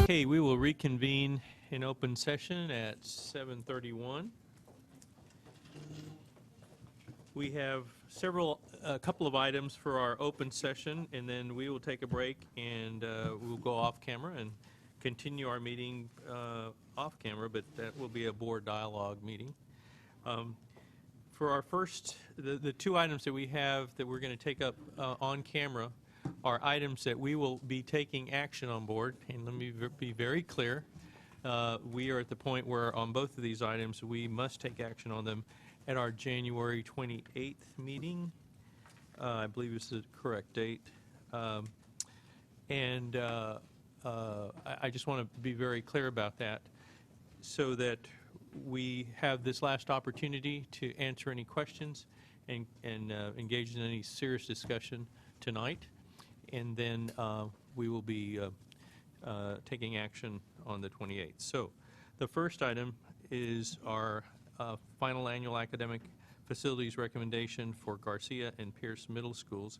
Okay, we will reconvene in open session at 7:31. We have a couple of items for our open session, and then we will take a break and we'll go off camera and continue our meeting off camera, but that will be a board dialogue meeting. For our first, the two items that we have that we're going to take up on camera are items that we will be taking action on board, and let me be very clear. We are at the point where on both of these items we must take action on them at our January 28th meeting. I believe this is the correct date. I just want to be very clear about that so that we have this last opportunity to answer any questions and engage in any serious discussion tonight. And then we will be taking action on the 28th. So the first item is our final annual academic facilities recommendation for Garcia and Pierce Middle Schools,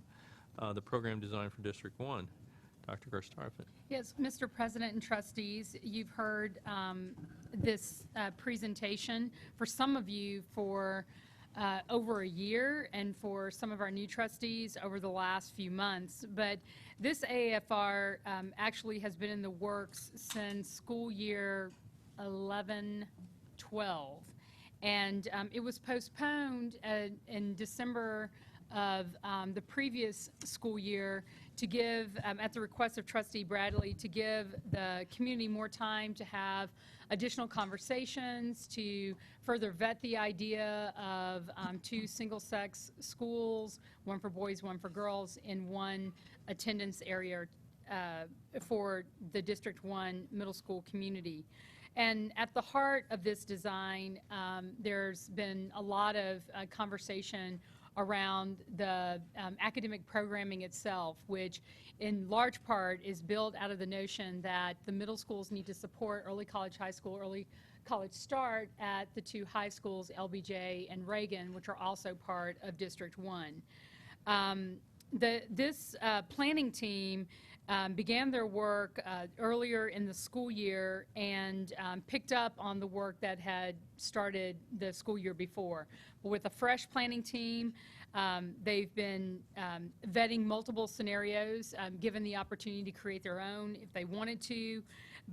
the program designed for District 1. Dr. Garstarfin. Yes, Mr. President and trustees, you've heard this presentation for some of you for over a year, and for some of our new trustees over the last few months. But this AFR actually has been in the works since school year 11-12. And it was postponed in December of the previous school year to give, at the request of Trustee Bradley, to give the community more time to have additional conversations, to further vet the idea of two single-sex schools, one for boys, one for girls, in one attendance area for the District 1 middle school community. And at the heart of this design, there's been a lot of conversation around the academic programming itself, which in large part is built out of the notion that the middle schools need to support early college, high school, early college start at the two high schools, LBJ and Reagan, which are also part of District 1. This planning team began their work earlier in the school year and picked up on the work that had started the school year before. But with a fresh planning team, they've been vetting multiple scenarios, given the opportunity to create their own if they wanted to.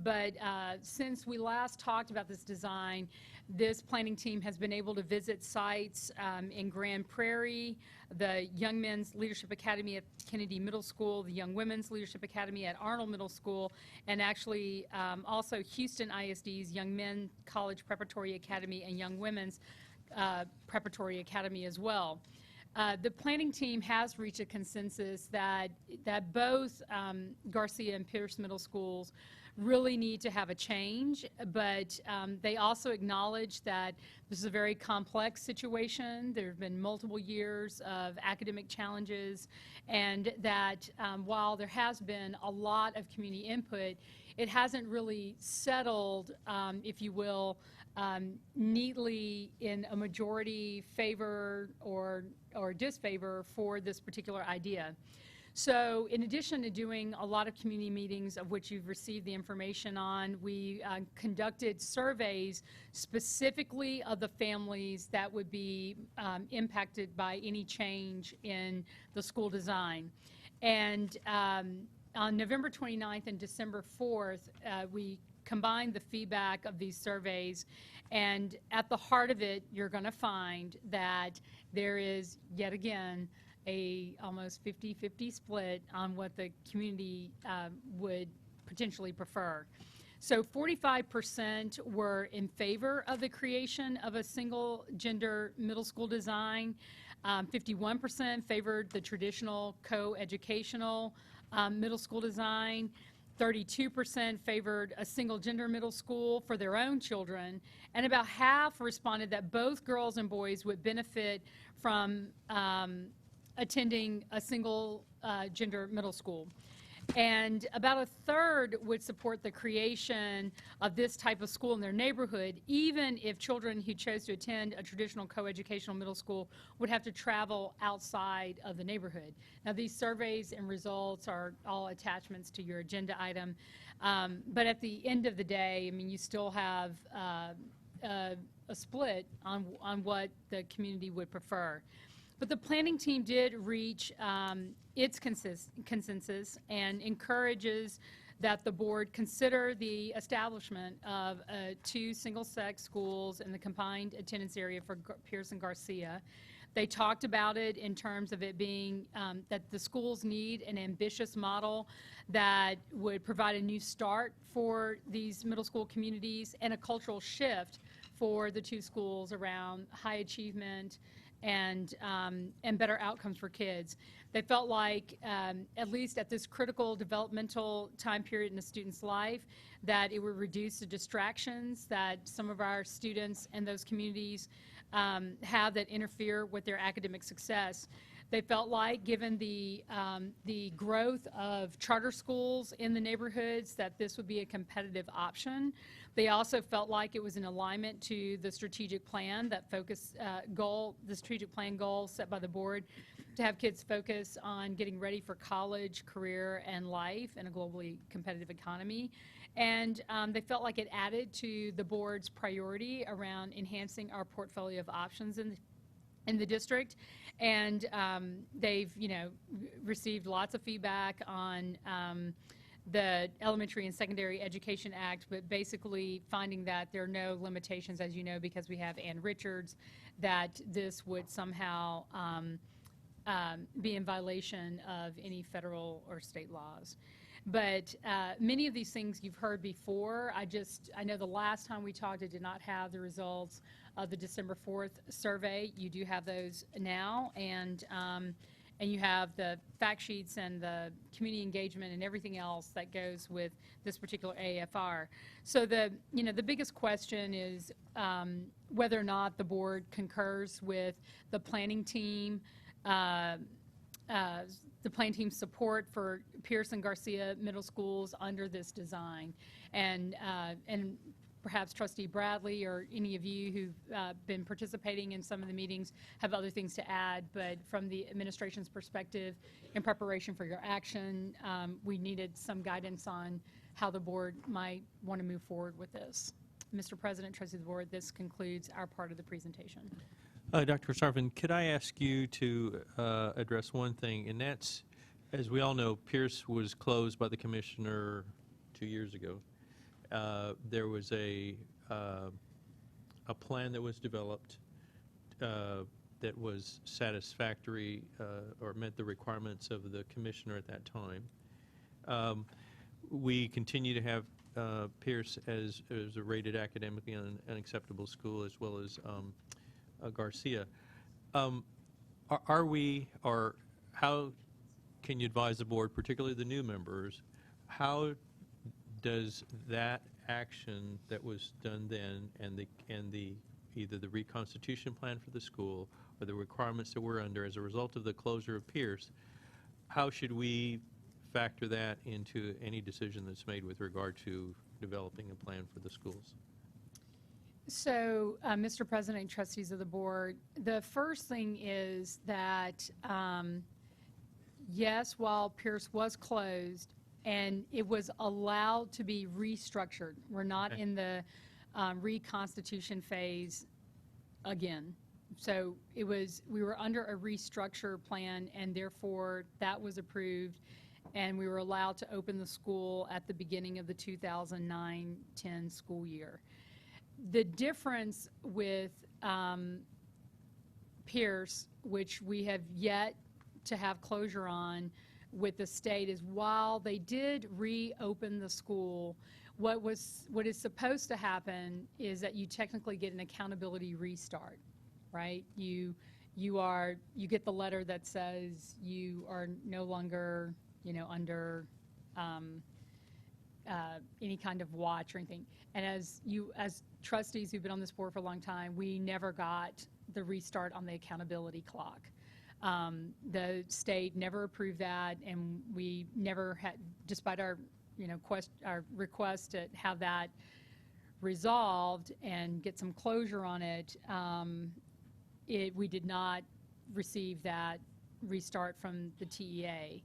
But since we last talked about this design, this planning team has been able to visit sites in Grand Prairie, the Young Men's Leadership Academy at Kennedy Middle School, the Young Women's Leadership Academy at Arnold Middle School, and actually also Houston ISD's Young Men College Preparatory Academy and Young Women's Preparatory Academy as well. The planning team has reached a consensus that both Garcia and Pierce Middle Schools really need to have a change, but they also acknowledge that this is a very complex situation. There have been multiple years of academic challenges, and that while there has been a lot of community input, it hasn't really settled, if you will, neatly in a majority favor or disfavor for this particular idea. So in addition to doing a lot of community meetings, of which you've received the information on, we conducted surveys specifically of the families that would be impacted by any change in the school design. And on November 29th and December 4th, we combined the feedback of these surveys, and at the heart of it, you're going to find that there is, yet again, a almost 50-50 split on what the community would potentially prefer. So 45% were in favor of the creation of a single gender middle school design. 51% favored the traditional co-educational middle school design. 32% favored a single gender middle school for their own children, and about half responded that both girls and boys would benefit from attending a single gender middle school. And about a third would support the creation of this type of school in their neighborhood, even if children who chose to attend a traditional coeducational middle school would have to travel outside of the neighborhood. Now, these surveys and results are all attachments to your agenda item. But at the end of the day, I mean, you still have a split on what the community would prefer. But the planning team did reach its consensus and encourages that the board consider the establishment of 2 single-sex schools in the combined attendance area for Pierce and Garcia. They talked about it in terms of it being that the schools need an ambitious model that would provide a new start for these middle school communities and a cultural shift for the 2 schools around high achievement and better outcomes for kids. They felt like, at least at this critical developmental time period in a student's life, that it would reduce the distractions that some of our students and those communities have that interfere with their academic success. They felt like, given the growth of charter schools in the neighborhoods, that this would be a competitive option. They also felt like it was in alignment to the strategic plan that the strategic plan goal set by the board to have kids focus on getting ready for college, career, and life in a globally competitive economy. And they felt like it added to the board's priority around enhancing our portfolio of options in the district. And they've, received lots of feedback on the Elementary and Secondary Education Act, but basically finding that there are no limitations, as you know, because we have Ann Richards, that this would somehow be in violation of any federal or state laws. But many of these things you've heard before. I know the last time we talked, I did not have the results of the December 4th survey. You do have those now, and you have the fact sheets and the community engagement and everything else that goes with this particular AFR. So the biggest question is whether or not the board concurs with the planning team, the planning team's support for Pierce and Garcia middle schools under this design, and perhaps Trustee Bradley or any of you who've been participating in some of the meetings have other things to add. But from the administration's perspective, in preparation for your action, we needed some guidance on how the board might want to move forward with this. Mr. President, Trustees of the Board, this concludes our part of the presentation. Dr. Sarvin, could I ask you to address one thing, and that's, as we all know, Pierce was closed by the commissioner 2 years ago. There was a plan that was developed that was satisfactory or met the requirements of the commissioner at that time. We continue to have Pierce as a rated academically unacceptable school, as well as Garcia. Are we, or how can you advise the board, particularly the new members, how does that action that was done then and the either the reconstitution plan for the school or the requirements that we're under as a result of the closure of Pierce, how should we factor that into any decision that's made with regard to developing a plan for the schools? So, Mr. President and trustees of the board, the first thing is that, yes, while Pierce was closed and it was allowed to be restructured, we're not in the reconstitution phase again. So we were under a restructure plan, and therefore that was approved, and we were allowed to open the school at the beginning of the 2009-10 school year. The difference with Pierce, which we have yet to have closure on with the state, is while they did reopen the school, what is supposed to happen is that you technically get an accountability restart, right? You get the letter that says you are no longer, under any kind of watch or anything. And as trustees who've been on this board for a long time, we never got the restart on the accountability clock. The state never approved that, and we never had, despite our, our request to have that resolved and get some closure on it, we did not receive that restart from the TEA.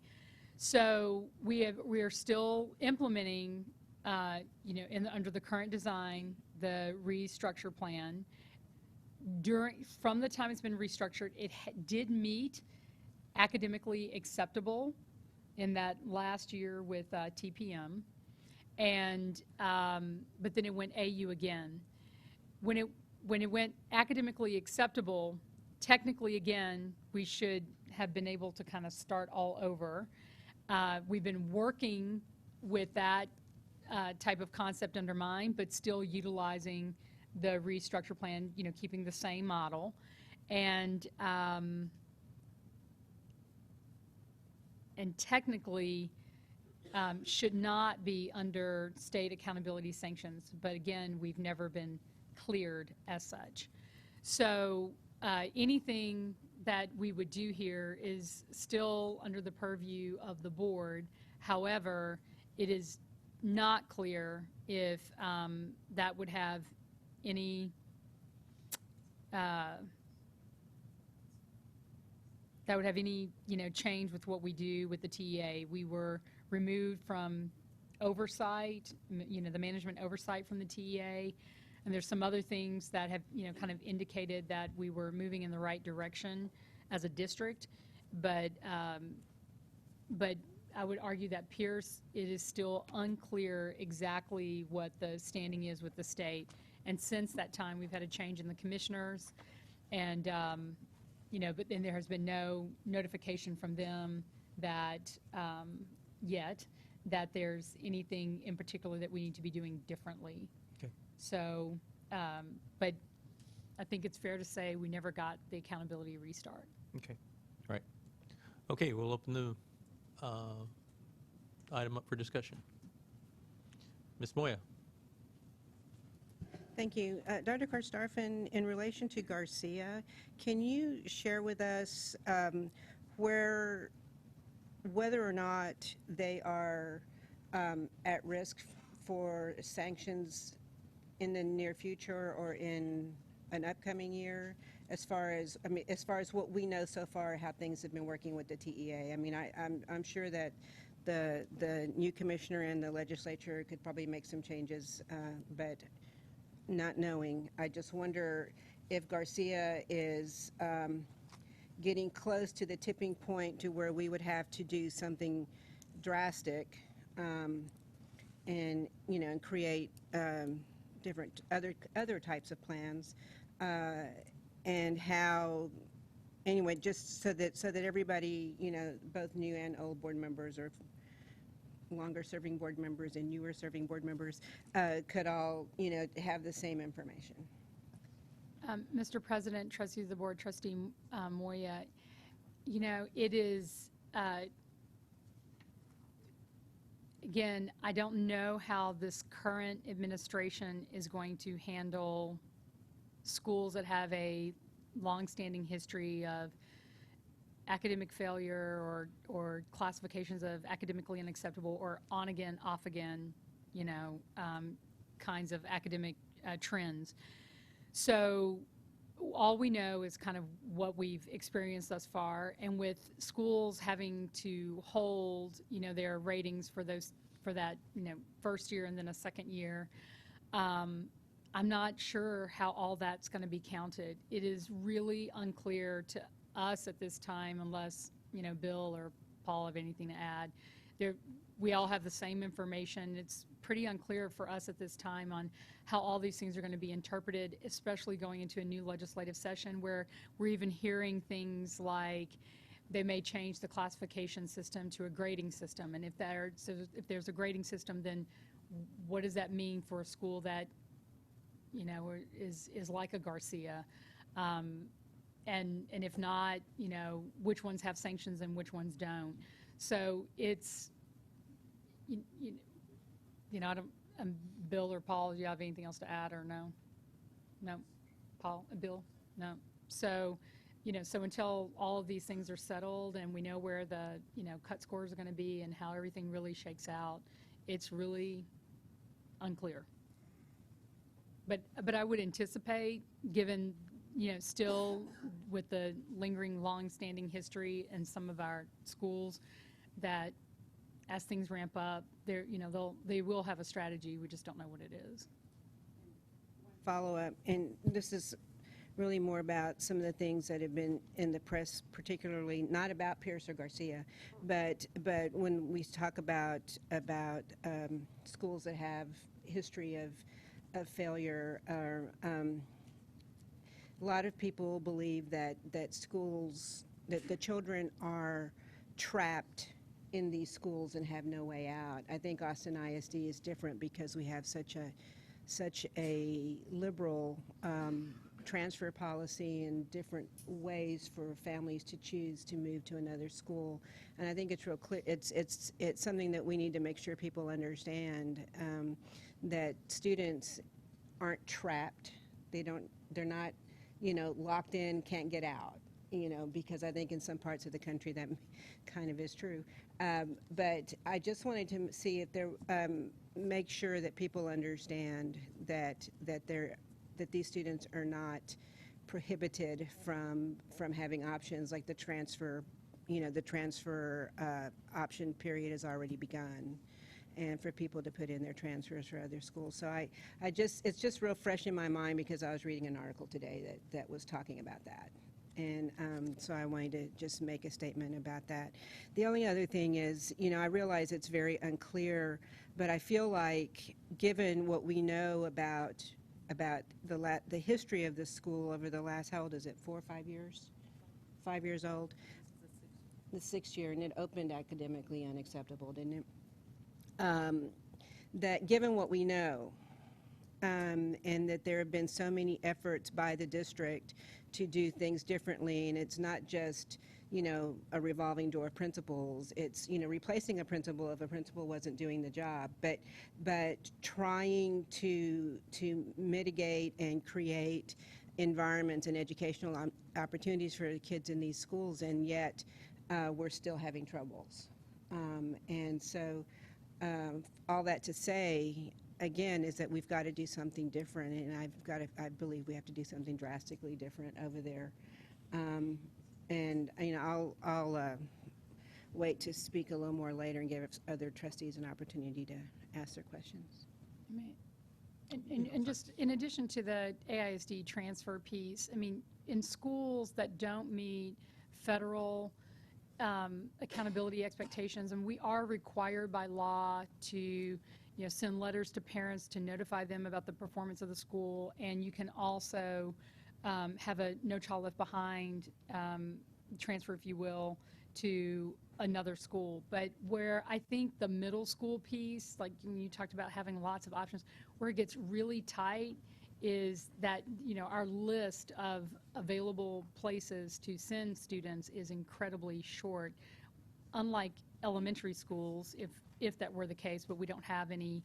So we are still implementing, under the current design, the restructure plan. From the time it's been restructured, it did meet academically acceptable in that last year with TPM, and but then it went AU again. When it went academically acceptable, technically again, we should have been able to kind of start all over. We've been working with that type of concept under mind, but still utilizing the restructure plan, keeping the same model. And technically should not be under state accountability sanctions. But again, we've never been cleared as such. So anything that we would do here is still under the purview of the board. However, it is not clear if that would have any change with what we do with the TEA. We were removed from oversight, the management oversight from the TEA, and there's some other things that have kind of indicated that we were moving in the right direction as a district, but I would argue that Pierce, it is still unclear exactly what the standing is with the state. And since that time, we've had a change in the commissioners, and but then there has been no notification from them that yet that there's anything in particular that we need to be doing differently. Okay. So, but I think it's fair to say we never got the accountability restart. Okay. All right. Okay, we'll open the item up for discussion. Ms. Moya. Thank you. Dr. Karstafen, in relation to Garcia, can you share with us whether or not they are at risk for sanctions in the near future or in an upcoming year, as far as what we know so far, how things have been working with the TEA? I mean, I'm sure that the new commissioner and the legislature could probably make some changes, but not knowing, I just wonder if Garcia is getting close to the tipping point to where we would have to do something drastic, and and create different other types of plans, and how. Anyway, just so that everybody, both new and old board members, or longer serving board members and newer serving board members, could all, have the same information. Mr. President, trustees of the board, Trustee Moya, it is, again, I don't know how this current administration is going to handle schools that have a longstanding history of academic failure or classifications of academically unacceptable or on again, off again, kinds of academic trends. So all we know is kind of what we've experienced thus far, and with schools having to hold, their ratings for that, first year and then a second year, I'm not sure how all that's going to be counted. It is really unclear to us at this time, unless, Bill or Paul have anything to add. We all have the same information. It's pretty unclear for us at this time on how all these things are going to be interpreted, especially going into a new legislative session where we're even hearing things like they may change the classification system to a grading system. And if there's a grading system, then what does that mean for a school that is like a Garcia, and if not, which ones have sanctions and which ones don't. So it's, I don't, Bill or Paul, do you have anything else to add or no? No, Paul, Bill, no. So So until all of these things are settled and we know where the, cut scores are going to be and how everything really shakes out, it's really unclear. But I would anticipate, given, still with the lingering, long-standing history in some of our schools, that as things ramp up, they will have a strategy. We just don't know what it is. Follow-up, and this is really more about some of the things that have been in the press, particularly not about Pierce or Garcia, but when we talk about schools that have history of failure, or a lot of people believe that schools, that the children are trapped in these schools and have no way out. I think Austin ISD is different because we have such a liberal transfer policy and different ways for families to choose to move to another school. And I think it's real clear. It's something that we need to make sure people understand, that students aren't trapped. They're not, locked in, can't get out. Because I think in some parts of the country that kind of is true. But I just wanted to see if there, make sure that people understand that these students are not prohibited from having options like the transfer. The transfer option period has already begun, and for people to put in their transfers for other schools. So it's just real fresh in my mind because I was reading an article today that was talking about that. And so I wanted to just make a statement about that. The only other thing is, I realize it's very unclear, but I feel like given what we know about the history of the school over the last, how old is it, 4 or 5 years? 5 years old? The sixth year, and it opened academically unacceptable, didn't it? That given what we know, and that there have been so many efforts by the district to do things differently, and it's not just, a revolving door of principals. It's, replacing a principal if a principal wasn't doing the job, but trying to mitigate and create environments and educational opportunities for the kids in these schools, and yet we're still having troubles. And so all that to say, again, is that we've got to do something different, and I believe we have to do something drastically different over there. And I'll wait to speak a little more later and give other trustees an opportunity to ask their questions. And just in addition to the AISD transfer piece, in schools that don't meet federal accountability expectations, and we are required by law to send letters to parents to notify them about the performance of the school, and you can also have a No Child Left Behind transfer, if you will, to another school. But where I think the middle school piece, like when you talked about having lots of options, where it gets really tight is that, our list of available places to send students is incredibly short. Unlike elementary schools, if that were the case, but we don't have any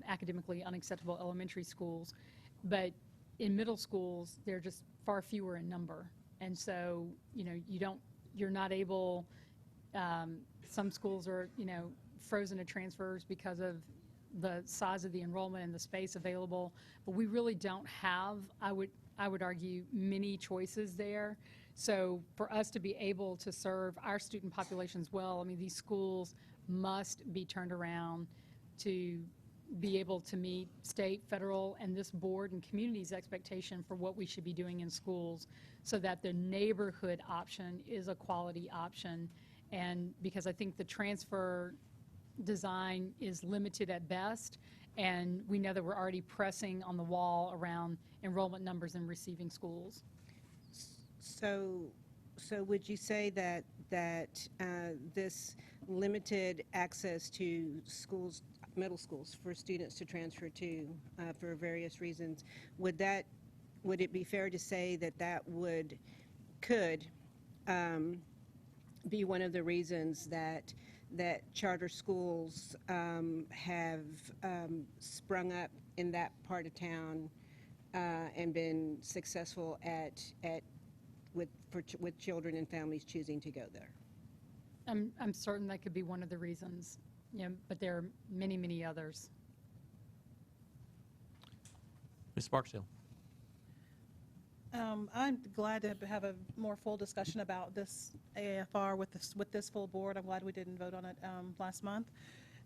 academically unacceptable elementary schools. But in middle schools, they're just far fewer in number. And so, you're not able, some schools are, frozen to transfers because of the size of the enrollment and the space available. But we really don't have, I would argue, many choices there. So for us to be able to serve our student populations well, these schools must be turned around to be able to meet state, federal, and this board and community's expectation for what we should be doing in schools, so that the neighborhood option is a quality option. And because I think the transfer design is limited at best, and we know that we're already pressing on the wall around enrollment numbers in receiving schools. So would you say that this limited access to schools, middle schools, for students to transfer to for various reasons, would it be fair to say that could be one of the reasons that charter schools have sprung up in that part of town and been successful at with children and families choosing to go there. I'm certain that could be one of the reasons, but there are many, many others. Ms. Barksdale. I'm glad to have a more full discussion about this AAFR with this full board. I'm glad we didn't vote on it last month.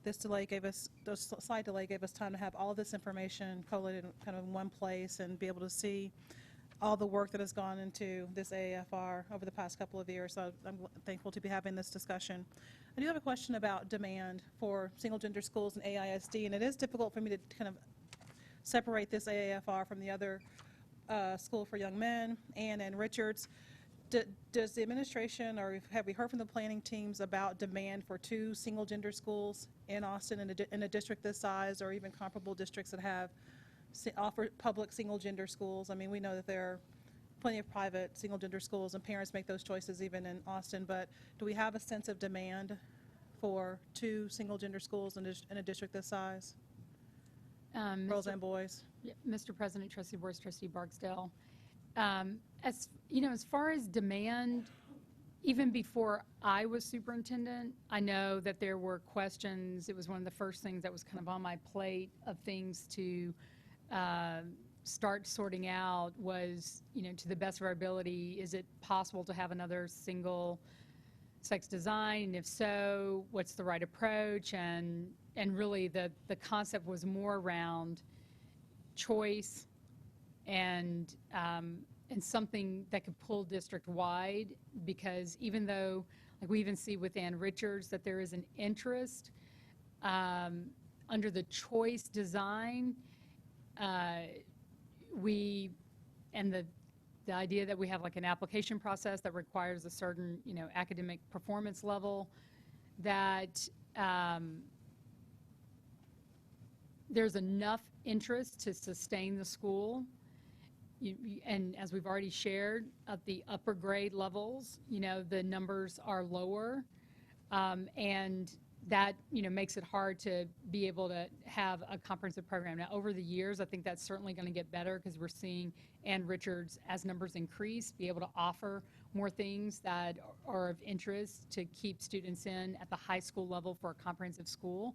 The slight delay gave us time to have all of this information collated kind of in one place and be able to see all the work that has gone into this AAFR over the past couple of years. So I'm thankful to be having this discussion. I do have a question about demand for single-gender schools and AISD, and it is difficult for me to kind of separate this AAFR from the other School for Young Men and Richards. Does the administration, or have we heard from the planning teams about demand for 2 single-gender schools in Austin in a district this size, or even comparable districts that have offer public single-gender schools? I mean, we know that there are plenty of private single-gender schools, and parents make those choices even in Austin, but do we have a sense of demand for 2 single-gender schools in a district this size, girls and boys? Yeah, Mr. President, Trustee Boyce, Trustee Barksdale. As far as demand, even before I was superintendent, I know that there were questions. It was one of the first things that was kind of on my plate of things to start sorting out was, to the best of our ability, is it possible to have another single-sex design? And if so, what's the right approach? And really the concept was more around choice and something that could pull district-wide, because even though, like we even see with Ann Richards, that there is an interest under the choice design, the idea that we have like an application process that requires a certain, academic performance level, that there's enough interest to sustain the school. And as we've already shared, at the upper grade levels, the numbers are lower, and that, makes it hard to be able to have a comprehensive program. Now, over the years, I think that's certainly going to get better, because we're seeing Ann Richards, as numbers increase, be able to offer more things that are of interest to keep students in at the high school level for a comprehensive school.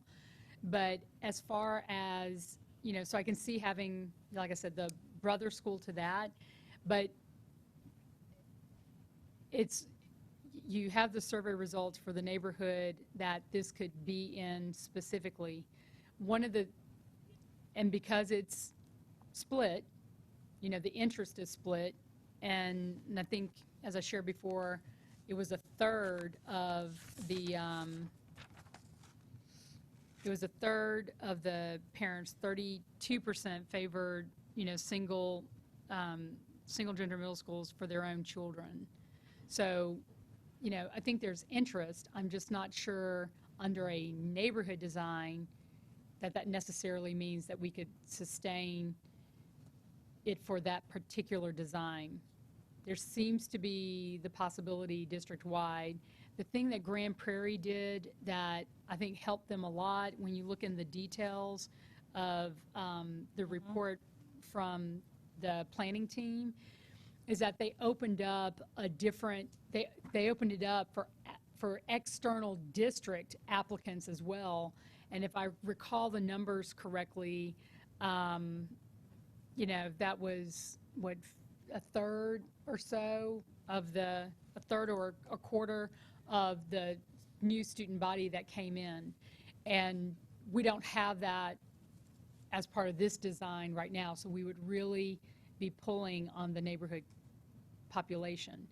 But as far as, so I can see having, like I said, the brother school to that, but you have the survey results for the neighborhood that this could be in specifically. And because it's split, the interest is split, and I think, as I shared before, it was a third of the parents, 32% favored, single gender middle schools for their own children. So, I think there's interest. I'm just not sure under a neighborhood design that necessarily means that we could sustain it for that particular design. There seems to be the possibility district-wide. The thing that Grand Prairie did that I think helped them a lot, when you look in the details of the report from the planning team, is that they opened up they opened it up for external district applicants as well. And if I recall the numbers correctly, that was a third or a quarter of the new student body that came in. And we don't have that as part of this design right now, so we would really be pulling on the neighborhood population.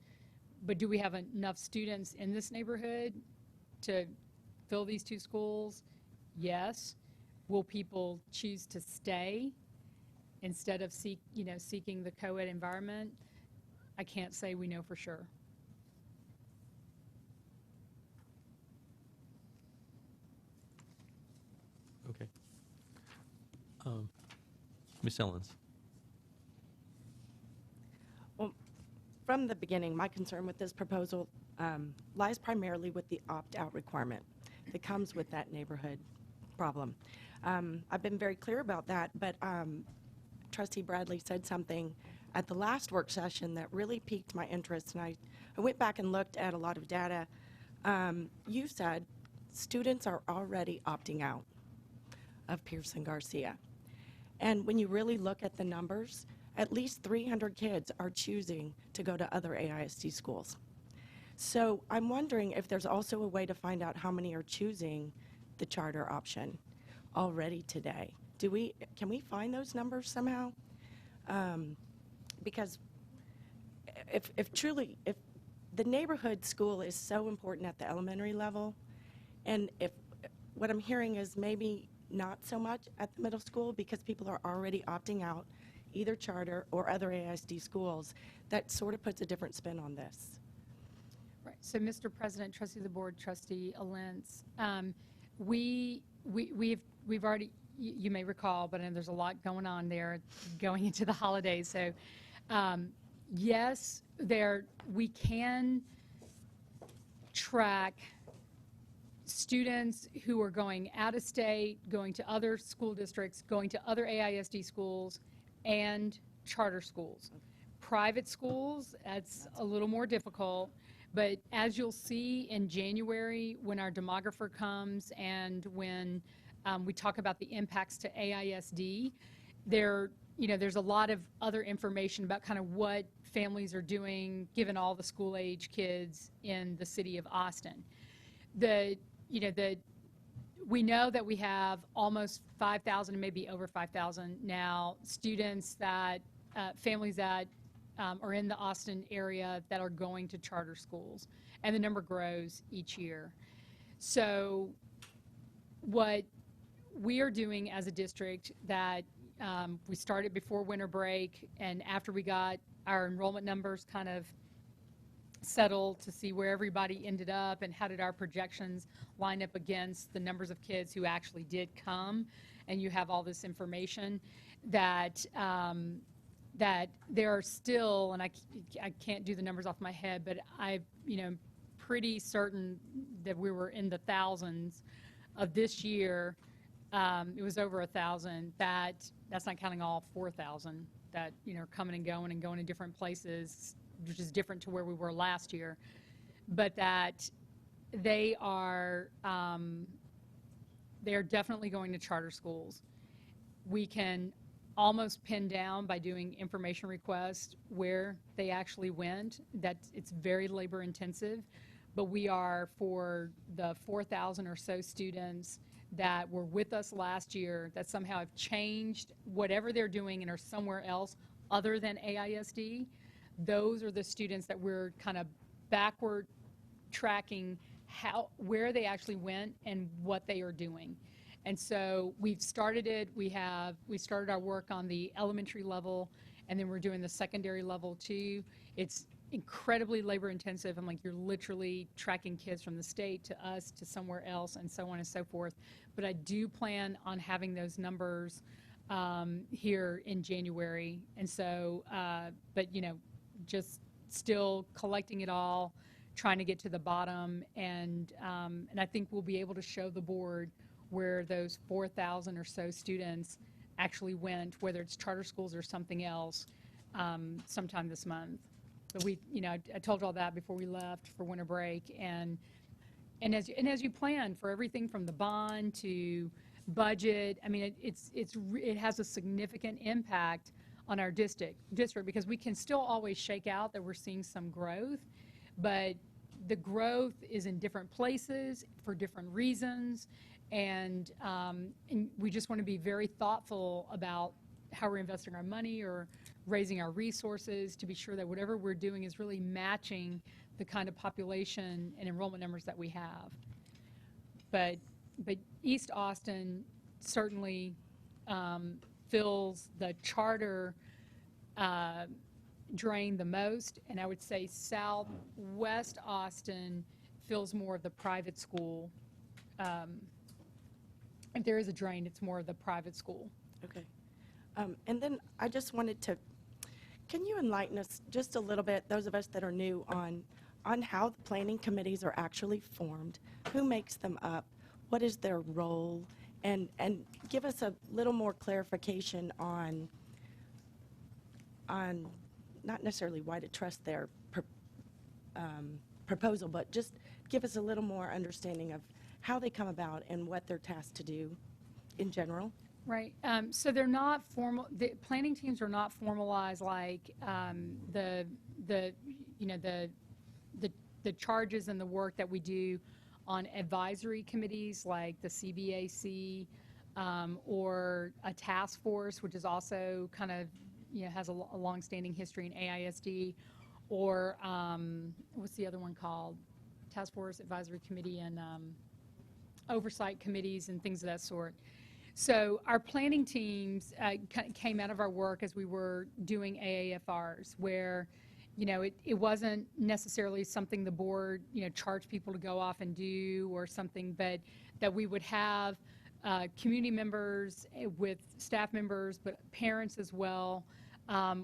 But do we have enough students in this neighborhood to fill these 2 schools? Yes. Will people choose to stay instead of seeking the co-ed environment? I can't say we know for sure. Okay. Ms. Ellens. Well, from the beginning, my concern with this proposal lies primarily with the opt-out requirement that comes with that neighborhood problem. I've been very clear about that, but Trustee Bradley said something at the last work session that really piqued my interest, and I went back and looked at a lot of data. You said students are already opting out of Pearson Garcia. And when you really look at the numbers, at least 300 kids are choosing to go to other AISD schools. So I'm wondering if there's also a way to find out how many are choosing the charter option already today. Can we find those numbers somehow? Because if the neighborhood school is so important at the elementary level, and if what I'm hearing is maybe not so much at the middle school because people are already opting out, either charter or other AISD schools, that sort of puts a different spin on this. Right. So, Mr. President, Trustee of the Board, Trustee Alentz, we've already, you may recall, but there's a lot going on there going into the holidays. So, yes, we can track students who are going out of state, going to other school districts, going to other AISD schools, and charter schools. Private schools, that's a little more difficult, but as you'll see in January when our demographer comes and when we talk about the impacts to AISD, there's a lot of other information about kind of what families are doing given all the school age kids in the city of Austin. We know that we have almost 5,000, maybe over 5,000 now, students that, families that are in the Austin area that are going to charter schools, and the number grows each year. So what we are doing as a district that we started before winter break, and after we got our enrollment numbers kind of settled to see where everybody ended up and how did our projections line up against the numbers of kids who actually did come, and you have all this information that that there are still, and I can't do the numbers off my head, but I'm pretty certain that we were in the thousands of this year. It was over 1,000. That's not counting all 4,000 that are coming and going to different places, which is different to where we were last year, but that they are definitely going to charter schools. We can almost pin down by doing information requests where they actually went. That it's very labor intensive, but we are, for the 4,000 or so students that were with us last year that somehow have changed whatever they're doing and are somewhere else other than AISD, those are the students that we're kind of backward tracking where they actually went and what they are doing. And so we've started it. We started our work on the elementary level, and then we're doing the secondary level too. It's incredibly labor intensive. I'm like, you're literally tracking kids from the state to us to somewhere else and so on and so forth. But I do plan on having those numbers here in January. And so, but just still collecting it all, trying to get to the bottom, and I think we'll be able to show the board where those 4,000 or so students actually went, whether it's charter schools or something else, sometime this month. But I told you all that before we left for winter break, and as you plan for everything from the bond to budget, I mean, it has a significant impact on our district because we can still always shake out that we're seeing some growth, but the growth is in different places for different reasons, and we just want to be very thoughtful about how we're investing our money or raising our resources to be sure that whatever we're doing is really matching the kind of population and enrollment numbers that we have. But East Austin certainly fills the charter drain the most, and I would say Southwest Austin fills more of the private school. If there is a drain, it's more of the private school. Okay. And then I just wanted to, can you enlighten us just a little bit, those of us that are new, on how the planning committees are actually formed, who makes them up, what is their role, and give us a little more clarification on not necessarily why to trust their proposal, but just give us a little more understanding of how they come about and what they're tasked to do in general. Right. So they're not formal. The planning teams are not formalized like the you know the charges and the work that we do on advisory committees like the CBAC or a task force, which is also kind of has a longstanding history in AISD, or what's the other one called? Task force, advisory committee, and oversight committees and things of that sort. So our planning teams came out of our work as we were doing AAFRs, where, it wasn't necessarily something the board, charged people to go off and do or something, but that we would have community members with staff members, but parents as well,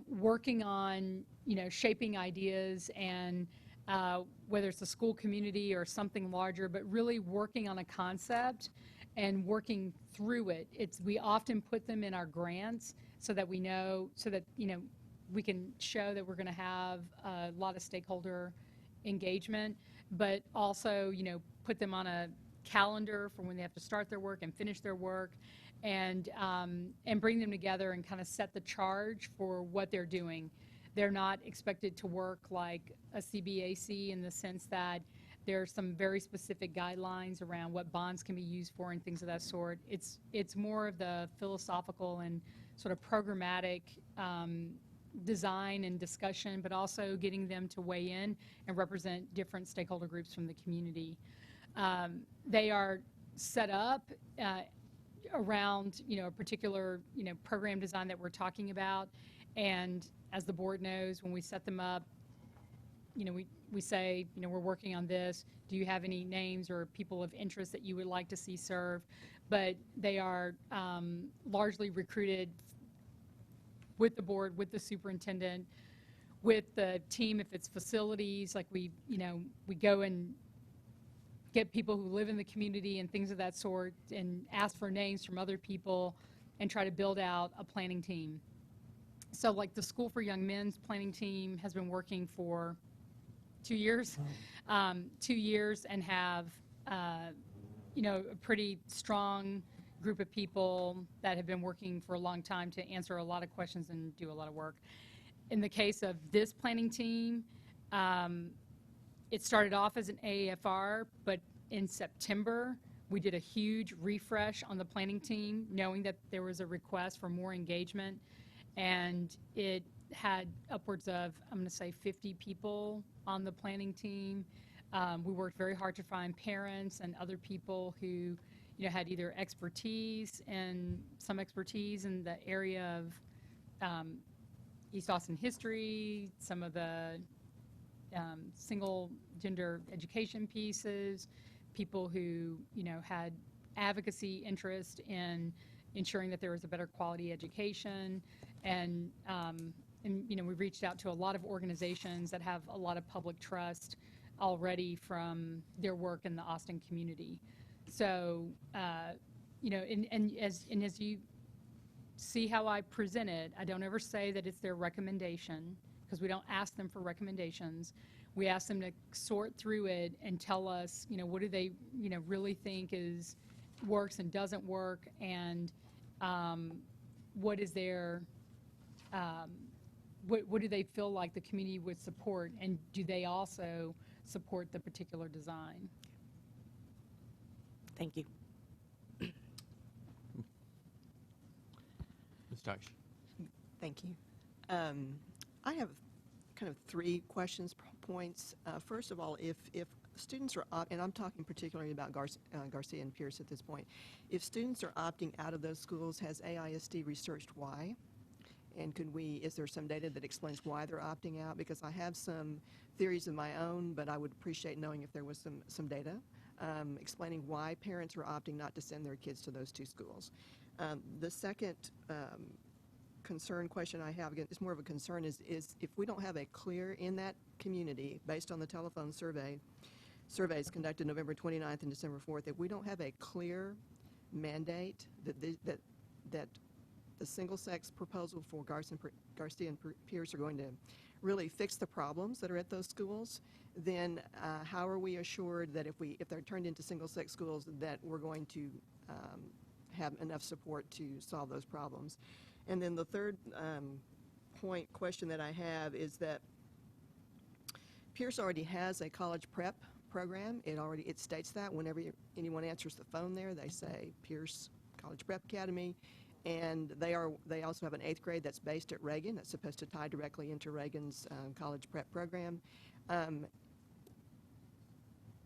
working on, shaping ideas and whether it's a school community or something larger, but really working on a concept and working through it. We often put them in our grants so that we know, we can show that we're going to have a lot of stakeholder engagement, but also, put them on a calendar for when they have to start their work and finish their work, and bring them together and kind of set the charge for what they're doing. They're not expected to work like a CBAC in the sense that there are some very specific guidelines around what bonds can be used for and things of that sort. It's more of the philosophical and sort of programmatic design and discussion, but also getting them to weigh in and represent different stakeholder groups from the community. They are set up around a particular program design that we're talking about, and as the board knows, when we set them up, we say, we're working on this. Do you have any names or people of interest that you would like to see serve? But they are largely recruited with the board, with the superintendent, with the team if it's facilities. Like we go and get people who live in the community and things of that sort and ask for names from other people and try to build out a planning team. So like the School for Young Men's planning team has been working for 2 years, 2 years, and have, a pretty strong group of people that have been working for a long time to answer a lot of questions and do a lot of work. In the case of this planning team, it started off as an AAFR, but in September, we did a huge refresh on the planning team, knowing that there was a request for more engagement, and it had upwards of, I'm going to say, 50 people on the planning team. We worked very hard to find parents and other people who, had either expertise and some expertise in the area of East Austin history, some of the single gender education pieces, people who, had advocacy interest in ensuring that there was a better quality education, and we've reached out to a lot of organizations that have a lot of public trust already from their work in the Austin community. So, and as you see how I present it, I don't ever say that it's their recommendation, because we don't ask them for recommendations. We ask them to sort through it and tell us, what do they, really think works and doesn't work, and what is their, what do they feel like the community would support, and do they also support the particular design? Thank you. Ms. Darsh. Thank you. I have kind of 3 questions, points. First of all, if students are, and I'm talking particularly about Garcia and Pierce at this point, if students are opting out of those schools, has AISD researched why? And is there some data that explains why they're opting out? Because I have some theories of my own, but I would appreciate knowing if there was some data explaining why parents are opting not to send their kids to those 2 schools. The second question I have, again, it's more of a concern, is if we don't have a clear, in that community, based on the telephone surveys conducted November 29th and December 4th, if we don't have a clear mandate that the single-sex proposal for Garcia and Pierce are going to really fix the problems that are at those schools, then how are we assured that if they're turned into single-sex schools, that we're going to have enough support to solve those problems? And then the third question that I have is that Pierce already has a college prep program. It states that whenever anyone answers the phone there, they say Pierce College Prep Academy. And they also have an 8th grade that's based at Reagan. That's supposed to tie directly into Reagan's college prep program.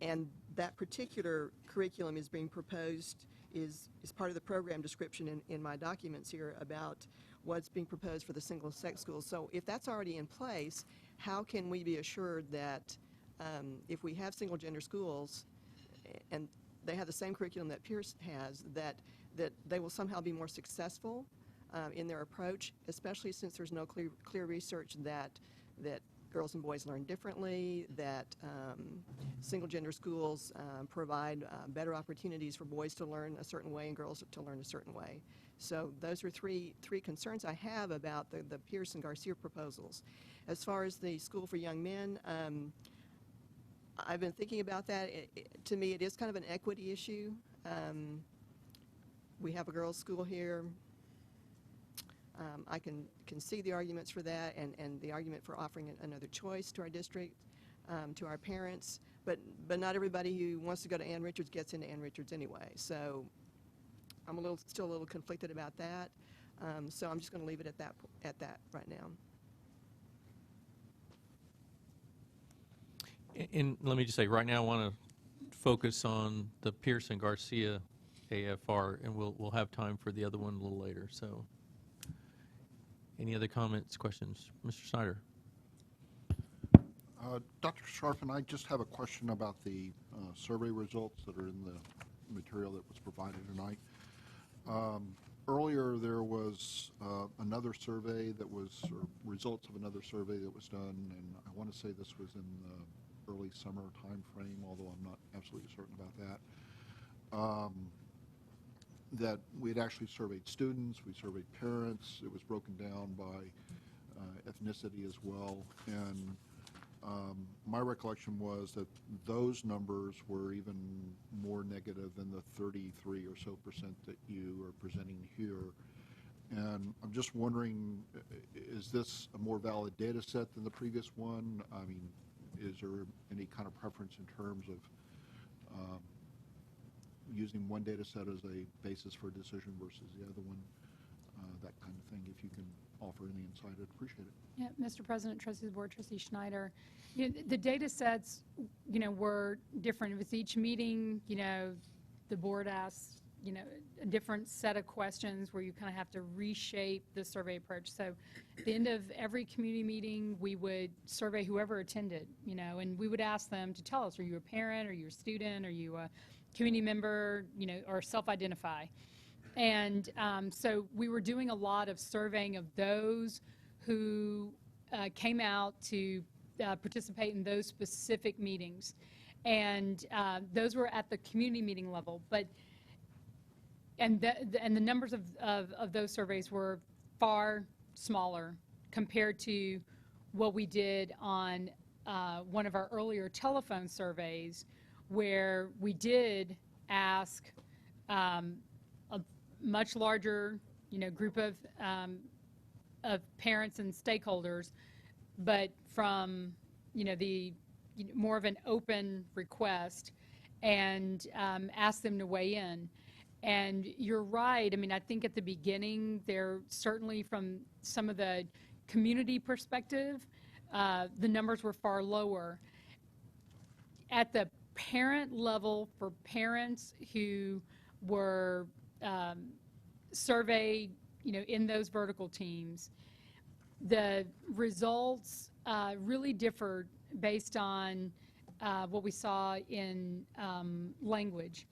And that particular curriculum is being proposed, is part of the program description in my documents here about what's being proposed for the single-sex schools. So if that's already in place, how can we be assured that if we have single-gender schools and they have the same curriculum that Pierce has, that they will somehow be more successful in their approach, especially since there's no clear research that girls and boys learn differently, that single-gender schools provide better opportunities for boys to learn a certain way and girls to learn a certain way. So those are three concerns I have about the Pierce and Garcia proposals. As far as the School for Young Men, I've been thinking about that. To me, it is kind of an equity issue. We have a girls' school here. I can see the arguments for that and the argument for offering another choice to our district, to our parents, but not everybody who wants to go to Ann Richards gets into Ann Richards anyway. So I'm still a little conflicted about that. So I'm just going to leave it at that right now. And let me just say, right now, I want to focus on the Pierce and Garcia AFR, and we'll have time for the other one a little later. So, any other comments, questions? Mr. Snyder. Dr. Sharfin, I just have a question about the survey results that are in the material that was provided tonight. Earlier, there was another survey that was, or results of another survey that was done, and I want to say this was in the early summer time frame, although I'm not absolutely certain about that. That we had actually surveyed students, we surveyed parents. It was broken down by ethnicity as well, and my recollection was that those numbers were even more negative than the 33 or so % that you are presenting here. And I'm just wondering, is this a more valid data set than the previous one? I mean, is there any kind of preference in terms of using one data set as a basis for a decision versus the other one, that kind of thing? If you can offer any insight, I'd appreciate it. Yeah, Mr. President, Trustees of the Board, Trustee Schneider, the data sets, were different. With each meeting, the board asks, a different set of questions where you kind of have to reshape the survey approach. So at the end of every community meeting, we would survey whoever attended, and we would ask them to tell us, are you a parent, are you a student, are you a community member, or self-identify. And so we were doing a lot of surveying of those who came out to participate in those specific meetings. And those were at the community meeting level. And the numbers of those surveys were far smaller compared to what we did on one of our earlier telephone surveys, where we did ask a much larger, group of parents and stakeholders, but from, the more of an open request, and ask them to weigh in. And you're right. I mean, I think at the beginning, there certainly from some of the community perspective, the numbers were far lower. At the parent level, for parents who were surveyed, in those vertical teams, the results really differed based on what we saw in language.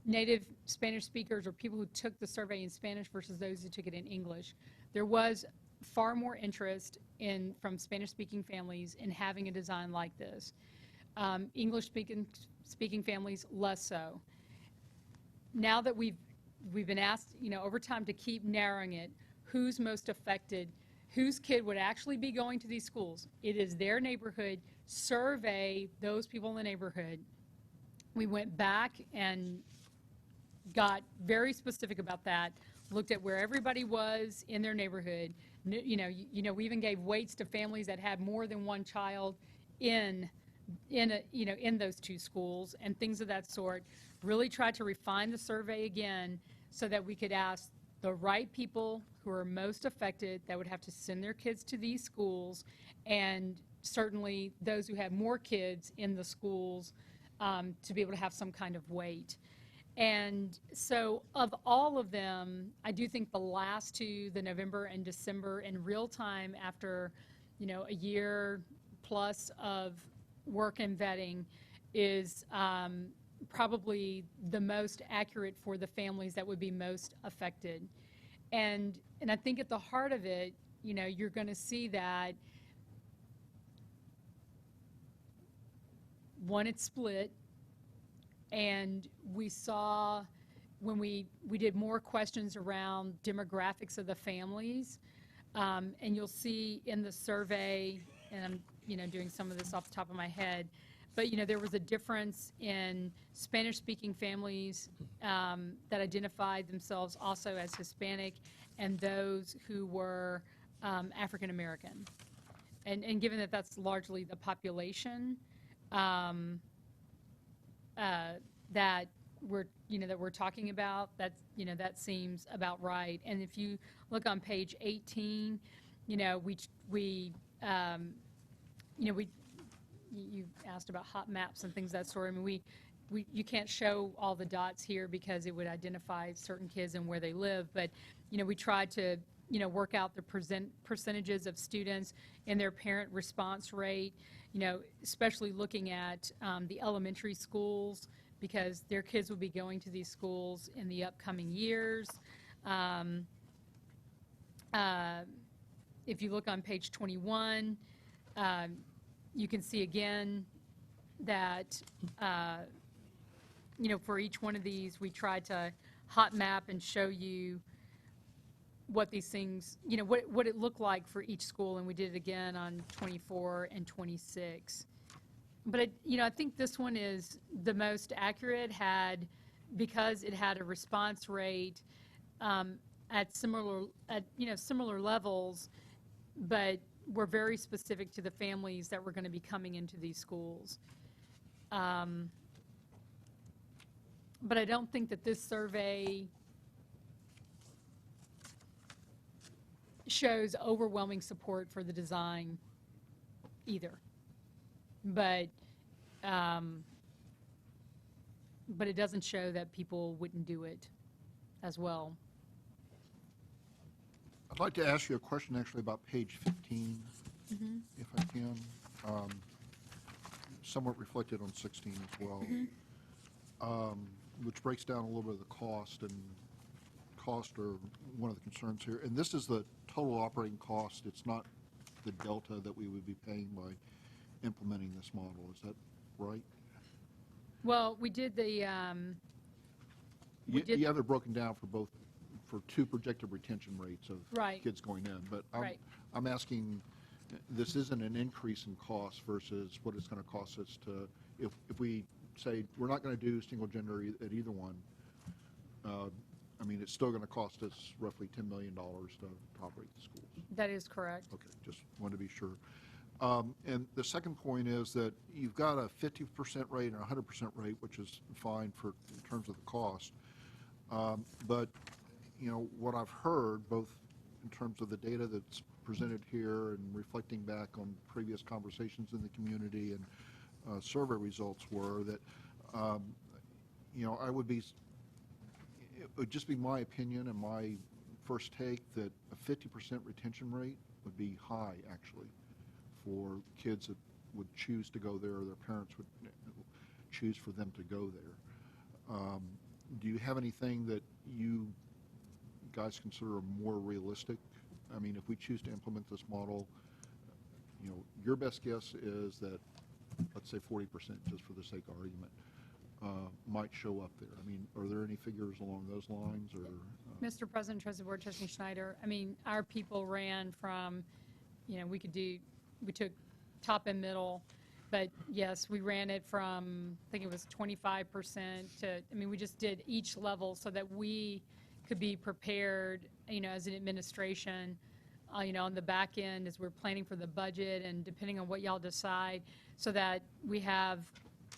Native Spanish speakers, or people who took the survey in Spanish versus those who took it in English. There was far more interest from Spanish-speaking families in having a design like this. English-speaking families, less so. Now that we've been asked, over time to keep narrowing it, who's most affected, whose kid would actually be going to these schools. It is their neighborhood. Survey those people in the neighborhood. We went back and got very specific about that, looked at where everybody was in their neighborhood. We even gave weights to families that had more than one child in those two schools and things of that sort. Really tried to refine the survey again so that we could ask the right people who are most affected that would have to send their kids to these schools, and certainly those who have more kids in the schools to be able to have some kind of weight. And so of all of them, I do think the last two, the November and December, in real time after, a year plus of work and vetting, is probably the most accurate for the families that would be most affected. And I think at the heart of it, you're going to see that, one, it's split. And we saw when we did more questions around demographics of the families, and you'll see in the survey, and I'm doing some of this off the top of my head, but there was a difference in Spanish-speaking families that identified themselves also as Hispanic, and those who were African American. And given that that's largely the population, that we're talking about, that seems about right. And if you look on page 18, you asked about hot maps and things of that sort. I mean, you can't show all the dots here because it would identify certain kids and where they live, but we tried to work out the percentages of students and their parent response rate, especially looking at the elementary schools, because their kids will be going to these schools in the upcoming years. If you look on page 21, you can see again that, for each one of these, we tried to hot map and show you what these things, what it looked like for each school, and we did it again on 24 and 26. But I think this one is the most accurate, because it had a response rate at similar levels, but we're very specific to the families that were going to be coming into these schools. But I don't think that this survey shows overwhelming support for the design either. But it doesn't show that people wouldn't do it as well. I'd like to ask you a question actually about page 15, if I can. Somewhat reflected on 16 as well, which breaks down a little bit of the cost, and cost are one of the concerns here. And this is the total operating cost. It's not the delta that we would be paying by implementing this model. Is that right? Well, we did the. You have it broken down for two projected retention rates of kids going in. But I'm asking, this isn't an increase in cost versus what it's going to cost us to, if we say we're not going to do single gender at either one, I mean, it's still going to cost us roughly $10 million to operate the schools. That is correct. Okay, just wanted to be sure. And the second point is that you've got a 50% rate and a 100% rate, which is fine in terms of the cost. But, what I've heard, both in terms of the data that's presented here and reflecting back on previous conversations in the community and survey results, were that, it would just be my opinion and my first take that a 50% retention rate would be high, actually, for kids that would choose to go there, or their parents would choose for them to go there. Do you have anything that you guys consider more realistic? I mean, if we choose to implement this model, your best guess is that, let's say 40%, just for the sake of argument. might show up there? I mean, are there any figures along those lines, or? Mr. President, Trustee Board, Trustee Schneider, I mean, our people ran from, we took top and middle, but yes, we ran it from, I think it was 25% to, we just did each level so that we could be prepared, as an administration, on the back end as we're planning for the budget and depending on what y'all decide, so that we have,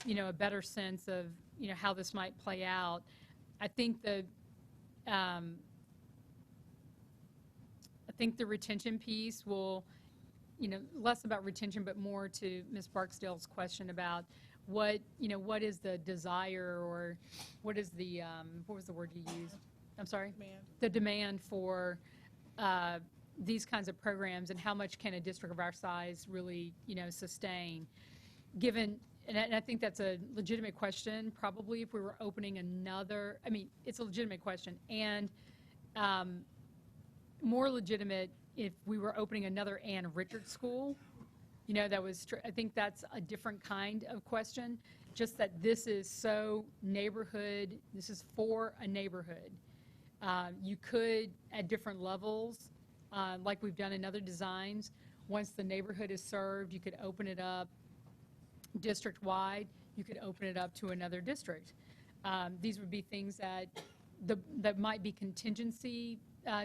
a better sense of, how this might play out. I think the retention piece will, less about retention, but more to Ms. Barksdale's question about what is the desire, or what is the, what was the word you used? I'm sorry? Demand. The demand for these kinds of programs, and how much can a district of our size really, sustain? Given, and I think that's a legitimate question, probably if we were opening another, it's a legitimate question, and more legitimate if we were opening another Ann Richards school. I think that's a different kind of question, just that this is so neighborhood, this is for a neighborhood. You could, at different levels, like we've done in other designs, once the neighborhood is served, you could open it up district-wide, you could open it up to another district. These would be things that might be contingency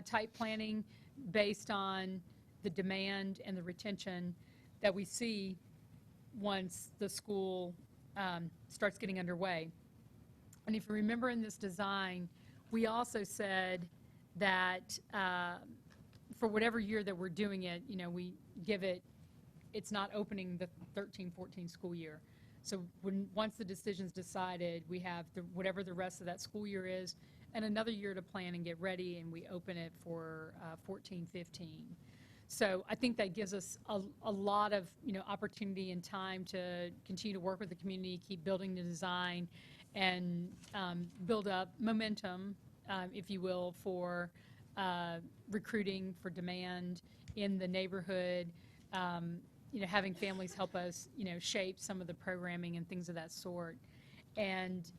type planning based on the demand and the retention that we see once the school starts getting underway. And if you remember in this design, we also said that for whatever year that we're doing it, we give it, it's not opening the 13-14 school year. So once the decision's decided, we have whatever the rest of that school year is, and another year to plan and get ready, and we open it for 14-15. So I think that gives us a lot of opportunity and time to continue to work with the community, keep building the design, and build up momentum, if you will, for recruiting, for demand in the neighborhood. Having families help us, shape some of the programming and things of that sort. And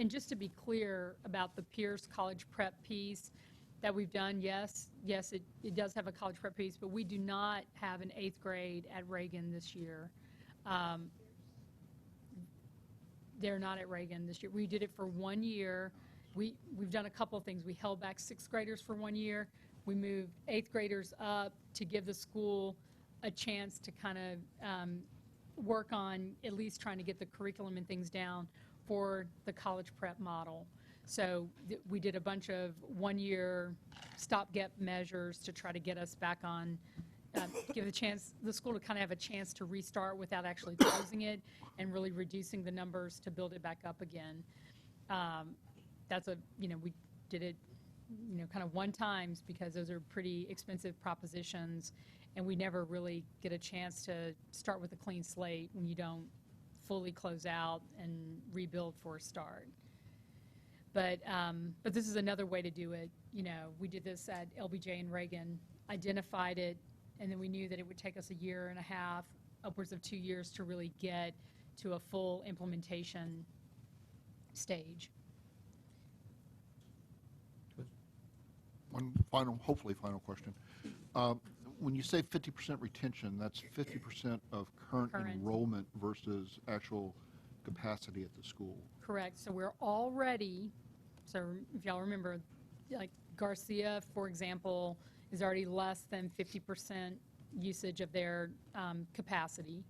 just to be clear about the Pierce College Prep piece that we've done, yes, it does have a college prep piece, but we do not have an 8th grade at Reagan this year. They're not at Reagan this year. We did it for 1 year. We've done a couple of things. We held back 6th graders for 1 year. We moved 8th graders up to give the school a chance to kind of work on at least trying to get the curriculum and things down for the college prep model. So we did a bunch of 1-year stopgap measures to try to get us back on, give the school to kind of have a chance to restart without actually closing it, and really reducing the numbers to build it back up again. We did it, kind of one times, because those are pretty expensive propositions, and we never really get a chance to start with a clean slate when you don't fully close out and rebuild for a start. But this is another way to do it. We did this at LBJ and Reagan, identified it, and then we knew that it would take us 1.5 years, upwards of 2 years, to really get to a full implementation stage. One hopefully final question. When you say 50% retention, that's 50% of current enrollment versus actual capacity at the school. Correct. So we're already, so if y'all remember, like Garcia, for example, is already less than 50% usage of their capacity.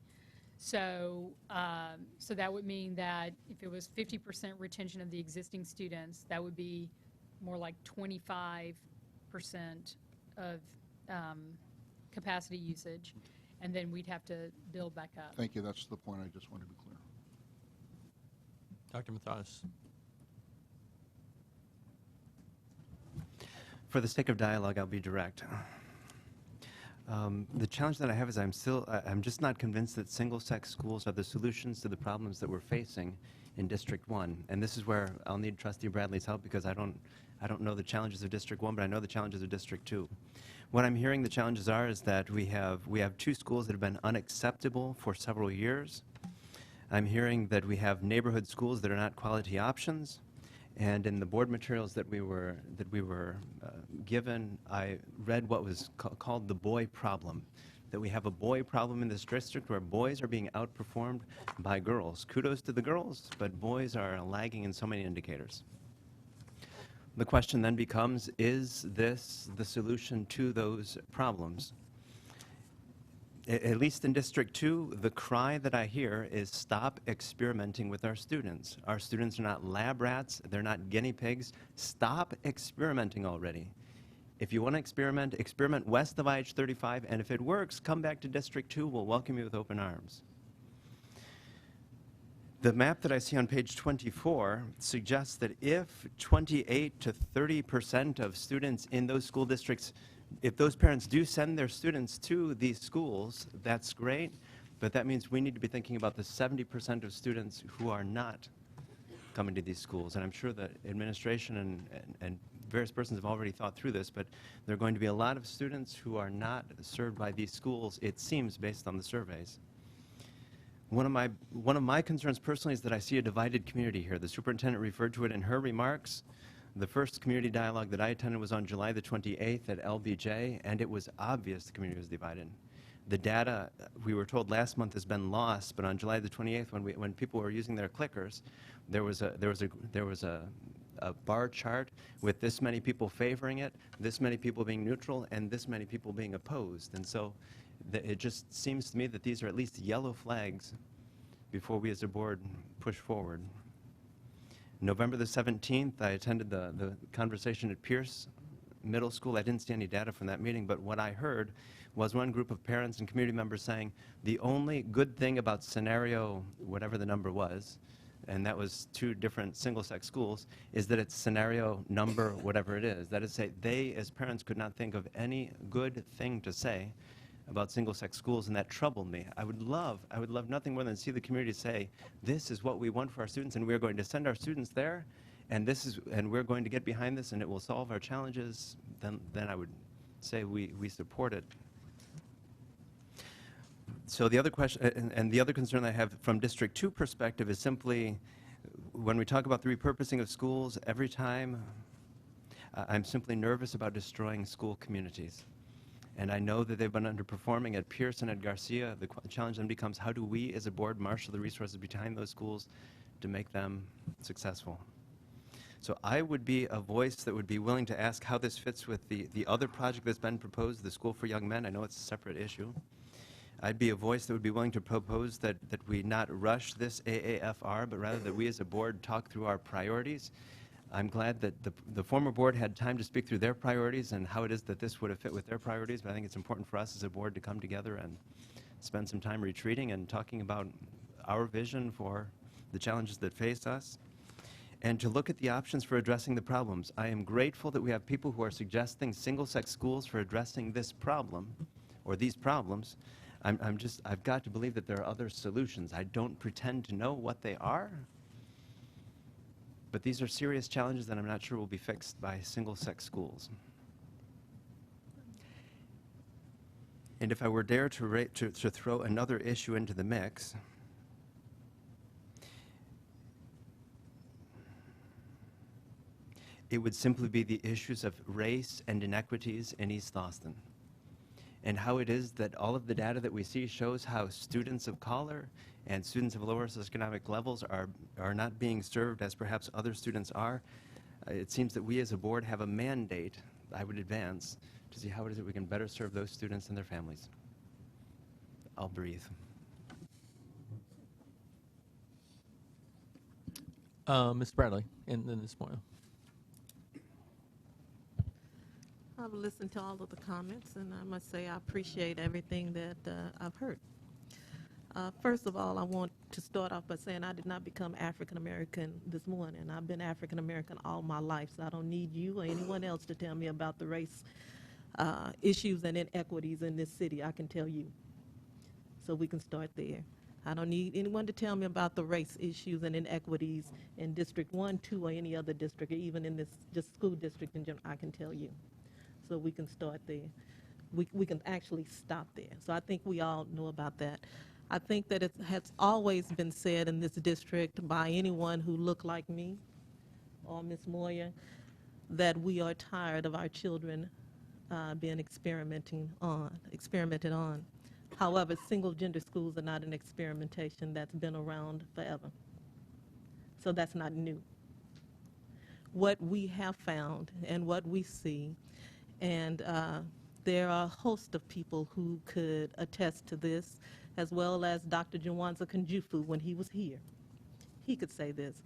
So that would mean that if it was 50% retention of the existing students, that would be more like 25% of capacity usage, and then we'd have to build back up. Thank you. That's the point I just wanted to be clear. Dr. Mathias. For the sake of dialogue, I'll be direct. The challenge that I have is I'm just not convinced that single-sex schools are the solutions to the problems that we're facing in District 1. And this is where I'll need Trustee Bradley's help, because I don't know the challenges of District 1, but I know the challenges of District 2. What I'm hearing the challenges are is that we have 2 schools that have been unacceptable for several years. I'm hearing that we have neighborhood schools that are not quality options. And in the board materials that we were given, I read what was called the boy problem, that we have a boy problem in this district where boys are being outperformed by girls. Kudos to the girls, but boys are lagging in so many indicators. The question then becomes, is this the solution to those problems? At least in District 2, the cry that I hear is stop experimenting with our students. Our students are not lab rats, they're not guinea pigs. Stop experimenting already. If you want to experiment, experiment west of IH-35, and if it works, come back to District 2, we'll welcome you with open arms. The map that I see on page 24 suggests that if 28 to 30% of students in those school districts, if those parents do send their students to these schools, that's great, but that means we need to be thinking about the 70% of students who are not coming to these schools. And I'm sure that administration and various persons have already thought through this, but there are going to be a lot of students who are not served by these schools, it seems, based on the surveys. One of my concerns personally is that I see a divided community here. The superintendent referred to it in her remarks. The first community dialogue that I attended was on July the 28th at LBJ, and it was obvious the community was divided. The data, we were told last month, has been lost, but on July the 28th, when people were using their clickers, there was a bar chart with this many people favoring it, this many people being neutral, and this many people being opposed. And so it just seems to me that these are at least yellow flags before we as a board push forward. November the 17th, I attended the conversation at Pierce Middle School. I didn't see any data from that meeting, but what I heard was one group of parents and community members saying the only good thing about scenario, whatever the number was, and that was 2 different single-sex schools, is that it's scenario number whatever it is. That is to say, they as parents could not think of any good thing to say about single-sex schools, and that troubled me. I would love nothing more than to see the community say, this is what we want for our students, and we're going to send our students there, and we're going to get behind this, and it will solve our challenges. Then I would say we support it. So the other question, and the other concern I have from District 2 perspective is simply, when we talk about the repurposing of schools, every time I'm simply nervous about destroying school communities. And I know that they've been underperforming at Pierce and at Garcia. The challenge then becomes, how do we as a board marshal the resources behind those schools to make them successful? So I would be a voice that would be willing to ask how this fits with the other project that's been proposed, the School for Young Men. I know it's a separate issue. I'd be a voice that would be willing to propose that we not rush this AAFR, but rather that we as a board talk through our priorities. I'm glad that the former board had time to speak through their priorities and how it is that this would have fit with their priorities, but I think it's important for us as a board to come together and spend some time retreating and talking about our vision for the challenges that face us, and to look at the options for addressing the problems. I am grateful that we have people who are suggesting single-sex schools for addressing this problem, or these problems. I've got to believe that there are other solutions. I don't pretend to know what they are, but these are serious challenges that I'm not sure will be fixed by single-sex schools. And if I were dare to throw another issue into the mix, it would simply be the issues of race and inequities in East Austin, and how it is that all of the data that we see shows how students of color and students of lower socioeconomic levels are not being served as perhaps other students are. It seems that we as a board have a mandate, I would advance, to see how it is that we can better serve those students and their families. I'll breathe. Ms. Bradley, and then Ms. Moyle. I've listened to all of the comments, and I must say I appreciate everything that I've heard. First of all, I want to start off by saying I did not become African American this morning. I've been African American all my life, so I don't need you or anyone else to tell me about the race issues and inequities in this city. I can tell you. So we can start there. I don't need anyone to tell me about the race issues and inequities in District 1, 2, or any other district, or even in this just school district in general. I can tell you. So we can start there. We can actually stop there. So I think we all know about that. I think that it has always been said in this district by anyone who looked like me or Ms. Moyer that we are tired of our children being experimented on. However, single-gender schools are not an experimentation that's been around forever. So that's not new. What we have found and what we see, and there are a host of people who could attest to this, as well as Dr. Jawanza Kanjufu when he was here. He could say this,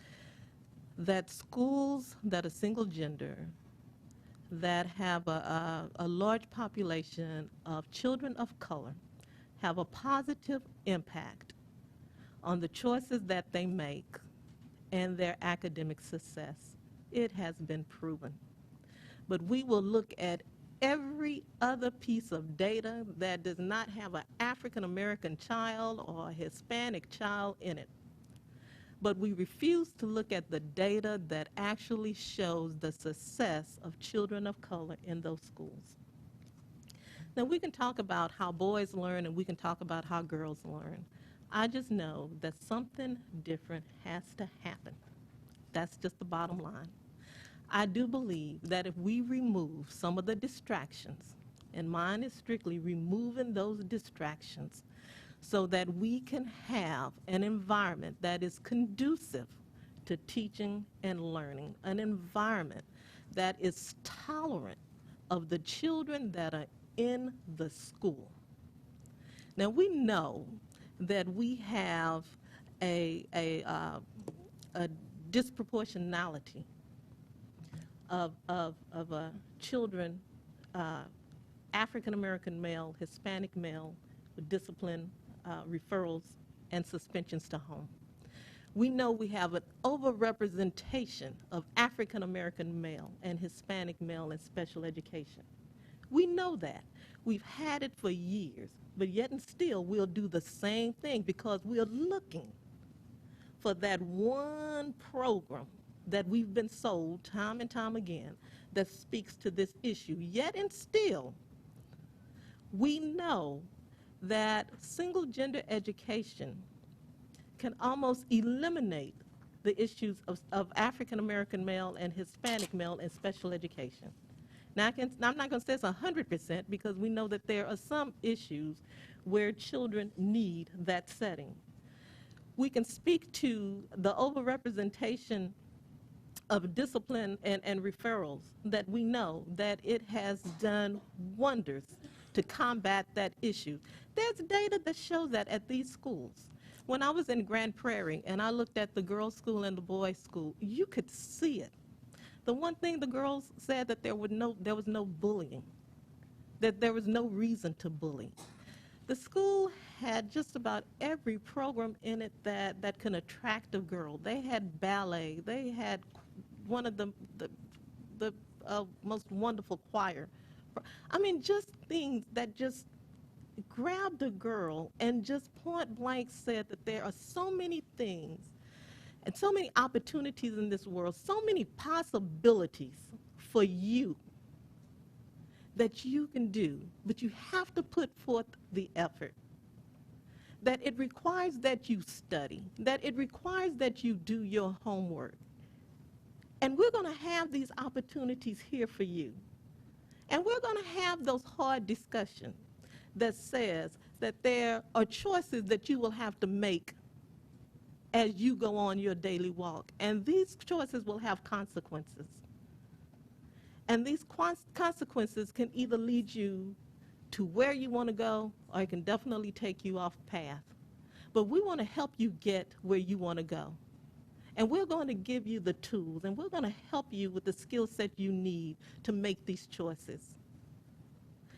that schools that are single gender, that have a large population of children of color, have a positive impact on the choices that they make and their academic success. It has been proven. But we will look at every other piece of data that does not have an African American child or a Hispanic child in it. But we refuse to look at the data that actually shows the success of children of color in those schools. Now, we can talk about how boys learn and we can talk about how girls learn. I just know that something different has to happen. That's just the bottom line. I do believe that if we remove some of the distractions, and mine is strictly removing those distractions, so that we can have an environment that is conducive to teaching and learning, an environment that is tolerant of the children that are in the school. Now, we know that we have a disproportionality of children, African American male, Hispanic male, with discipline, referrals, and suspensions to home. We know we have an overrepresentation of African American male and Hispanic male in special education. We know that. We've had it for years, but yet and still we'll do the same thing because we're looking for that one program that we've been sold time and time again that speaks to this issue. Yet and still, we know that single gender education can almost eliminate the issues of African American male and Hispanic male in special education. Now, I'm not going to say it's 100% because we know that there are some issues where children need that setting. We can speak to the overrepresentation of discipline and referrals that we know that it has done wonders to combat that issue. There's data that shows that at these schools. When I was in Grand Prairie and I looked at the girls' school and the boys' school, you could see it. The one thing the girls said that there was no bullying, that there was no reason to bully. The school had just about every program in it that can attract a girl. They had ballet. They had one of the most wonderful choir. I mean, just things that just grabbed a girl and just point blank said that there are so many things and so many opportunities in this world, so many possibilities for you that you can do, but you have to put forth the effort. That it requires that you study, that it requires that you do your homework. And we're going to have these opportunities here for you. And we're going to have those hard discussions that says that there are choices that you will have to make as you go on your daily walk. And these choices will have consequences. And these consequences can either lead you to where you want to go, or it can definitely take you off path. But we want to help you get where you want to go. And we're going to give you the tools, and we're going to help you with the skill set you need to make these choices.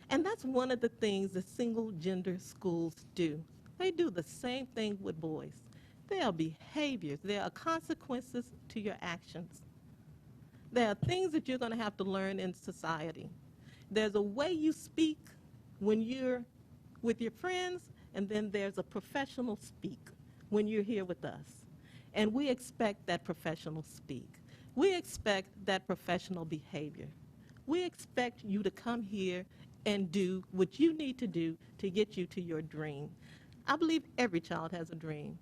And that's one of the things that single-gender schools do. They do the same thing with boys. There are behaviors. There are consequences to your actions. There are things that you're going to have to learn in society. There's a way you speak when you're with your friends, and then there's a professional speak when you're here with us. And we expect that professional speak. We expect that professional behavior. We expect you to come here and do what you need to do to get you to your dream. I believe every child has a dream.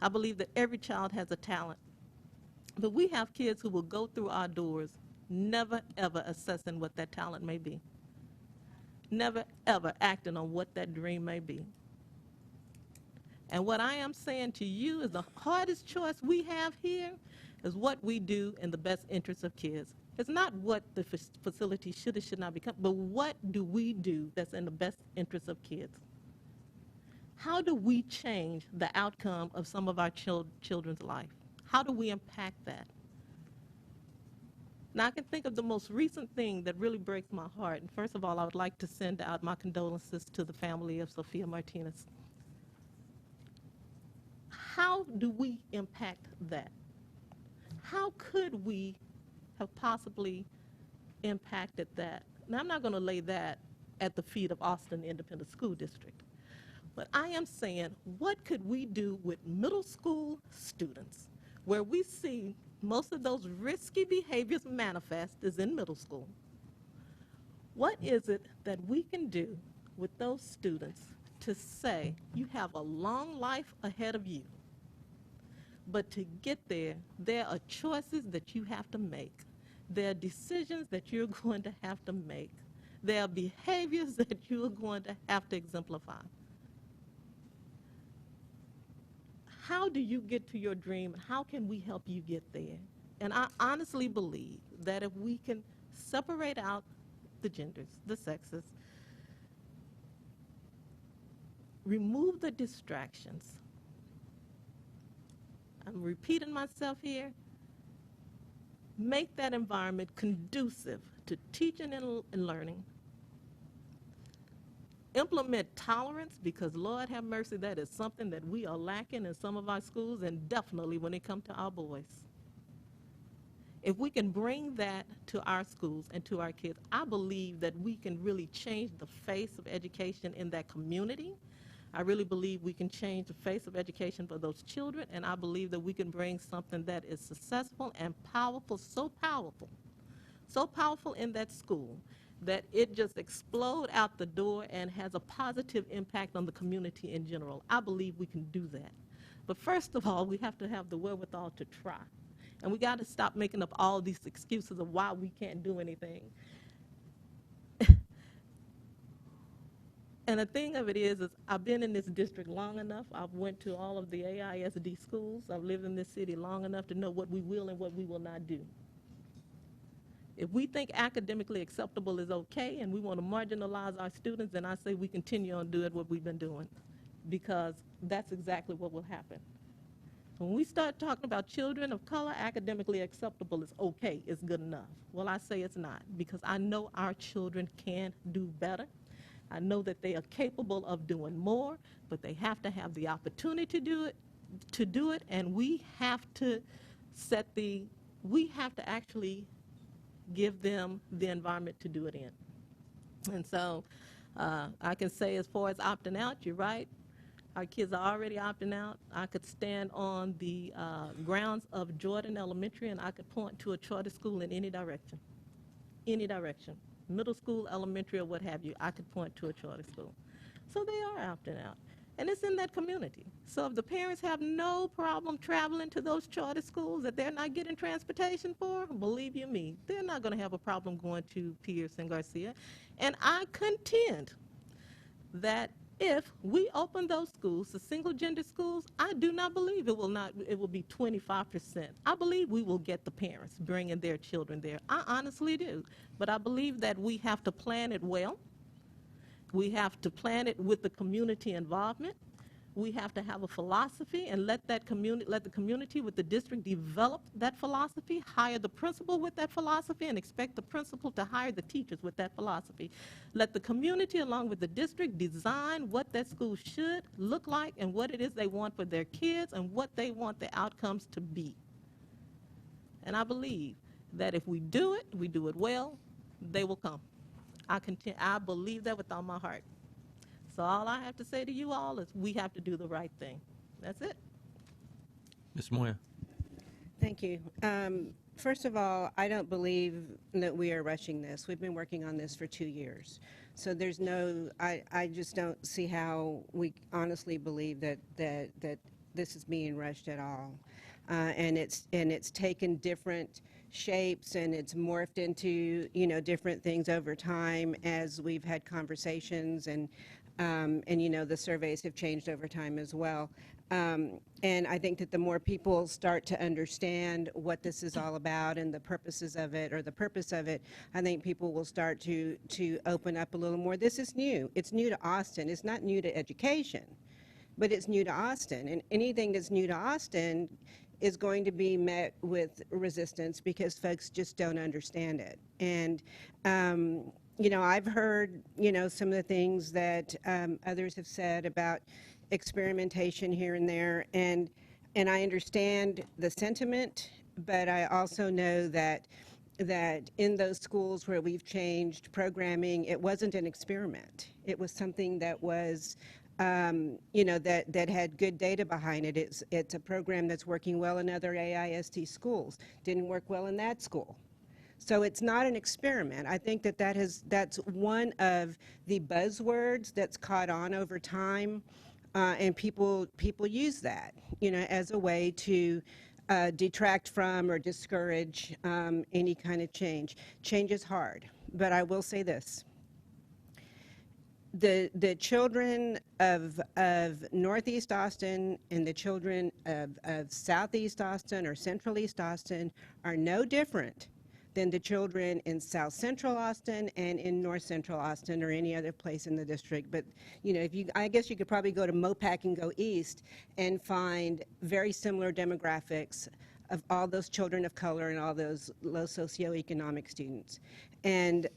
I believe that every child has a talent. But we have kids who will go through our doors never, ever assessing what that talent may be. Never, ever acting on what that dream may be. And what I am saying to you is the hardest choice we have here is what we do in the best interest of kids. It's not what the facility should or should not become, but what do we do that's in the best interest of kids? How do we change the outcome of some of our children's life? How do we impact that? Now, I can think of the most recent thing that really breaks my heart. And first of all, I would like to send out my condolences to the family of Sophia Martinez. How do we impact that? How could we have possibly impacted that? Now, I'm not going to lay that at the feet of Austin Independent School District, but I am saying, what could we do with middle school students where we see most of those risky behaviors manifest is in middle school? What is it that we can do with those students to say, you have a long life ahead of you, but to get there, there are choices that you have to make. There are decisions that you're going to have to make. There are behaviors that you're going to have to exemplify. How do you get to your dream? How can we help you get there? And I honestly believe that if we can separate out the genders, the sexes, remove the distractions. I'm repeating myself here. Make that environment conducive to teaching and learning. Implement tolerance, because Lord have mercy, that is something that we are lacking in some of our schools, and definitely when it comes to our boys. If we can bring that to our schools and to our kids, I believe that we can really change the face of education in that community. I really believe we can change the face of education for those children, and I believe that we can bring something that is successful and powerful so powerful in that school that it just explode out the door and has a positive impact on the community in general. I believe we can do that. But first of all, we have to have the wherewithal to try. And we got to stop making up all these excuses of why we can't do anything. And the thing of it is I've been in this district long enough. I've went to all of the AISD schools. I've lived in this city long enough to know what we will and what we will not do. If we think academically acceptable is okay and we want to marginalize our students, then I say we continue on doing what we've been doing, because that's exactly what will happen. When we start talking about children of color, academically acceptable is okay, it's good enough. Well, I say it's not, because I know our children can do better. I know that they are capable of doing more, but they have to have the opportunity to do it, and we have to actually give them the environment to do it in. And so I can say, as far as opting out, you're right. Our kids are already opting out. I could stand on the grounds of Jordan Elementary, and I could point to a charter school in any direction. Any direction. Middle school, elementary, or what have you, I could point to a charter school. So they are opting out. And it's in that community. So if the parents have no problem traveling to those charter schools that they're not getting transportation for, believe you me, they're not going to have a problem going to Pierce and Garcia. And I contend that if we open those schools, the single-gender schools, I do not believe it will be 25%. I believe we will get the parents bringing their children there. I honestly do. But I believe that we have to plan it well. We have to plan it with the community involvement. We have to have a philosophy and let the community with the district develop that philosophy, hire the principal with that philosophy, and expect the principal to hire the teachers with that philosophy. Let the community, along with the district, design what that school should look like and what it is they want for their kids and what they want the outcomes to be. And I believe that if we do it well, they will come. I believe that with all my heart. So all I have to say to you all is we have to do the right thing. That's it. Ms. Moya. Thank you. First of all, I don't believe that we are rushing this. We've been working on this for 2 years. So there's no, I just don't see how we honestly believe that this is being rushed at all. And it's taken different shapes and it's morphed into, different things over time as we've had conversations and the surveys have changed over time as well. And I think that the more people start to understand what this is all about and the purposes of it, or the purpose of it, I think people will start to open up a little more. This is new. It's new to Austin. It's not new to education, but it's new to Austin. And anything that's new to Austin is going to be met with resistance because folks just don't understand it. And I've heard, some of the things that others have said about experimentation here and there, and I understand the sentiment, but I also know that in those schools where we've changed programming, it wasn't an experiment. It was something that was, that had good data behind it. It's a program that's working well in other AISD schools. Didn't work well in that school. So it's not an experiment. I think that's one of the buzzwords that's caught on over time, and people use that, as a way to detract from or discourage any kind of change. Change is hard, but I will say this. The children of Northeast Austin and the children of Southeast Austin or Central East Austin are no different than the children in South Central Austin and in North Central Austin or any other place in the district. But I guess you could probably go to Mopac and go east and find very similar demographics of all those children of color and all those low socioeconomic students. And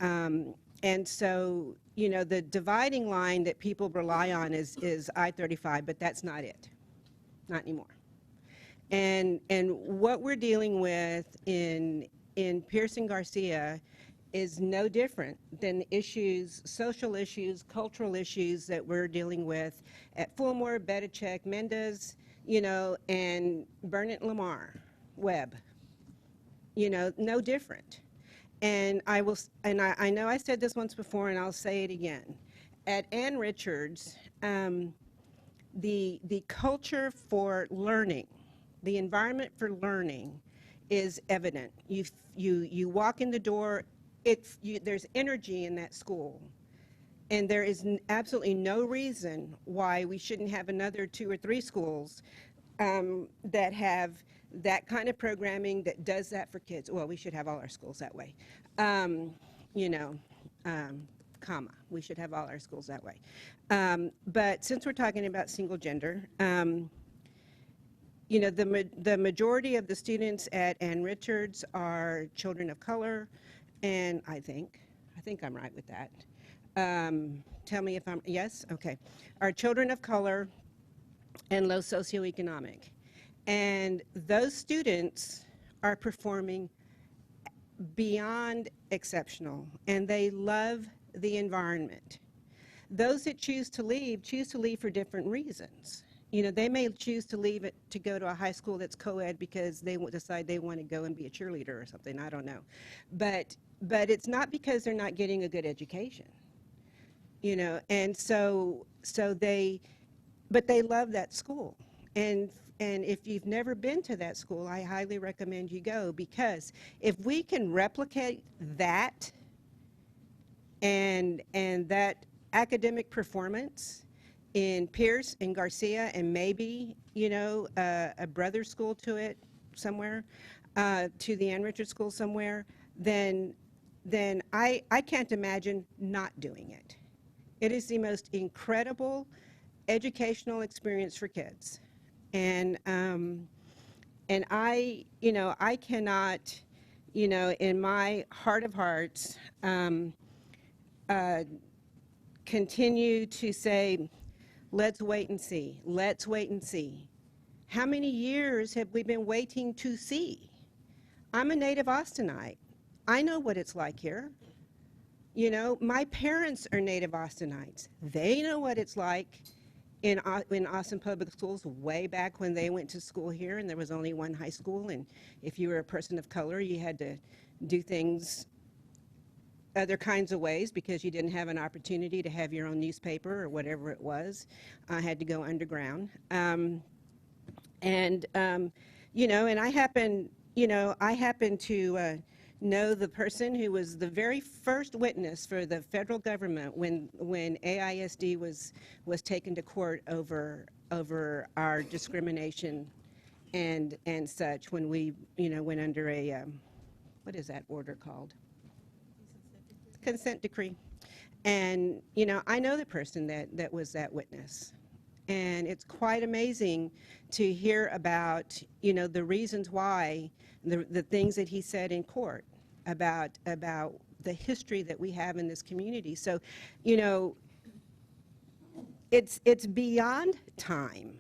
so, the dividing line that people rely on is I-35, but that's not it, not anymore. And what we're dealing with in Pierce and Garcia is no different than issues, social issues, cultural issues that we're dealing with at Fulmore, Bedichek, Mendez, and Burnett, Lamar, Webb. No different. And I know I said this once before, and I'll say it again. At Ann Richards, the culture for learning, the environment for learning, is evident. You walk in the door, there's energy in that school, and there is absolutely no reason why we shouldn't have another 2 or 3 schools that have that kind of programming that does that for kids. Well, we should have all our schools that way, we should have all our schools that way. But since we're talking about single gender, the majority of the students at Ann Richards are children of color, and I think I'm right with that. Tell me if I'm, yes? Okay. Are children of color and low socioeconomic. And those students are performing beyond exceptional, and they love the environment. Those that choose to leave for different reasons. They may choose to leave it to go to a high school that's co-ed because they decide they want to go and be a cheerleader or something. I don't know. But it's not because they're not getting a good education. And but they love that school. And if you've never been to that school, I highly recommend you go, because if we can replicate that and that academic performance in Pierce and Garcia, and maybe, a brother school to it somewhere, to the Ann Richards School somewhere, then I can't imagine not doing it. It is the most incredible educational experience for kids. And I cannot, in my heart of hearts, continue to say, let's wait and see. Let's wait and see. How many years have we been waiting to see? I'm a native Austinite. I know what it's like here. My parents are native Austinites. They know what it's like in Austin Public Schools way back when they went to school here, and there was only one high school, and if you were a person of color, you had to do things other kinds of ways because you didn't have an opportunity to have your own newspaper or whatever it was. I had to go underground. You know, and I happen to know the person who was the very first witness for the federal government when AISD was taken to court over our discrimination and such when we, you know, went under a what is that order called? Consent decree. And, you know, I know the person that was that witness. And it's quite amazing to hear about, you know, the reasons why, the things that he said in court about the history that we have in this community. So, you know, it's beyond time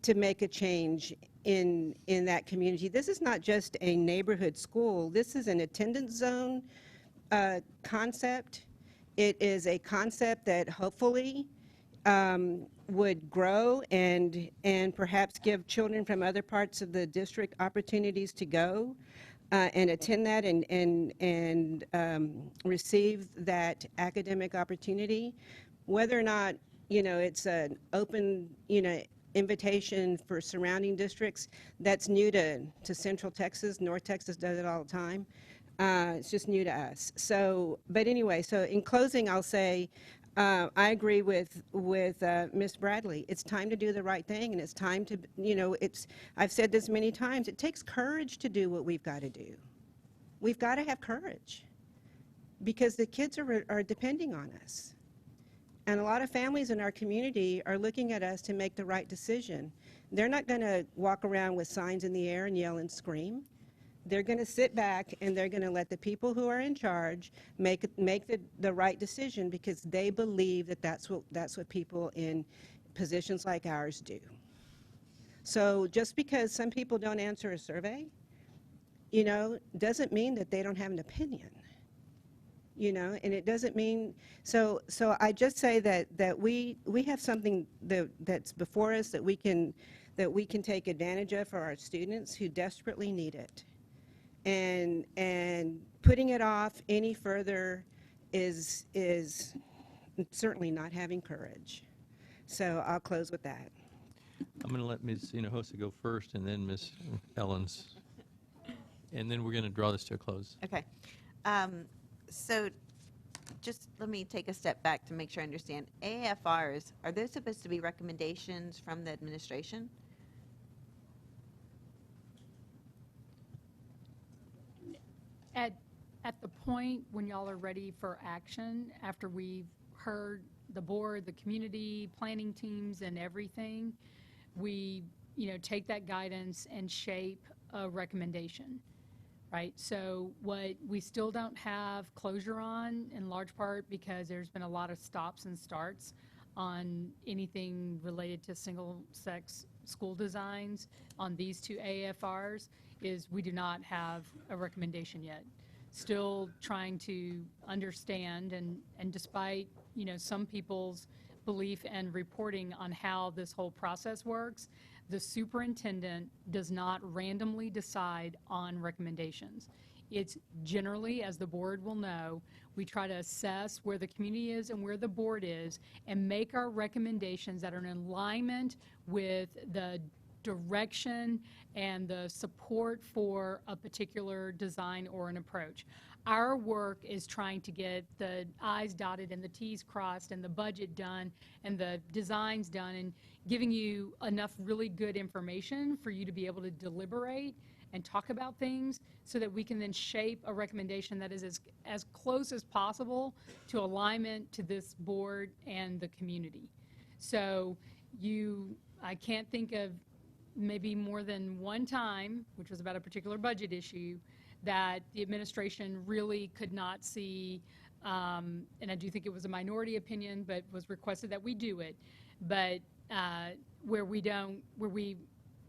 to make a change in that community. This is not just a neighborhood school. This is an attendance zone concept. It is a concept that hopefully would grow and perhaps give children from other parts of the district opportunities to go and attend that and receive that academic opportunity. Whether or not, you know, it's an open, you know, invitation for surrounding districts, that's new to Central Texas. North Texas does it all the time. It's just new to us. So, but anyway, so in closing, I'll say I agree with Ms. Bradley. It's time to do the right thing, and it's time to, you know, I've said this many times, it takes courage to do what we've got to do. We've got to have courage because the kids are depending on us. And a lot of families in our community are looking at us to make the right decision. They're not going to walk around with signs in the air and yell and scream. They're going to sit back and they're going to let the people who are in charge make the right decision because they believe that that's what people in positions like ours do. So just because some people don't answer a survey, you know, doesn't mean that they don't have an opinion. You know, and it doesn't mean so I just say that we have something that's before us that we can take advantage of for our students who desperately need it. And putting it off any further is certainly not having courage. So I'll close with that. I'm going to let Ms. Hinojosa go first, and then Ms. Ellens. And then we're going to draw this to a close. Okay. So just let me take a step back to make sure I understand. AFRs, are those supposed to be recommendations from the administration? At the point when y'all are ready for action, after we've heard the board, the community, planning teams, and everything, we, you know, take that guidance and shape a recommendation, right? So what we still don't have closure on, in large part because there's been a lot of stops and starts on anything related to single-sex school designs on these two AFRs, is we do not have a recommendation yet. Still trying to understand, and despite, you know, some people's belief and reporting on how this whole process works, the superintendent does not randomly decide on recommendations. It's generally, as the board will know, we try to assess where the community is and where the board is and make our recommendations that are in alignment with the direction and the support for a particular design or an approach. Our work is trying to get the I's dotted and the T's crossed and the budget done and the designs done and giving you enough really good information for you to be able to deliberate and talk about things so that we can then shape a recommendation that is as close as possible to alignment to this board and the community. So I can't think of maybe more than one time, which was about a particular budget issue, that the administration really could not see, and I do think it was a minority opinion, but was requested that we do it, but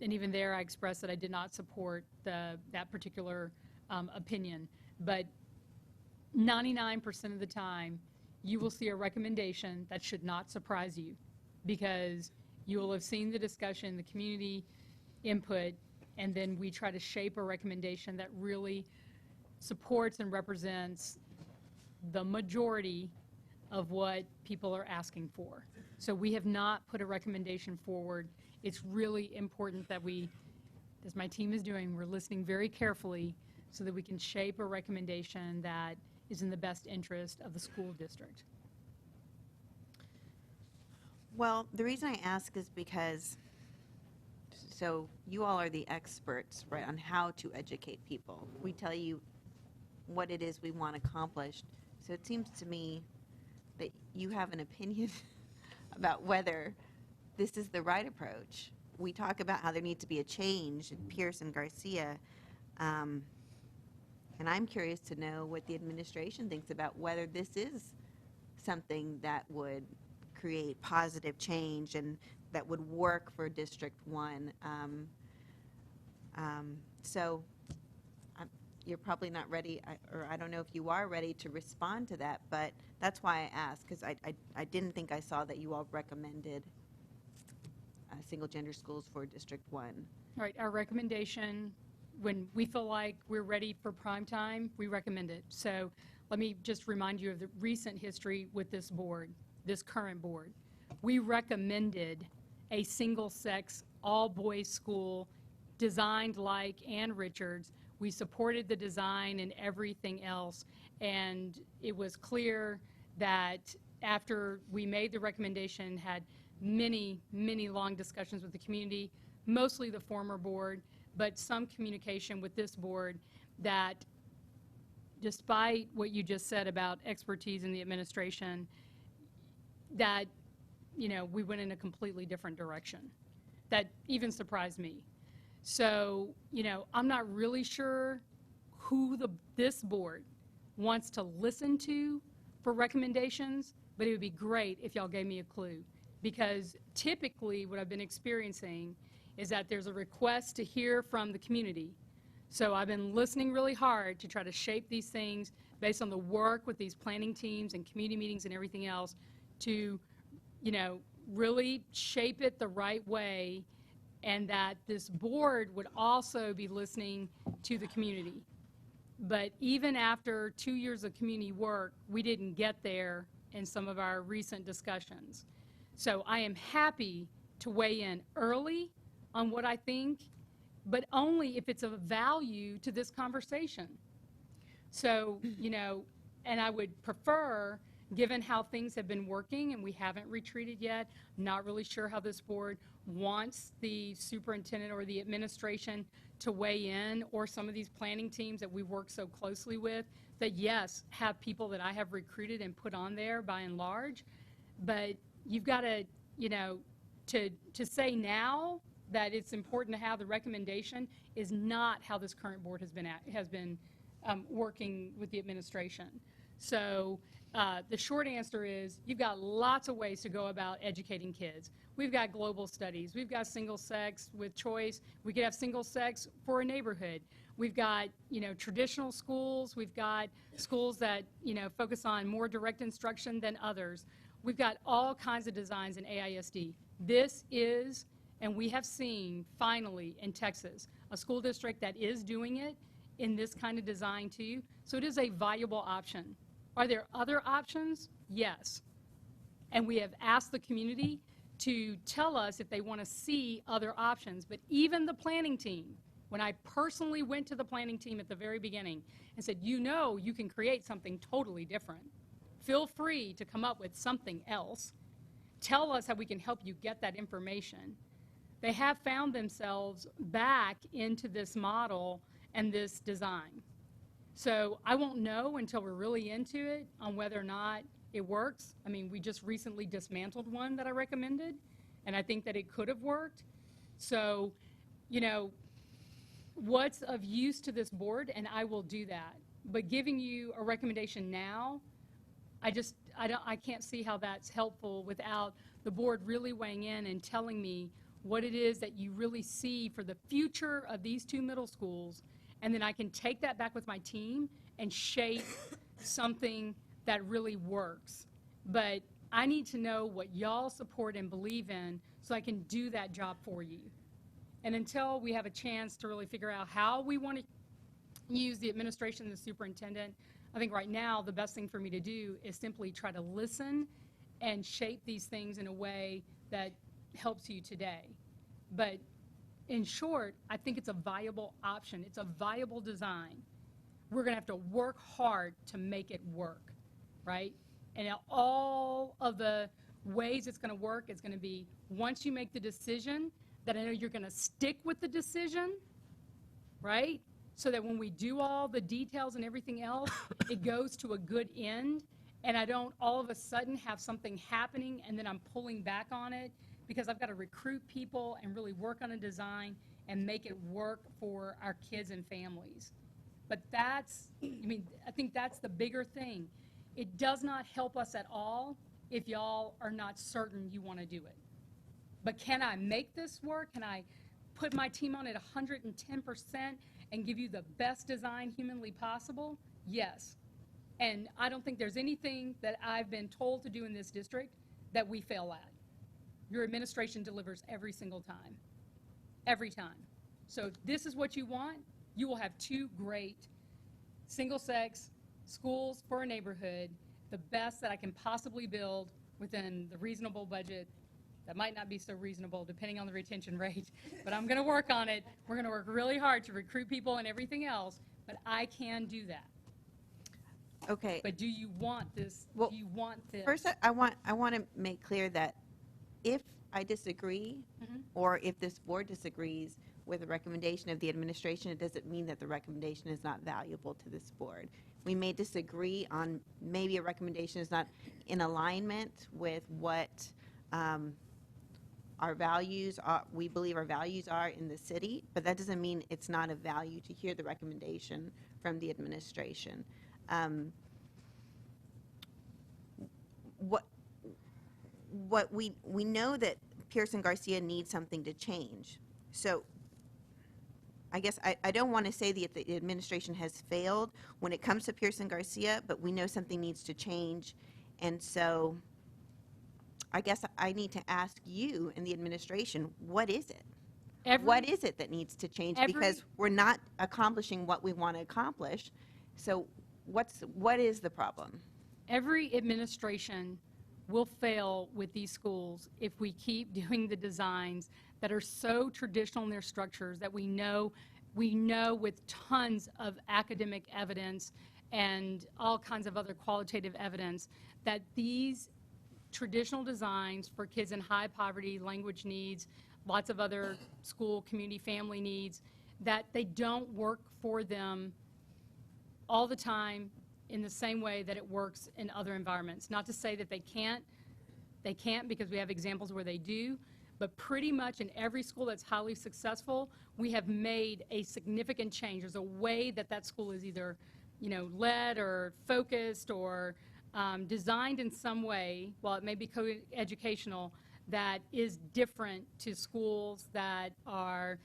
and even there I expressed that I did not support that particular opinion. But 99% of the time, you will see a recommendation that should not surprise you, because you will have seen the discussion, the community input, and then we try to shape a recommendation that really supports and represents the majority of what people are asking for. So we have not put a recommendation forward. It's really important that we, as my team is doing, we're listening very carefully so that we can shape a recommendation that is in the best interest of the school district. Well, the reason I ask is because, so you all are the experts, right, on how to educate people. We tell you what it is we want accomplished. So it seems to me that you have an opinion about whether this is the right approach. We talk about how there needs to be a change in Pierce and Garcia. And I'm curious to know what the administration thinks about whether this is something that would create positive change and that would work for District 1. So you're probably not ready, or I don't know if you are ready to respond to that, but that's why I asked, because I didn't think I saw that you all recommended single-gender schools for District 1. All right, our recommendation, when we feel like we're ready for prime time, we recommend it. So let me just remind you of the recent history with this board, this current board. We recommended a single-sex, all-boys school designed like Ann Richards. We supported the design and everything else, and it was clear that after we made the recommendation, had many, many long discussions with the community, mostly the former board, but some communication with this board, that despite what you just said about expertise in the administration, that, you know, we went in a completely different direction. That even surprised me. So, you know, I'm not really sure who this board wants to listen to for recommendations, but it would be great if y'all gave me a clue. Because typically what I've been experiencing is that there's a request to hear from the community. So I've been listening really hard to try to shape these things based on the work with these planning teams and community meetings and everything else to, you know, really shape it the right way, and that this board would also be listening to the community. But even after 2 years of community work, we didn't get there in some of our recent discussions. So I am happy to weigh in early on what I think, but only if it's of value to this conversation. So, you know, and I would prefer, given how things have been working and we haven't retreated yet, not really sure how this board wants the superintendent or the administration to weigh in, or some of these planning teams that we work so closely with, that yes, have people that I have recruited and put on there by and large, but you've got to, you know, to say now that it's important to have the recommendation is not how this current board has been working with the administration. So the short answer is you've got lots of ways to go about educating kids. We've got global studies. We've got single sex with choice. We could have single sex for a neighborhood. We've got, you know, traditional schools. We've got schools that, you know, focus on more direct instruction than others. We've got all kinds of designs in AISD. This is, and we have seen finally in Texas, a school district that is doing it in this kind of design too. So it is a viable option. Are there other options? Yes. And we have asked the community to tell us if they want to see other options. But even the planning team, when I personally went to the planning team at the very beginning and said, you know, you can create something totally different. Feel free to come up with something else. Tell us how we can help you get that information. They have found themselves back into this model and this design. So I won't know until we're really into it on whether or not it works. I mean, we just recently dismantled one that I recommended, and I think that it could have worked. So, you know, what's of use to this board, and I will do that. But giving you a recommendation now, I can't see how that's helpful without the board really weighing in and telling me what it is that you really see for the future of these two middle schools, and then I can take that back with my team and shape something that really works. But I need to know what y'all support and believe in so I can do that job for you. And until we have a chance to really figure out how we want to use the administration and the superintendent, I think right now the best thing for me to do is simply try to listen and shape these things in a way that helps you today. But in short, I think it's a viable option. It's a viable design. We're going to have to work hard to make it work, right? And all of the ways it's going to work is going to be, once you make the decision, that I know you're going to stick with the decision, right? So that when we do all the details and everything else, it goes to a good end, and I don't all of a sudden have something happening and then I'm pulling back on it because I've got to recruit people and really work on a design and make it work for our kids and families. But that's, I mean, I think that's the bigger thing. It does not help us at all if y'all are not certain you want to do it. But can I make this work? Can I put my team on it 110% and give you the best design humanly possible? Yes. And I don't think there's anything that I've been told to do in this district that we fail at. Your administration delivers every single time. Every time. So if this is what you want, you will have 2 great single-sex schools for a neighborhood, the best that I can possibly build within the reasonable budget. That might not be so reasonable depending on the retention rate, but I'm going to work on it. We're going to work really hard to recruit people and everything else, but I can do that. Okay. But do you want this? Well, do you want this? First, I want to make clear that if I disagree, or if this board disagrees with a recommendation of the administration, it doesn't mean that the recommendation is not valuable to this board. We may disagree on maybe a recommendation is not in alignment with what our values are, we believe our values are in the city, but that doesn't mean it's not of value to hear the recommendation from the administration. What we know that Pearson Garcia needs something to change. So I guess I don't want to say that the administration has failed when it comes to Pearson Garcia, but we know something needs to change. And so I guess I need to ask you and the administration, what is it? What is it that needs to change? Because we're not accomplishing what we want to accomplish. So what is the problem? Every administration will fail with these schools if we keep doing the designs that are so traditional in their structures that we know with tons of academic evidence and all kinds of other qualitative evidence that these traditional designs for kids in high poverty, language needs, lots of other school, community, family needs, that they don't work for them all the time in the same way that it works in other environments. Not to say that they can't because we have examples where they do, but pretty much in every school that's highly successful, we have made a significant change. There's a way that that school is either, led or focused or designed in some way, while it may be co-educational, that is different to schools that are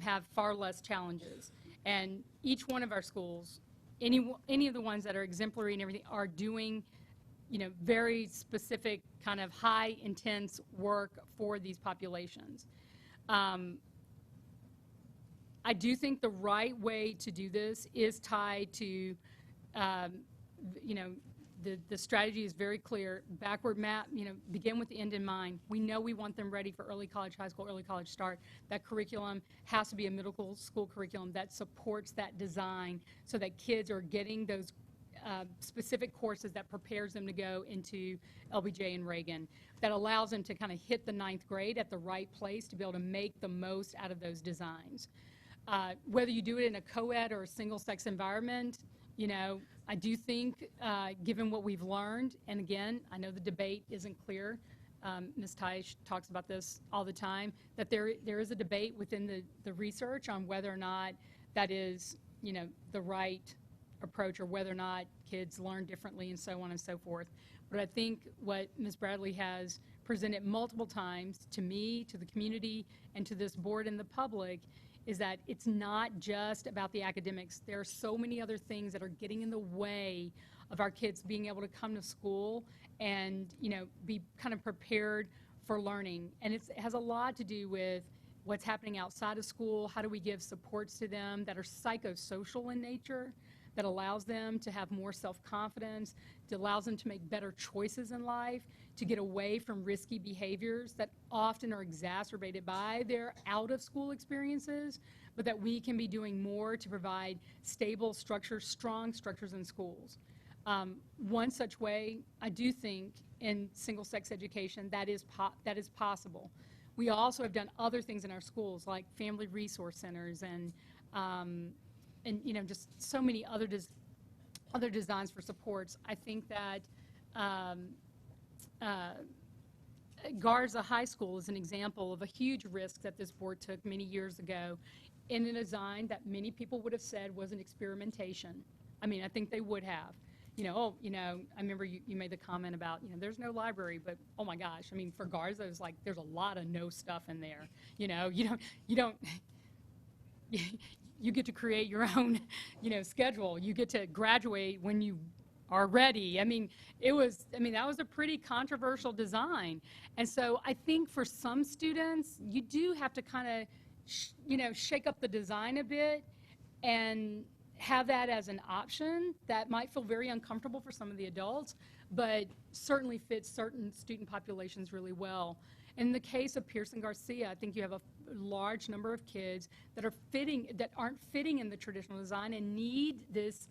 have far less challenges. And each one of our schools, any of the ones that are exemplary and everything, are doing very specific kind of high intense work for these populations. I do think the right way to do this is tied to, the strategy is very clear. Backward map, begin with the end in mind. We know we want them ready for early college, high school, early college start. That curriculum has to be a middle school curriculum that supports that design so that kids are getting those specific courses that prepares them to go into LBJ and Reagan, that allows them to kind of hit the 9th grade at the right place to be able to make the most out of those designs. Whether you do it in a co-ed or a single-sex environment, I do think, given what we've learned, and again, I know the debate isn't clear, Ms. Teich talks about this all the time, that there is a debate within the research on whether or not that is, the right approach, or whether or not kids learn differently and so on and so forth. But I think what Ms. Bradley has presented multiple times to me, to the community, and to this board and the public is that it's not just about the academics. There are so many other things that are getting in the way of our kids being able to come to school and, be kind of prepared for learning. And it has a lot to do with what's happening outside of school. How do we give supports to them that are psychosocial in nature, that allows them to have more self-confidence, that allows them to make better choices in life, to get away from risky behaviors that often are exacerbated by their out-of-school experiences, but that we can be doing more to provide stable structures, strong structures in schools. One such way, I do think, in single-sex education, that is possible. We also have done other things in our schools, like family resource centers and just so many other designs for supports. I think that Garza High School is an example of a huge risk that this board took many years ago in a design that many people would have said was an experimentation. I mean, I think they would have. I remember you made the comment about, there's no library, but oh my gosh, I mean, for Garza, it's like there's a lot of no stuff in there. You get to create your own, schedule. You get to graduate when you are ready. I mean, that was a pretty controversial design. And so I think for some students, you do have to kind of, shake up the design a bit and have that as an option that might feel very uncomfortable for some of the adults, but certainly fits certain student populations really well. In the case of Pearson Garcia, I think you have a large number of kids that aren't fitting in the traditional design and need this,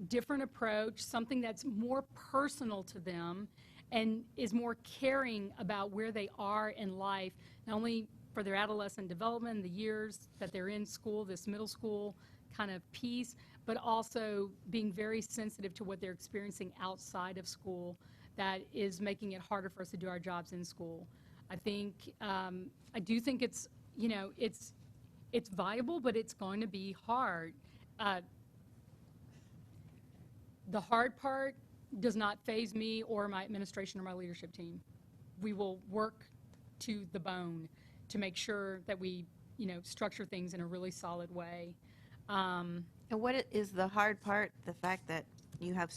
different approach, something that's more personal to them and is more caring about where they are in life, not only for their adolescent development, the years that they're in school, this middle school kind of piece, but also being very sensitive to what they're experiencing outside of school that is making it harder for us to do our jobs in school. I do think it's viable, but it's going to be hard. The hard part does not faze me or my administration or my leadership team. We will work to the bone to make sure that we, structure things in a really solid way. And what is the hard part? The fact that you have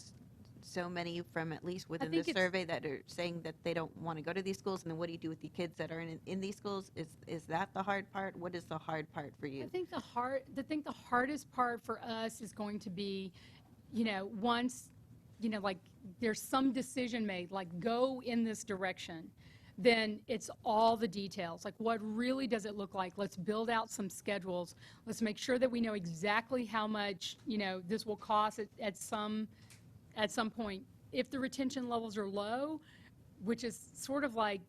so many from at least within the survey that are saying that they don't want to go to these schools, and then what do you do with the kids that are in these schools? Is that the hard part? What is the hard part for you? I think the hardest part for us is going to be, once, like there's some decision made, like go in this direction, then it's all the details. Like, what really does it look like? Let's build out some schedules. Let's make sure that we know exactly how much, this will cost at some point. If the retention levels are low, which is sort of like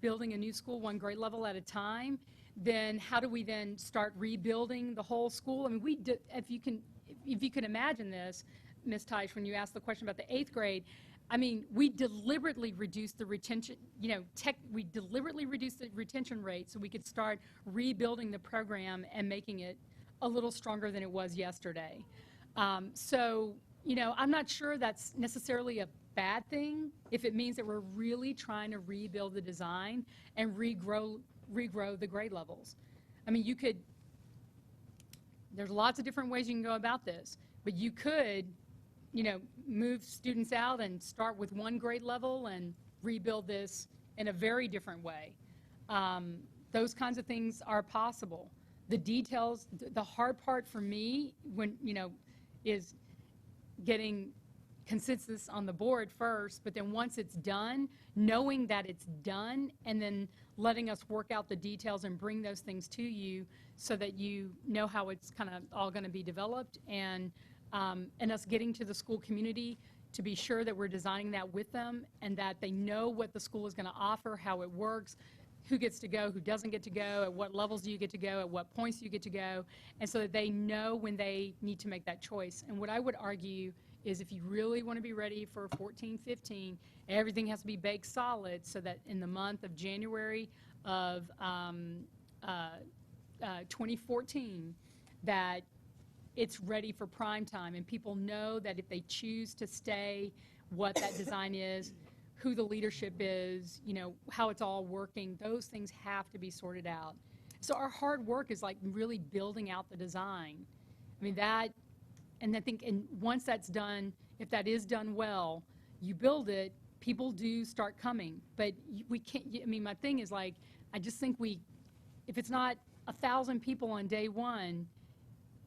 building a new school one grade level at a time, then how do we then start rebuilding the whole school? I mean, if you can imagine this, Ms. Teich, when you asked the question about the 8th grade, I mean, we deliberately reduced the retention, we deliberately reduced the retention rate so we could start rebuilding the program and making it a little stronger than it was yesterday. So, I'm not sure that's necessarily a bad thing if it means that we're really trying to rebuild the design and regrow the grade levels. I mean, there's lots of different ways you can go about this, but you could, move students out and start with one grade level and rebuild this in a very different way. Those kinds of things are possible. The details, the hard part for me is getting consensus on the board first, but then once it's done, knowing that it's done and then letting us work out the details and bring those things to you so that you know how it's kind of all going to be developed, and us getting to the school community to be sure that we're designing that with them and that they know what the school is going to offer, how it works, who gets to go, who doesn't get to go, at what levels do you get to go, at what points do you get to go, and so that they know when they need to make that choice. And what I would argue is if you really want to be ready for 14-15, everything has to be baked solid so that in the month of January of 2014, that it's ready for prime time and people know that if they choose to stay, what that design is, who the leadership is, how it's all working. Those things have to be sorted out. So our hard work is like really building out the design. I mean, that, and I think, and once that's done, if that is done well, you build it, people do start coming. But we can't, I mean, my thing is like, I just think if it's not 1,000 people on day one,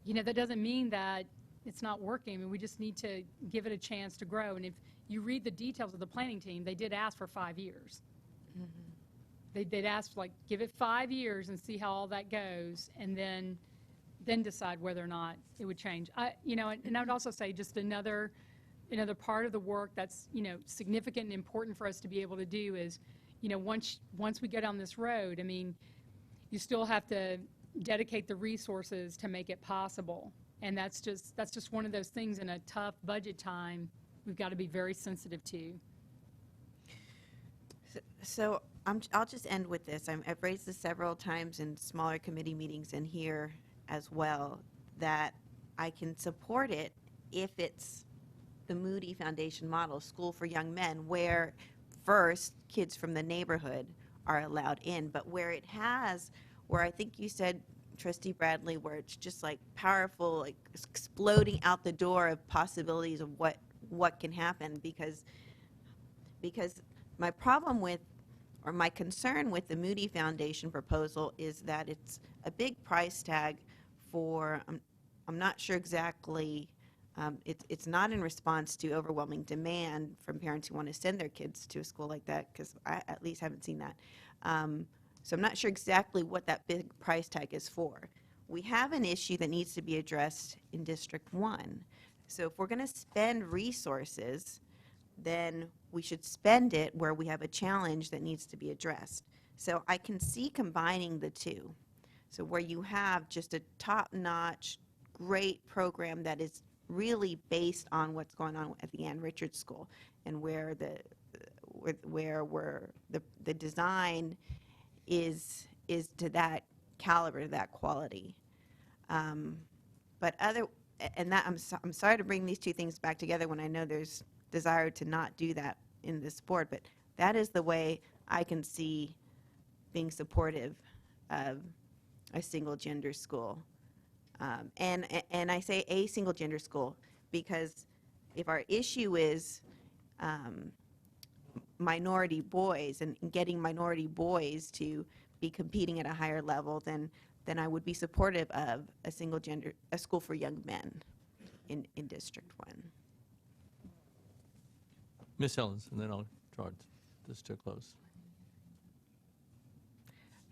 you know, that doesn't mean that it's not working. I mean, we just need to give it a chance to grow. And if you read the details of the planning team, they did ask for 5 years. They'd asked, like, give it 5 years and see how all that goes, and then decide whether or not it would change. You know, and I would also say just another part of the work that's, you know, significant and important for us to be able to do is, you know, once we go down this road, I mean, you still have to dedicate the resources to make it possible. And that's just one of those things in a tough budget time we've got to be very sensitive to. So I'll just end with this. I've raised this several times in smaller committee meetings and here as well, that I can support it if it's the Moody Foundation model, School for Young Men, where first kids from the neighborhood are allowed in, but where I think you said, Trustee Bradley, where it's just like powerful, like exploding out the door of possibilities of what can happen, because my problem with, or my concern with the Moody Foundation proposal is that it's a big price tag for, I'm not sure exactly, it's not in response to overwhelming demand from parents who want to send their kids to a school like that, because I at least haven't seen that. So I'm not sure exactly what that big price tag is for. We have an issue that needs to be addressed in District 1. So if we're going to spend resources, then we should spend it where we have a challenge that needs to be addressed. So I can see combining the two. So where you have just a top-notch, great program that is really based on what's going on at the Ann Richards School, and where the design is to that caliber, that quality. But I'm sorry to bring these two things back together when I know there's desire to not do that in this board, but that is the way I can see being supportive of a single gender school. And I say a single gender school because if our issue is minority boys and getting minority boys to be competing at a higher level, then I would be supportive of a school for young men in District 1. Ms. Ellens, and then I'll draw this to a close.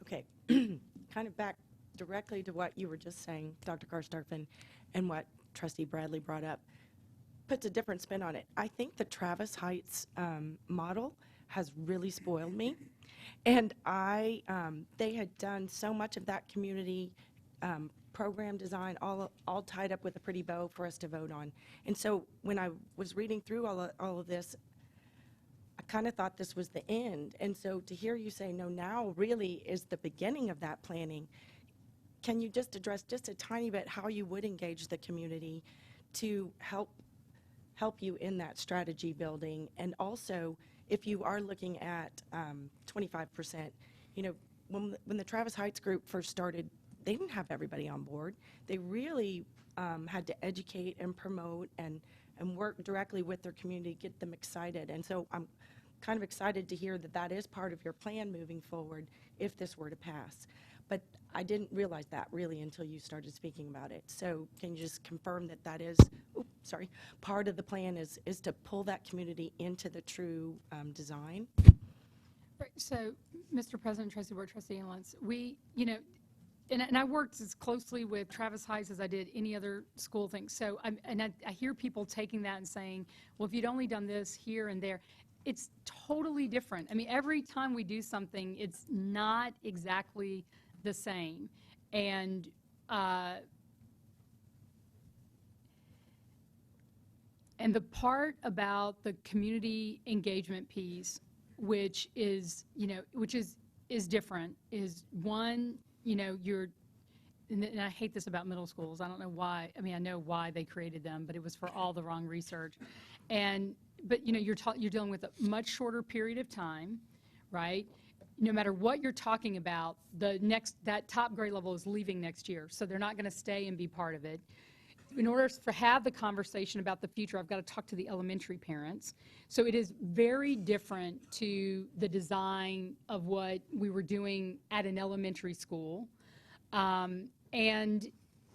Okay, kind of back directly to what you were just saying, Dr. Karstarfin, and what Trustee Bradley brought up, puts a different spin on it. I think the Travis Heights model has really spoiled me. And they had done so much of that community program design, all tied up with a pretty bow for us to vote on. And so when I was reading through all of this, I kind of thought this was the end. And so to hear you say, no, now really is the beginning of that planning, can you just address just a tiny bit how you would engage the community to help you in that strategy building? And also, if you are looking at 25%, you know, when the Travis Heights group first started, they didn't have everybody on board. They really had to educate and promote and work directly with their community, get them excited. And so I'm kind of excited to hear that that is part of your plan moving forward if this were to pass. But I didn't realize that really until you started speaking about it. So can you just confirm that that is, part of the plan is to pull that community into the true design? Right. So, Mr. President, Trustee Board, Trustee Inlance, we, you know, and I worked as closely with Travis Heights as I did any other school thing. So, I hear people taking that and saying, well, if you'd only done this here and there, it's totally different. I mean, every time we do something, it's not exactly the same. And the part about the community engagement piece, which is, you know, is different, is one, you know, and I hate this about middle schools. I don't know why. I mean, I know why they created them, but it was for all the wrong research. But you know, you're dealing with a much shorter period of time, right? no matter what you're talking about, that top grade level is leaving next year, so they're not going to stay and be part of it. In order to have the conversation about the future, I've got to talk to the elementary parents. So it is very different to the design of what we were doing at an elementary school. And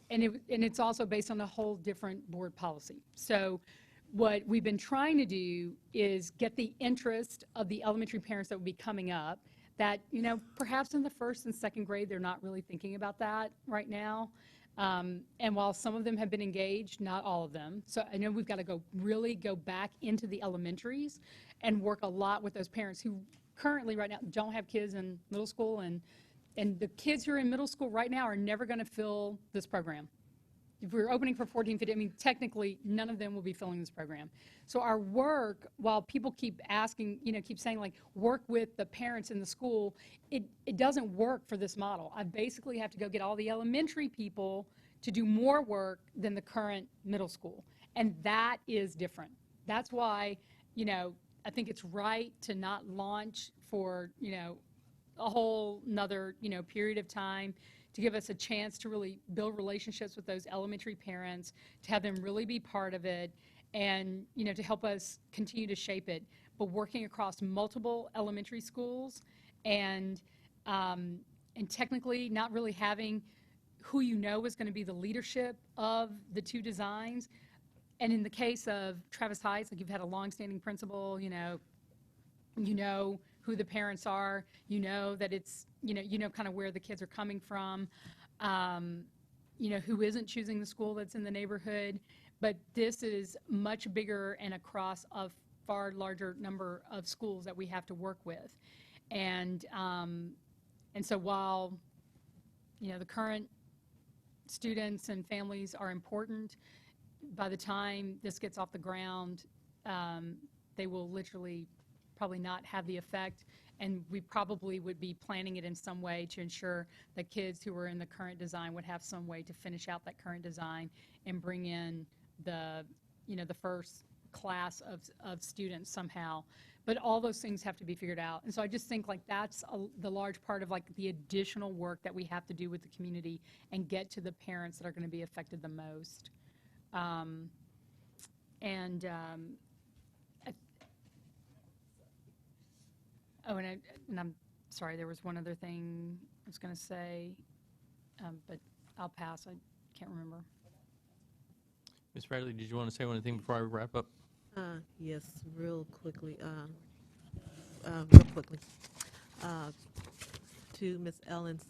it's also based on a whole different board policy. So what we've been trying to do is get the interest of the elementary parents that will be coming up that, perhaps in the first and second grade, they're not really thinking about that right now. And while some of them have been engaged, not all of them. So I know we've got to really go back into the elementaries and work a lot with those parents who currently right now don't have kids in middle school, and the kids who are in middle school right now are never going to fill this program. If we're opening for 14, 15, I mean, technically, none of them will be filling this program. So our work, while people keep asking, keep saying, like, work with the parents in the school, it doesn't work for this model. I basically have to go get all the elementary people to do more work than the current middle school. And that is different. That's why, I think it's right to not launch for, a whole nother, period of time, to give us a chance to really build relationships with those elementary parents, to have them really be part of it, and to help us continue to shape it. But working across multiple elementary schools, and technically not really having who is going to be the leadership of the two designs. And in the case of Travis Heights, like, you've had a longstanding principal, you know who the parents are, that it's, kind of where the kids are coming from, who isn't choosing the school that's in the neighborhood. But this is much bigger and across a far larger number of schools that we have to work with. And so while, the current students and families are important, by the time this gets off the ground, they will literally probably not have the effect, and we probably would be planning it in some way to ensure that kids who are in the current design would have some way to finish out that current design and bring in the first class of students somehow. But all those things have to be figured out. And so I just think, like, that's the large part of, like, the additional work that we have to do with the community and get to the parents that are going to be affected the most. And I'm sorry, there was one other thing I was going to say, but I'll pass. I can't remember. Ms. Bradley, did you want to say anything before I wrap up? Yes, real quickly. To Ms. Ellens,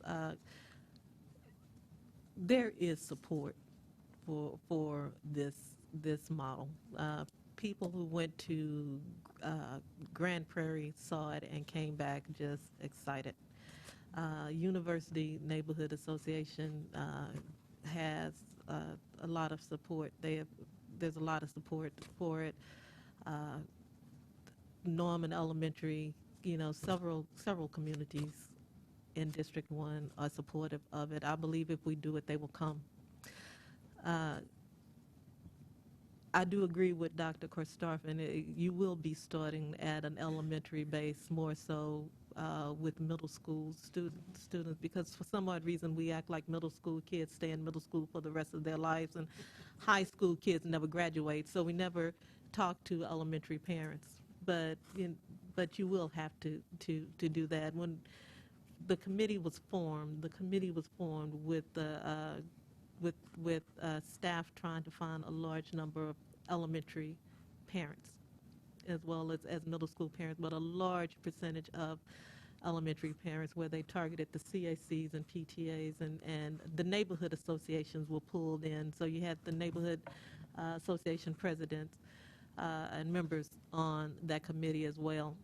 there is support for this model. People who went to Grand Prairie saw it and came back just excited. University Neighborhood Association has a lot of support. There's a lot of support for it. Norman Elementary, several communities in District 1 are supportive of it. I believe if we do it, they will come. I do agree with Dr. Korstarfen. You will be starting at an elementary base more so with middle school students, because for some odd reason we act like middle school kids stay in middle school for the rest of their lives, and high school kids never graduate, so we never talk to elementary parents. But you will have to do that. When the committee was formed, with staff trying to find a large number of elementary parents as well as middle school parents, but a large percentage of elementary parents, where they targeted the CACs and PTAs, and the neighborhood associations were pulled in. So you had the neighborhood association presidents and members on that committee as well.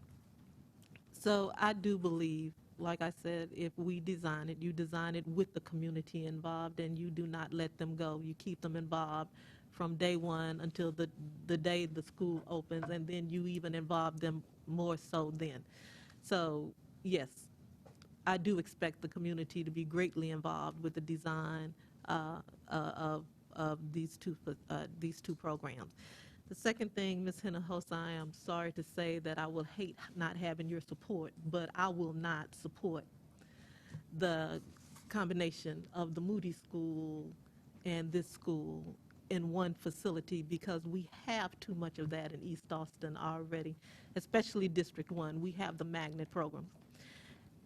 So I do believe, like I said, if we design it, you design it with the community involved, and you do not let them go. You keep them involved from day one until the day the school opens, and then you even involve them more so then. So, yes, I do expect the community to be greatly involved with the design of these two programs. The second thing, Ms. Hinojosa, I am sorry to say that I will hate not having your support, but I will not support the combination of the Moody School and this school in one facility because we have too much of that in East Austin already, especially District 1. We have the magnet program.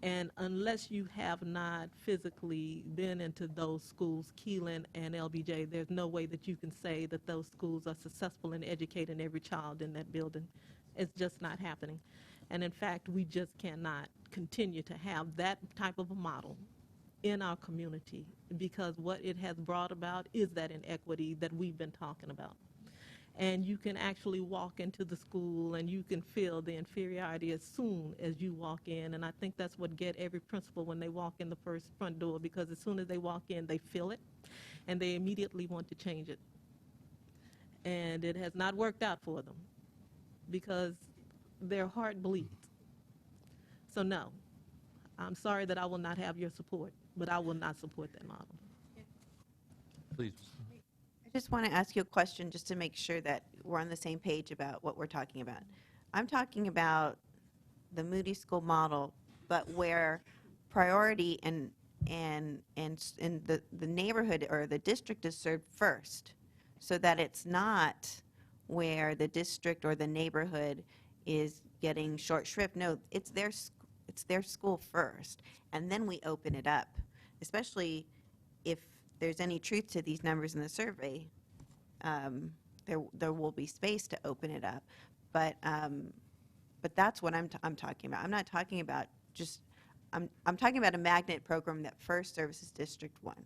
And unless you have not physically been into those schools, Keelan and LBJ, there's no way that you can say that those schools are successful in educating every child in that building. It's just not happening. And in fact, we just cannot continue to have that type of a model in our community because what it has brought about is that inequity that we've been talking about. And you can actually walk into the school and you can feel the inferiority as soon as you walk in. And I think that's what get every principal when they walk in the front door, because as soon as they walk in, they feel it and they immediately want to change it. And it has not worked out for them because their heart bleeds. So no, I'm sorry that I will not have your support, but I will not support that model. Please. I just want to ask you a question just to make sure that we're on the same page about what we're talking about. I'm talking about the Moody School model, but where priority and the neighborhood or the district is served first, so that it's not where the district or the neighborhood is getting short shrift. No, it's their school first, and then we open it up, especially if there's any truth to these numbers in the survey. There will be space to open it up, but that's what I'm talking about. I'm not talking about just I'm talking about a magnet program that first services District 1.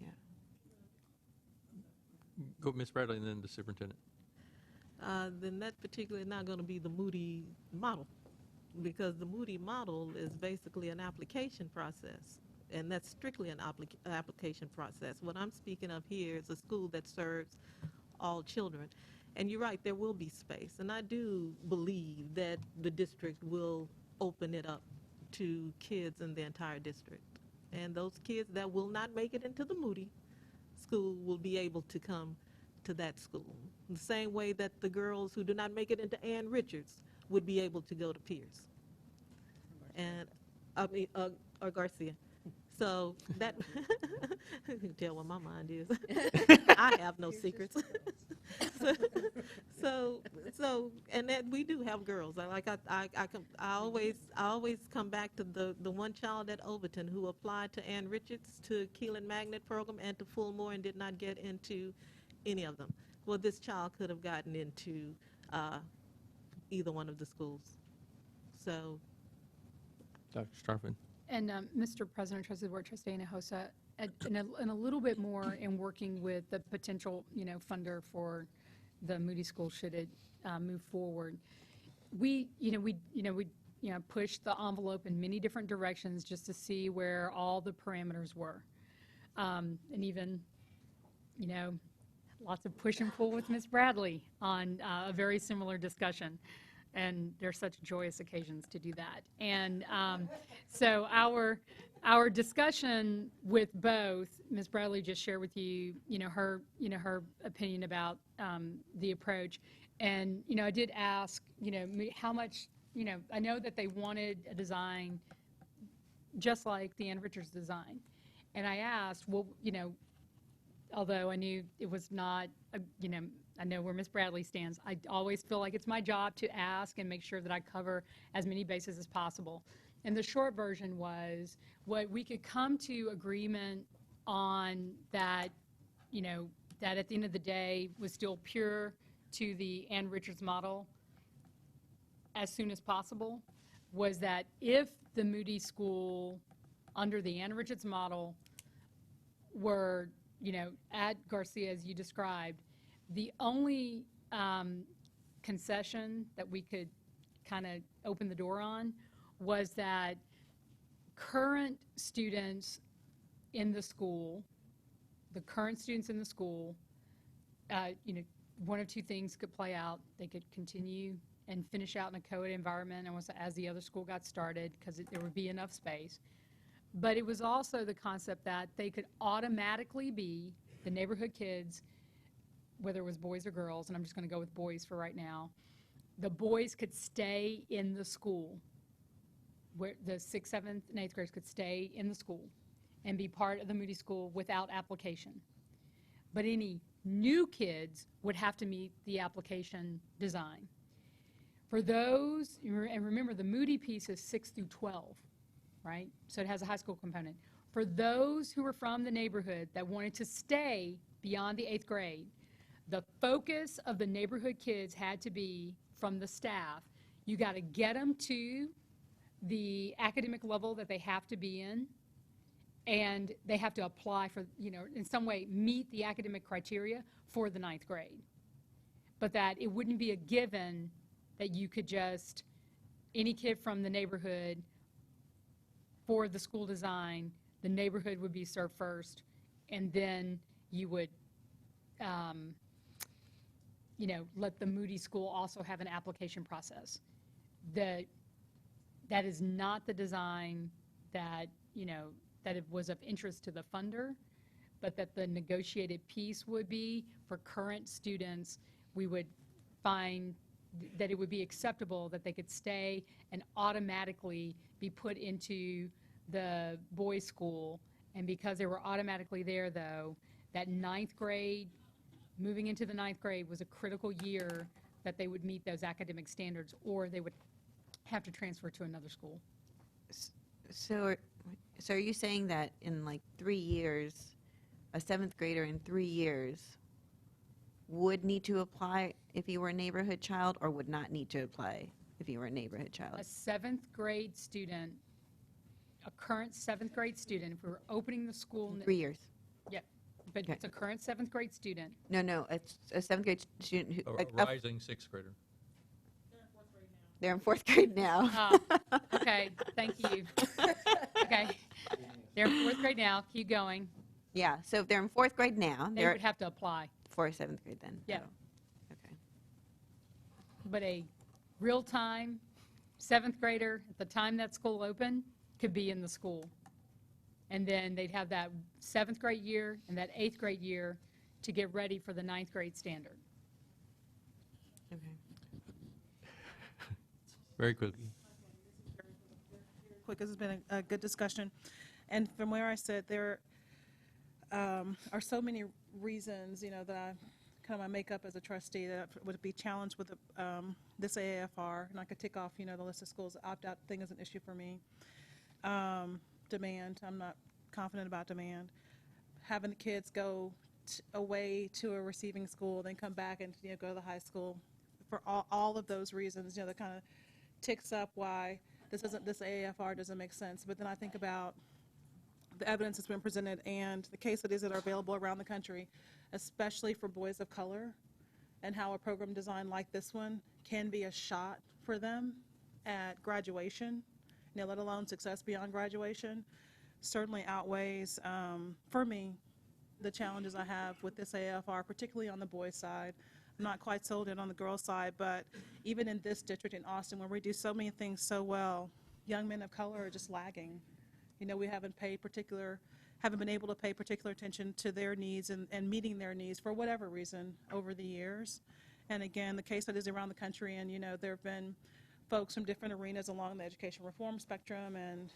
Yeah. Go, Ms. Bradley, and then the superintendent. Then that particularly not going to be the Moody model, because the Moody model is basically an application process, and that's strictly an application process. What I'm speaking of here is a school that serves all children. And you're right, there will be space, and I do believe that the district will open it up to kids in the entire district. And those kids that will not make it into the Moody school will be able to come to that school. The same way that the girls who do not make it into Ann Richards would be able to go to Pierce. And, or Garcia. So that, you can tell what my mind is. I have no secrets. And that we do have girls. I always come back to the one child at Overton who applied to Ann Richards, to Keelan Magnet Program, and to Fulmore and did not get into any of them. Well, this child could have gotten into either one of the schools. So. Dr. Starfin. And Mr. President, Trustee Board, Trustee Hinojosa, and a little bit more in working with the potential, funder for the Moody School should it move forward. We pushed the envelope in many different directions just to see where all the parameters were, and even, lots of push and pull with Ms. Bradley on a very similar discussion. And they're such joyous occasions to do that. And so our discussion with both, Ms. Bradley just shared with you, her opinion about the approach. And, I did ask, how much, I know that they wanted a design just like the Ann Richards design. And I asked, well, although I knew it was not, I know where Ms. Bradley stands. I always feel like it's my job to ask and make sure that I cover as many bases as possible. And the short version was what we could come to agreement on that, that at the end of the day was still pure to the Ann Richards model as soon as possible, was that if the Moody School under the Ann Richards model were, at Garcia as you described, the only concession that we could kind of open the door on was that current students in the school, one of two things could play out. They could continue and finish out in a co-ed environment and as the other school got started, because there would be enough space. But it was also the concept that they could automatically be the neighborhood kids, whether it was boys or girls, and I'm just going to go with boys for right now, the boys could stay in the school, where the 6th, 7th, and 8th graders could stay in the school and be part of the Moody School without application. But any new kids would have to meet the application design. For those, and remember the Moody piece is 6 through 12, right? So it has a high school component. For those who were from the neighborhood that wanted to stay beyond the 8th grade, the focus of the neighborhood kids had to be from the staff. You got to get them to the academic level that they have to be in, and they have to apply for, in some way meet the academic criteria for the 9th grade. But that it wouldn't be a given that you could just, any kid from the neighborhood for the school design, the neighborhood would be served first, and then you would, let the Moody School also have an application process. That is not the design that, that it was of interest to the funder, but that the negotiated piece would be for current students, we would find that it would be acceptable that they could stay and automatically be put into the boys' school. And because they were automatically there, though, that 9th grade, moving into the 9th grade was a critical year that they would meet those academic standards, or they would have to transfer to another school. So are you saying that in like 3 years, a 7th grader in 3 years would need to apply if you were a neighborhood child, or would not need to apply if you were a neighborhood child? A 7th grade student, a current 7th grade student, if we were opening the school. 3 years? Yep, but Okay. it's a current 7th grade student. No, it's a 7th grade student who. A rising 6th grader. They're in 4th grade now. Okay, thank you. Okay, they're in 4th grade now, keep going. Yeah, so if they're in 4th grade now, They they're would have to apply. for 7th grade then? Yeah. Oh, okay. But a real-time 7th grader, at the time that school opened, could be in the school. And then they'd have that 7th grade year and that 8th grade year to get ready for the 9th grade standard. Okay. Very quickly. Quick, this has been a good discussion. And from where I sit, there are so many reasons, that I kind of my makeup as a trustee that would be challenged with this AAFR. And I could tick off, the list of schools. The opt-out thing is an issue for me. Demand, I'm not confident about demand. Having the kids go away to a receiving school, then come back and go to the high school. For all of those reasons, that kind of ticks up why this AAFR doesn't make sense. But then I think about the evidence that's been presented and the case studies that are available around the country, especially for boys of color, and how a program design like this one can be a shot for them at graduation, let alone success beyond graduation, certainly outweighs, for me, the challenges I have with this AFR, particularly on the boys' side. I'm not quite sold in on the girls' side, but even in this district in Austin, where we do so many things so well, young men of color are just lagging. We haven't been able to pay particular attention to their needs and meeting their needs for whatever reason over the years. And again, the case studies around the country, and there have been folks from different arenas along the education reform spectrum and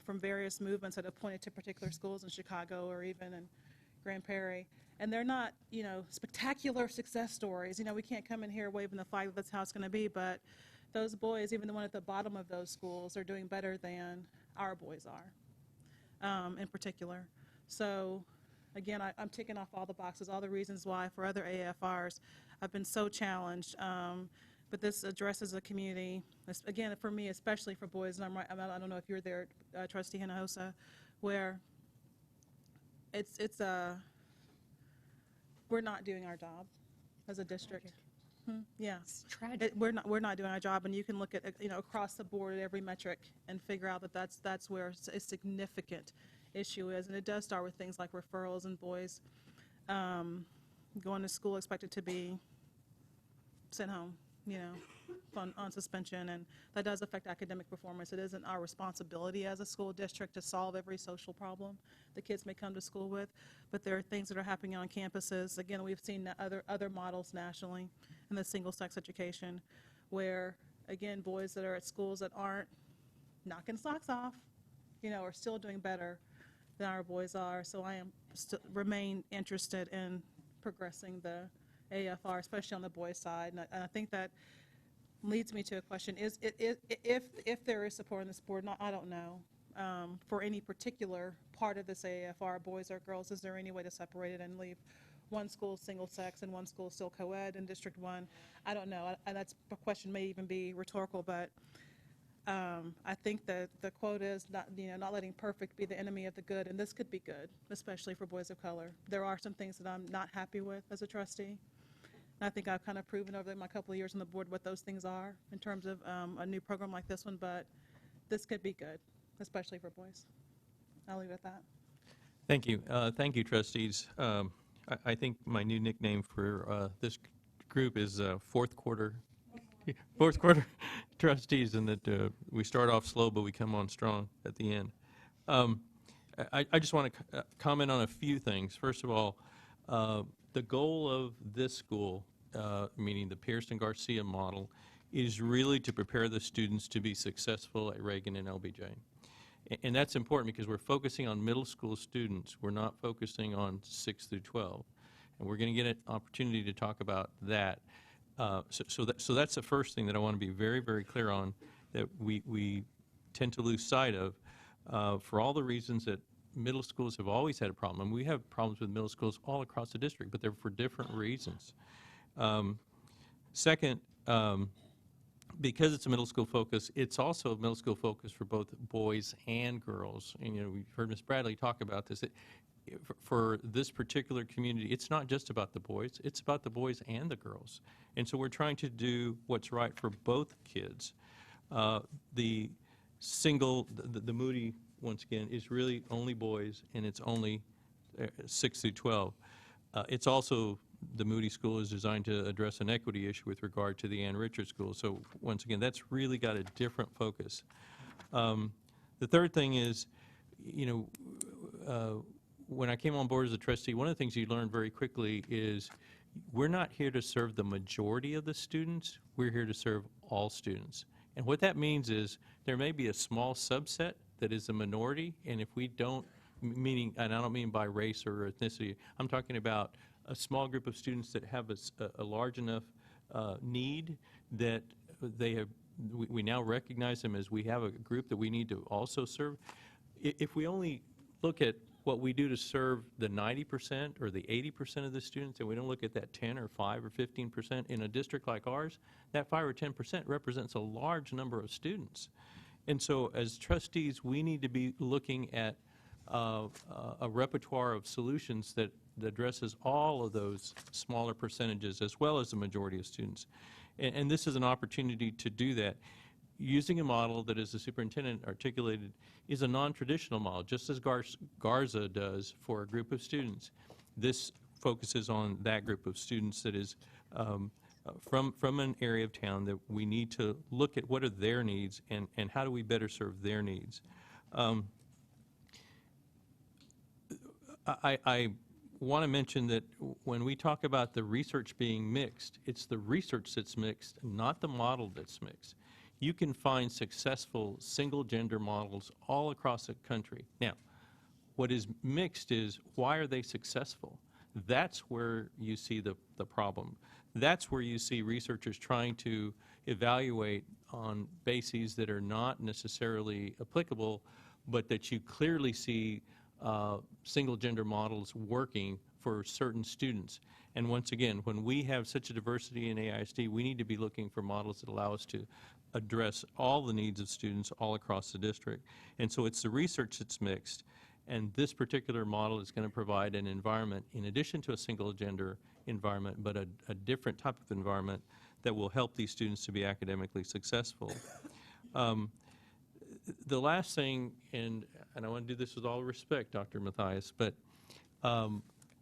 from various movements that have pointed to particular schools in Chicago or even in Grand Prairie. And they're not, spectacular success stories. We can't come in here waving the flag that that's how it's going to be, but those boys, even the one at the bottom of those schools, are doing better than our boys are, in particular. So, again, I'm ticking off all the boxes, all the reasons why for other AFRs I've been so challenged. But this addresses a community, again, for me, especially for boys, and I'm right, I don't know if you're there, Trustee Hinojosa, where we're not doing our job as a district. Yeah. It's tragic. We're not doing our job, and you can look at, across the board at every metric and figure out that that's where a significant issue is. And it does start with things like referrals and boys going to school expected to be sent home. on suspension, and that does affect academic performance. It isn't our responsibility as a school district to solve every social problem the kids may come to school with, but there are things that are happening on campuses. Again, we've seen other models nationally in the single-sex education where, again, boys that are at schools that aren't knocking socks off, are still doing better than our boys are. So I remain interested in progressing the AFR, especially on the boys' side. And I think that leads me to a question: if there is support in this board, I don't know, for any particular part of this AFR, boys or girls, is there any way to separate it and leave one school single sex and one school still co-ed in District 1? I don't know. That's a question may even be rhetorical, but I think that the quote is not letting perfect be the enemy of the good, and this could be good, especially for boys of color. There are some things that I'm not happy with as a trustee. And I think I've kind of proven over my couple of years on the board what those things are in terms of a new program like this one, but this could be good, especially for boys. I'll leave it at that. Thank you. Thank you, trustees. I think my new nickname for this group is fourth quarter trustees, and that we start off slow, but we come on strong at the end. I just want to comment on a few things. First of all, the goal of this school, meaning the Pearson-Garcia model, is really to prepare the students to be successful at Reagan and LBJ. And that's important because we're focusing on middle school students. We're not focusing on 6 through 12. And we're going to get an opportunity to talk about that. So that's the first thing that I want to be very, very clear on, that we tend to lose sight of for all the reasons that middle schools have always had a problem. And we have problems with middle schools all across the district, but they're for different reasons. Second, because it's a middle school focus, it's also a middle school focus for both boys and girls. And we've heard Ms. Bradley talk about this. For this particular community, it's not just about the boys, it's about the boys and the girls. And so we're trying to do what's right for both kids. The Moody, once again, is really only boys, and it's only 6 through 12. It's also, the Moody School is designed to address an equity issue with regard to the Ann Richards School. So once again, that's really got a different focus. The third thing is, when I came on board as a trustee, one of the things you learn very quickly is we're not here to serve the majority of the students, we're here to serve all students. And what that means is there may be a small subset that is a minority, and if we don't, meaning, and I don't mean by race or ethnicity, I'm talking about a small group of students that have a large enough need that we now recognize them as we have a group that we need to also serve. If we only look at what we do to serve the 90% or the 80% of the students, and we don't look at that 10 or 5 or 15% in a district like ours, that 5 or 10% represents a large number of students. And so as trustees, we need to be looking at a repertoire of solutions that addresses all of those smaller percentages as well as the majority of students. And this is an opportunity to do that. Using a model that, as the superintendent articulated, is a non-traditional model, just as Garza does for a group of students. This focuses on that group of students that is from an area of town that we need to look at what are their needs and how do we better serve their needs. I want to mention that when we talk about the research being mixed, it's the research that's mixed, not the model that's mixed. You can find successful single-gender models all across the country. Now, what is mixed is, why are they successful? That's where you see the problem. That's where you see researchers trying to evaluate on bases that are not necessarily applicable, but that you clearly see single-gender models working for certain students. And once again, when we have such a diversity in AISD, we need to be looking for models that allow us to address all the needs of students all across the district. And so it's the research that's mixed, and this particular model is going to provide an environment, in addition to a single-gender environment, but a different type of environment that will help these students to be academically successful. The last thing, and I want to do this with all respect, Dr. Mathias, but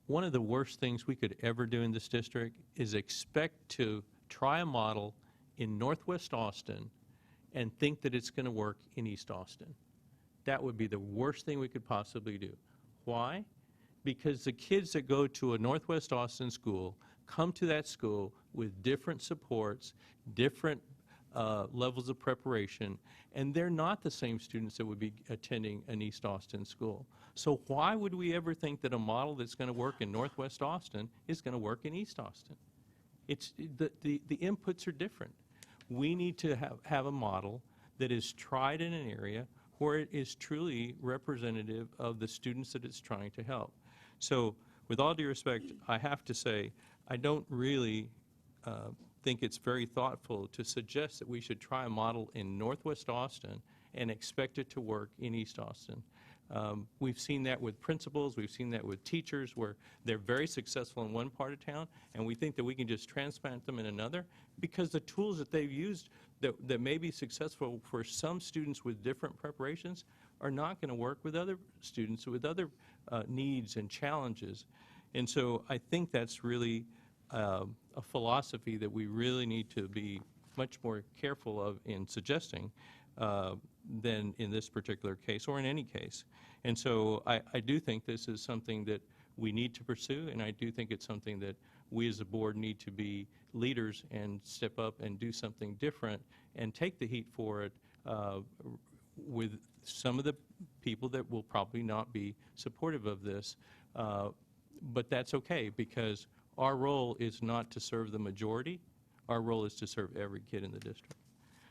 one of the worst things we could ever do in this district is expect to try a model in Northwest Austin and think that it's going to work in East Austin. That would be the worst thing we could possibly do. Why? Because the kids that go to a Northwest Austin school come to that school with different supports, different levels of preparation, and they're not the same students that would be attending an East Austin school. So why would we ever think that a model that's going to work in Northwest Austin is going to work in East Austin? It's, the inputs are different. We need to have a model that is tried in an area where it is truly representative of the students that it's trying to help. So with all due respect, I have to say, I don't really think it's very thoughtful to suggest that we should try a model in Northwest Austin and expect it to work in East Austin. We've seen that with principals, we've seen that with teachers where they're very successful in one part of town, and we think that we can just transplant them in another because the tools that they've used that may be successful for some students with different preparations are not going to work with other students with other needs and challenges. And so I think that's really a philosophy that we really need to be much more careful of in suggesting than in this particular case or in any case. And so I do think this is something that we need to pursue, and I do think it's something that we as a board need to be leaders and step up and do something different and take the heat for it with some of the people that will probably not be supportive of this. But that's okay, because our role is not to serve the majority. Our role is to serve every kid in the district.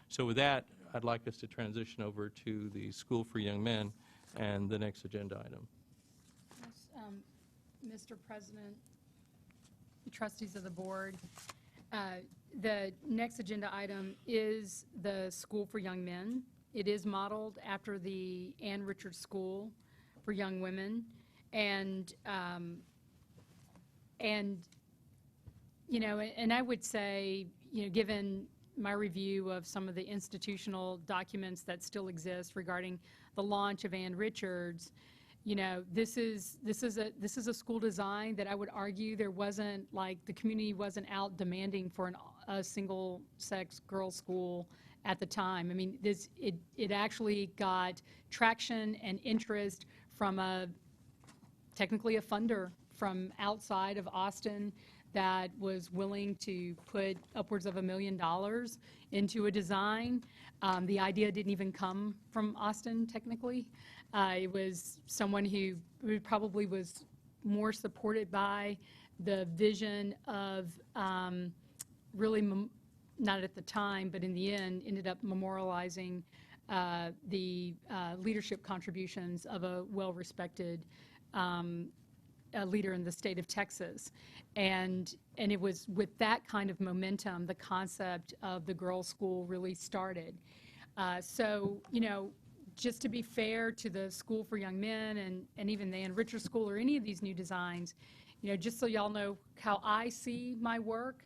So with that, I'd like us to transition over to the School for Young Men and the next agenda item. Yes, Mr. President, trustees of the board, the next agenda item is the School for Young Men. It is modeled after the Ann Richards School for Young Women, and you know, and I would say, you know, given my review of some of the institutional documents that still exist regarding the launch of Ann Richards, you know, this is a school design that I would argue there wasn't, like, the community wasn't out demanding for a single-sex girls' school at the time. I mean, it actually got traction and interest from technically a funder from outside of Austin that was willing to put upwards of $1 million into a design. The idea didn't even come from Austin, technically. It was someone who probably was more supported by the vision of really, not at the time, but in the end, ended up memorializing the leadership contributions of a well-respected leader in the state of Texas. And it was with that kind of momentum the concept of the girls' school really started. So, you know, just to be fair to the School for Young Men and even the Ann Richards School or any of these new designs, you know, just so y'all know how I see my work,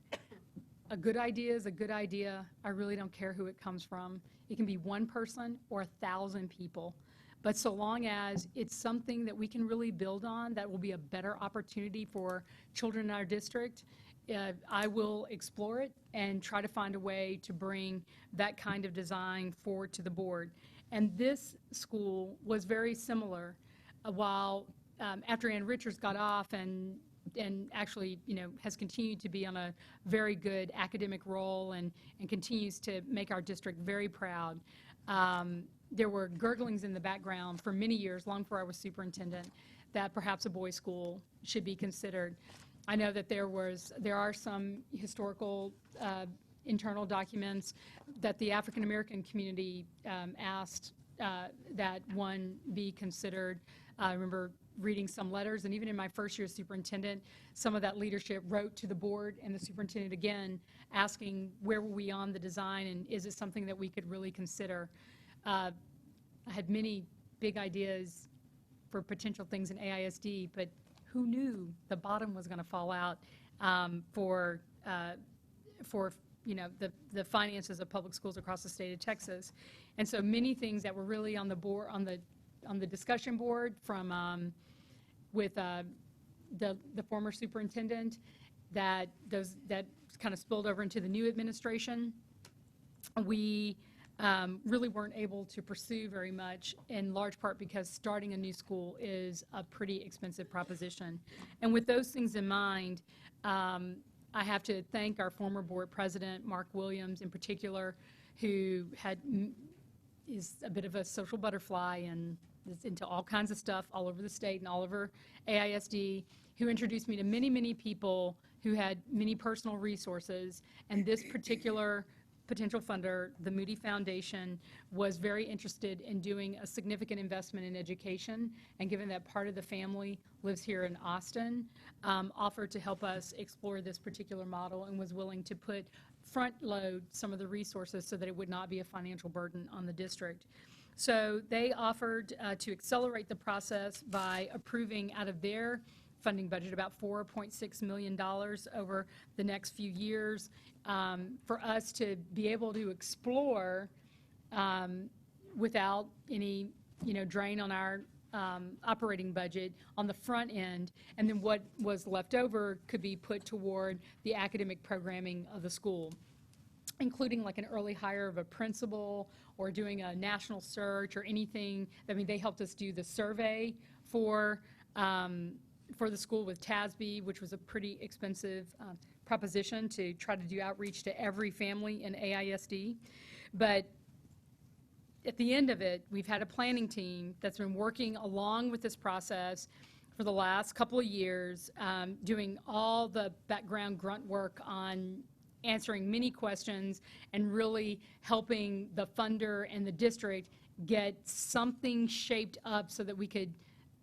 a good idea is a good idea. I really don't care who it comes from. It can be one person or 1,000 people. But so long as it's something that we can really build on, that will be a better opportunity for children in our district, I will explore it and try to find a way to bring that kind of design forward to the board. And this school was very similar. While after Ann Richards got off and actually, you know, has continued to be on a very good academic role and continues to make our district very proud. There were gurglings in the background for many years, long before I was superintendent, that perhaps a boys' school should be considered. I know that there are some historical internal documents that the African American community asked that one be considered. I remember reading some letters, and even in my first year as superintendent, some of that leadership wrote to the board and the superintendent again, asking where were we on the design and is it something that we could really consider. I had many big ideas for potential things in AISD, but who knew the bottom was going to fall out for you know, the finances of public schools across the state of Texas. And so many things that were really on the board, on the discussion board from with the former superintendent, that kind of spilled over into the new administration. we really weren't able to pursue very much, in large part because starting a new school is a pretty expensive proposition. And with those things in mind, I have to thank our former board president, Mark Williams in particular, who is a bit of a social butterfly and is into all kinds of stuff all over the state and all over AISD, who introduced me to many, many people who had many personal resources. And this particular potential funder, the Moody Foundation, was very interested in doing a significant investment in education, and given that part of the family lives here in Austin, offered to help us explore this particular model and was willing to front load some of the resources so that it would not be a financial burden on the district. So they offered to accelerate the process by approving out of their funding budget about $4.6 million over the next few years for us to be able to explore without any drain on our operating budget on the front end, and then what was left over could be put toward the academic programming of the school, including like an early hire of a principal or doing a national search or anything. I mean, they helped us do the survey for the school with TASB, which was a pretty expensive proposition to try to do outreach to every family in AISD. But at the end of it, we've had a planning team that's been working along with this process for the last couple of years, doing all the background grunt work on answering many questions and really helping the funder and the district get something shaped up so that we could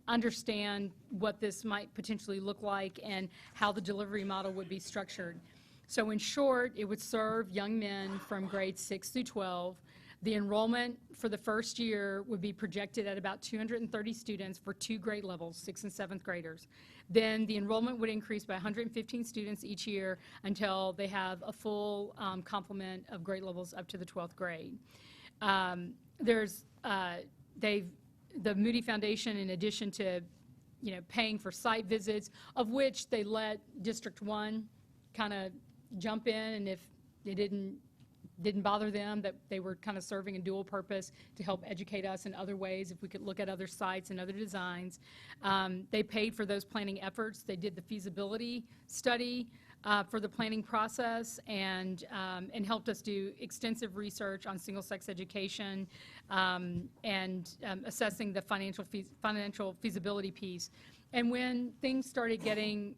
understand what this might potentially look like and how the delivery model would be structured. So in short, it would serve young men from grades 6 through 12. The enrollment for the first year would be projected at about 230 students for 2 grade levels, 6th and 7th graders. Then the enrollment would increase by 115 students each year until they have a full complement of grade levels up to the 12th grade. The Moody Foundation, in addition to paying for site visits, of which they let District 1 kind of jump in, and if it didn't bother them, that they were kind of serving a dual purpose to help educate us in other ways, if we could look at other sites and other designs. They paid for those planning efforts. They did the feasibility study for the planning process and helped us do extensive research on single-sex education and assessing the financial feasibility piece. And when things started getting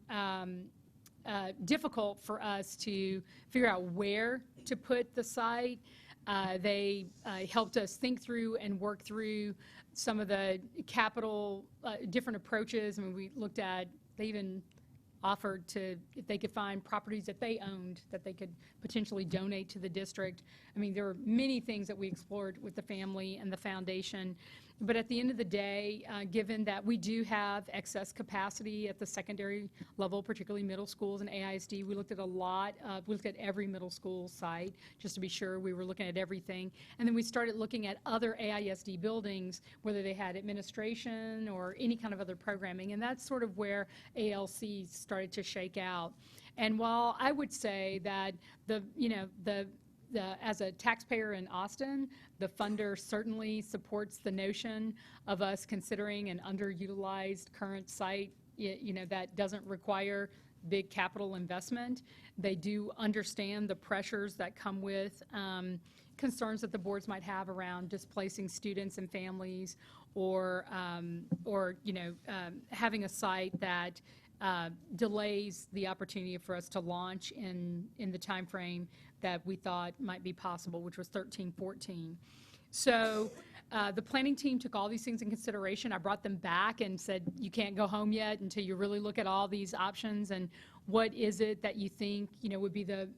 difficult for us to figure out where to put the site, they helped us think through and work through some of the capital, different approaches. I mean, we looked at, they even offered to, if they could find properties that they owned that they could potentially donate to the district. I mean, there are many things that we explored with the family and the foundation. But at the end of the day, given that we do have excess capacity at the secondary level, particularly middle schools and AISD, we looked at we looked at every middle school site just to be sure we were looking at everything. And then we started looking at other AISD buildings, whether they had administration or any kind of other programming. And that's sort of where ALC started to shake out. And while I would say that as a taxpayer in Austin, the funder certainly supports the notion of us considering an underutilized current site, that doesn't require big capital investment. They do understand the pressures that come with concerns that the boards might have around displacing students and families, or having a site that delays the opportunity for us to launch in the time frame that we thought might be possible, which was 13-14. So the planning team took all these things in consideration. I brought them back and said, you can't go home yet until you really look at all these options, and what is it that you think would be the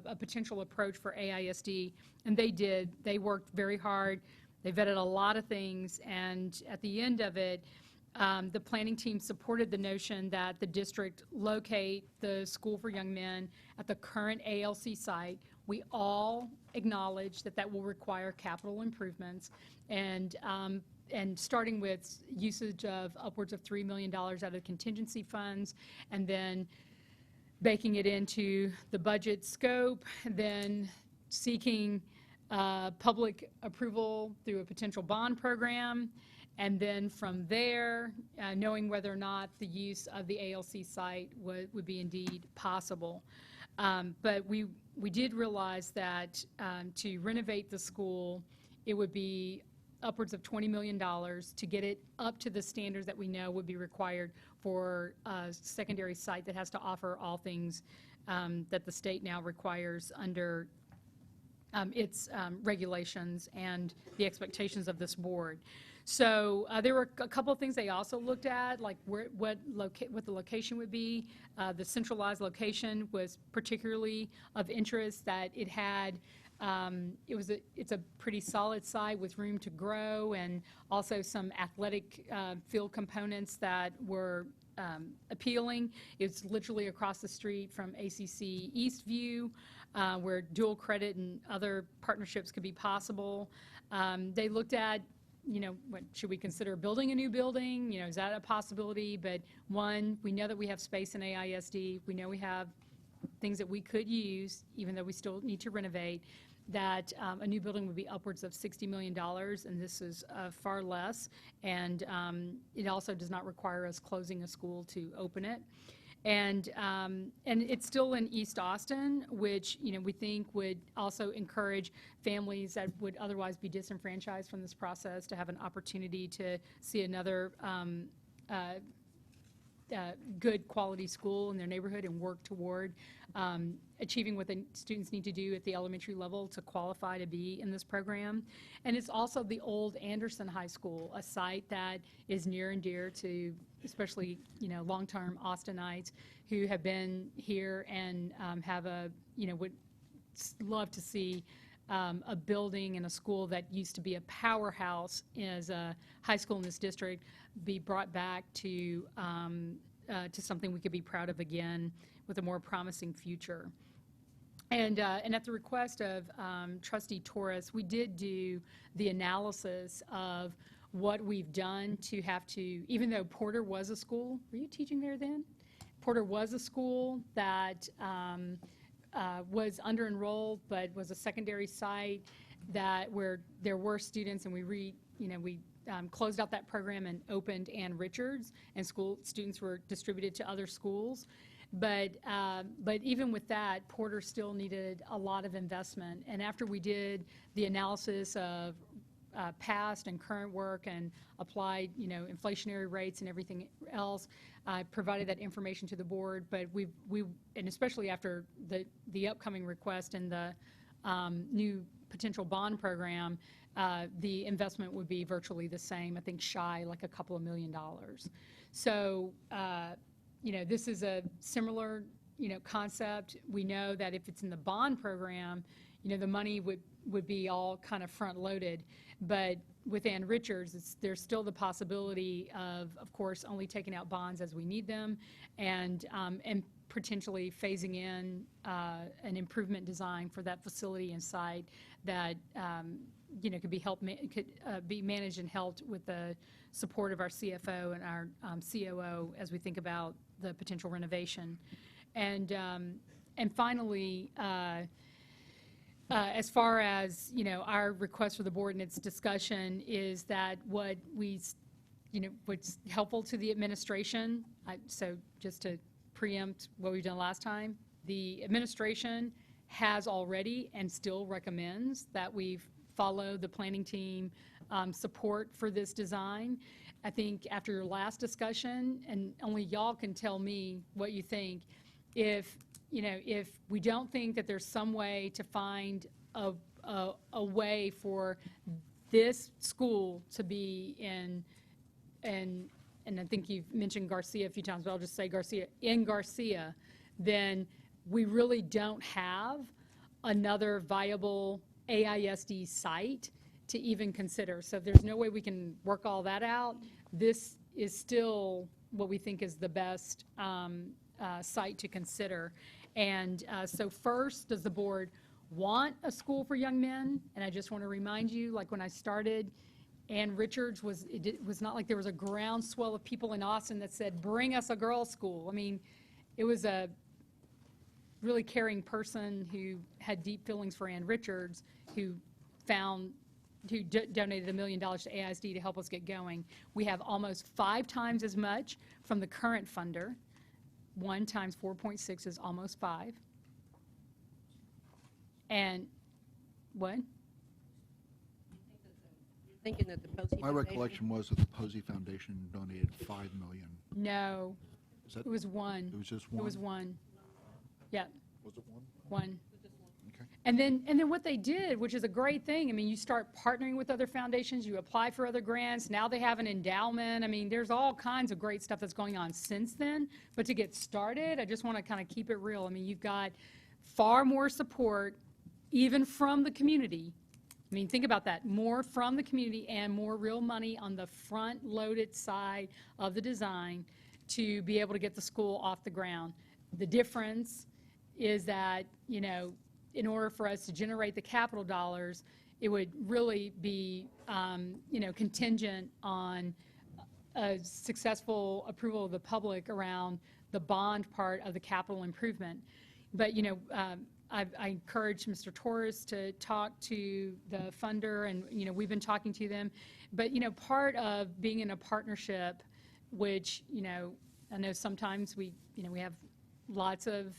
a potential approach for AISD. And they did. They worked very hard. They vetted a lot of things, and at the end of it, the planning team supported the notion that the district locate the School for Young Men at the current ALC site. We all acknowledge that that will require capital improvements, and starting with usage of upwards of $3 million out of contingency funds, and then baking it into the budget scope, then seeking public approval through a potential bond program, and then from there, knowing whether or not the use of the ALC site would be indeed possible. But we did realize that to renovate the school, it would be upwards of $20 million to get it up to the standards that we know would be required for a secondary site that has to offer all things that the state now requires under its regulations and the expectations of this board. So there were a couple of things they also looked at, like what the location would be. The centralized location was particularly of interest, that it had it's a pretty solid site with room to grow, and also some athletic field components that were appealing. It's literally across the street from ACC Eastview, where dual credit and other partnerships could be possible. They looked at, should we consider building a new building? Is that a possibility? But one, we know that we have space in AISD. We know we have things that we could use, even though we still need to renovate, that a new building would be upwards of $60 million, and this is far less. And it also does not require us closing a school to open it. And it's still in East Austin, which we think would also encourage families that would otherwise be disenfranchised from this process to have an opportunity to see another good quality school in their neighborhood and work toward achieving what the students need to do at the elementary level to qualify to be in this program. And it's also the old Anderson High School, a site that is near and dear to especially long-term Austinites who have been here and have would love to see a building and a school that used to be a powerhouse as a high school in this district be brought back to something we could be proud of again with a more promising future. And at the request of Trustee Torres, we did do the analysis of what we've done to have to, even though Porter was a school, were you teaching there then? Porter was a school that was under-enrolled, but was a secondary site where there were students, and we closed out that program and opened Ann Richards, and students were distributed to other schools. But even with that, Porter still needed a lot of investment. And after we did the analysis of past and current work and applied, inflationary rates and everything else, provided that information to the board. But and especially after the upcoming request and the new potential bond program, the investment would be virtually the same, I think shy like a couple of $1 million. So, this is a similar, concept. We know that if it's in the bond program, the money would be all kind of front-loaded. But with Ann Richards, there's still the possibility of course, only taking out bonds as we need them, and potentially phasing in an improvement design for that facility and site that could be managed and helped with the support of our CFO and our COO as we think about the potential renovation. And finally, as far as our request for the board and its discussion is that what's helpful to the administration. So just to preempt what we've done last time, the administration has already and still recommends that we follow the planning team support for this design. I think after your last discussion, and only y'all can tell me what you think, if we don't think that there's some way to find a way for this school to be and I think you've mentioned Garcia a few times, but I'll just say Garcia, then we really don't have another viable AISD site to even consider. So if there's no way we can work all that out, this is still what we think is the best site to consider. And so first, does the board want a school for young men? And I just want to remind you, like when I started, Ann Richards it was not like there was a groundswell of people in Austin that said, bring us a girls' school. I mean, it was a really caring person who had deep feelings for Ann Richards who donated $1 million to AISD to help us get going. We have almost 5 times as much from the current funder. 1 times 4.6 is almost 5. And what? Thinking that the Posey My Foundation- recollection was that the Posey Foundation donated $5 million. No, Is that, it was 1. it was just It one? was 1. Yeah, Was it one? 1. Okay. And then what they did, which is a great thing, I mean, you start partnering with other foundations, you apply for other grants, now they have an endowment. I mean, there's all kinds of great stuff that's going on since then. But to get started, I just want to kind of keep it real. I mean, you've got far more support, even from the community. I mean, think about that, more from the community and more real money on the front-loaded side of the design to be able to get the school off the ground. The difference is that, you know, in order for us to generate the capital dollars, it would really be, you know, contingent on a successful approval of the public around the bond part of the capital improvement. But, you know, I encourage Mr. Torres to talk to the funder, and, you know, we've been talking to them. But, you know, part of being in a partnership, which, you know, I know sometimes we have lots of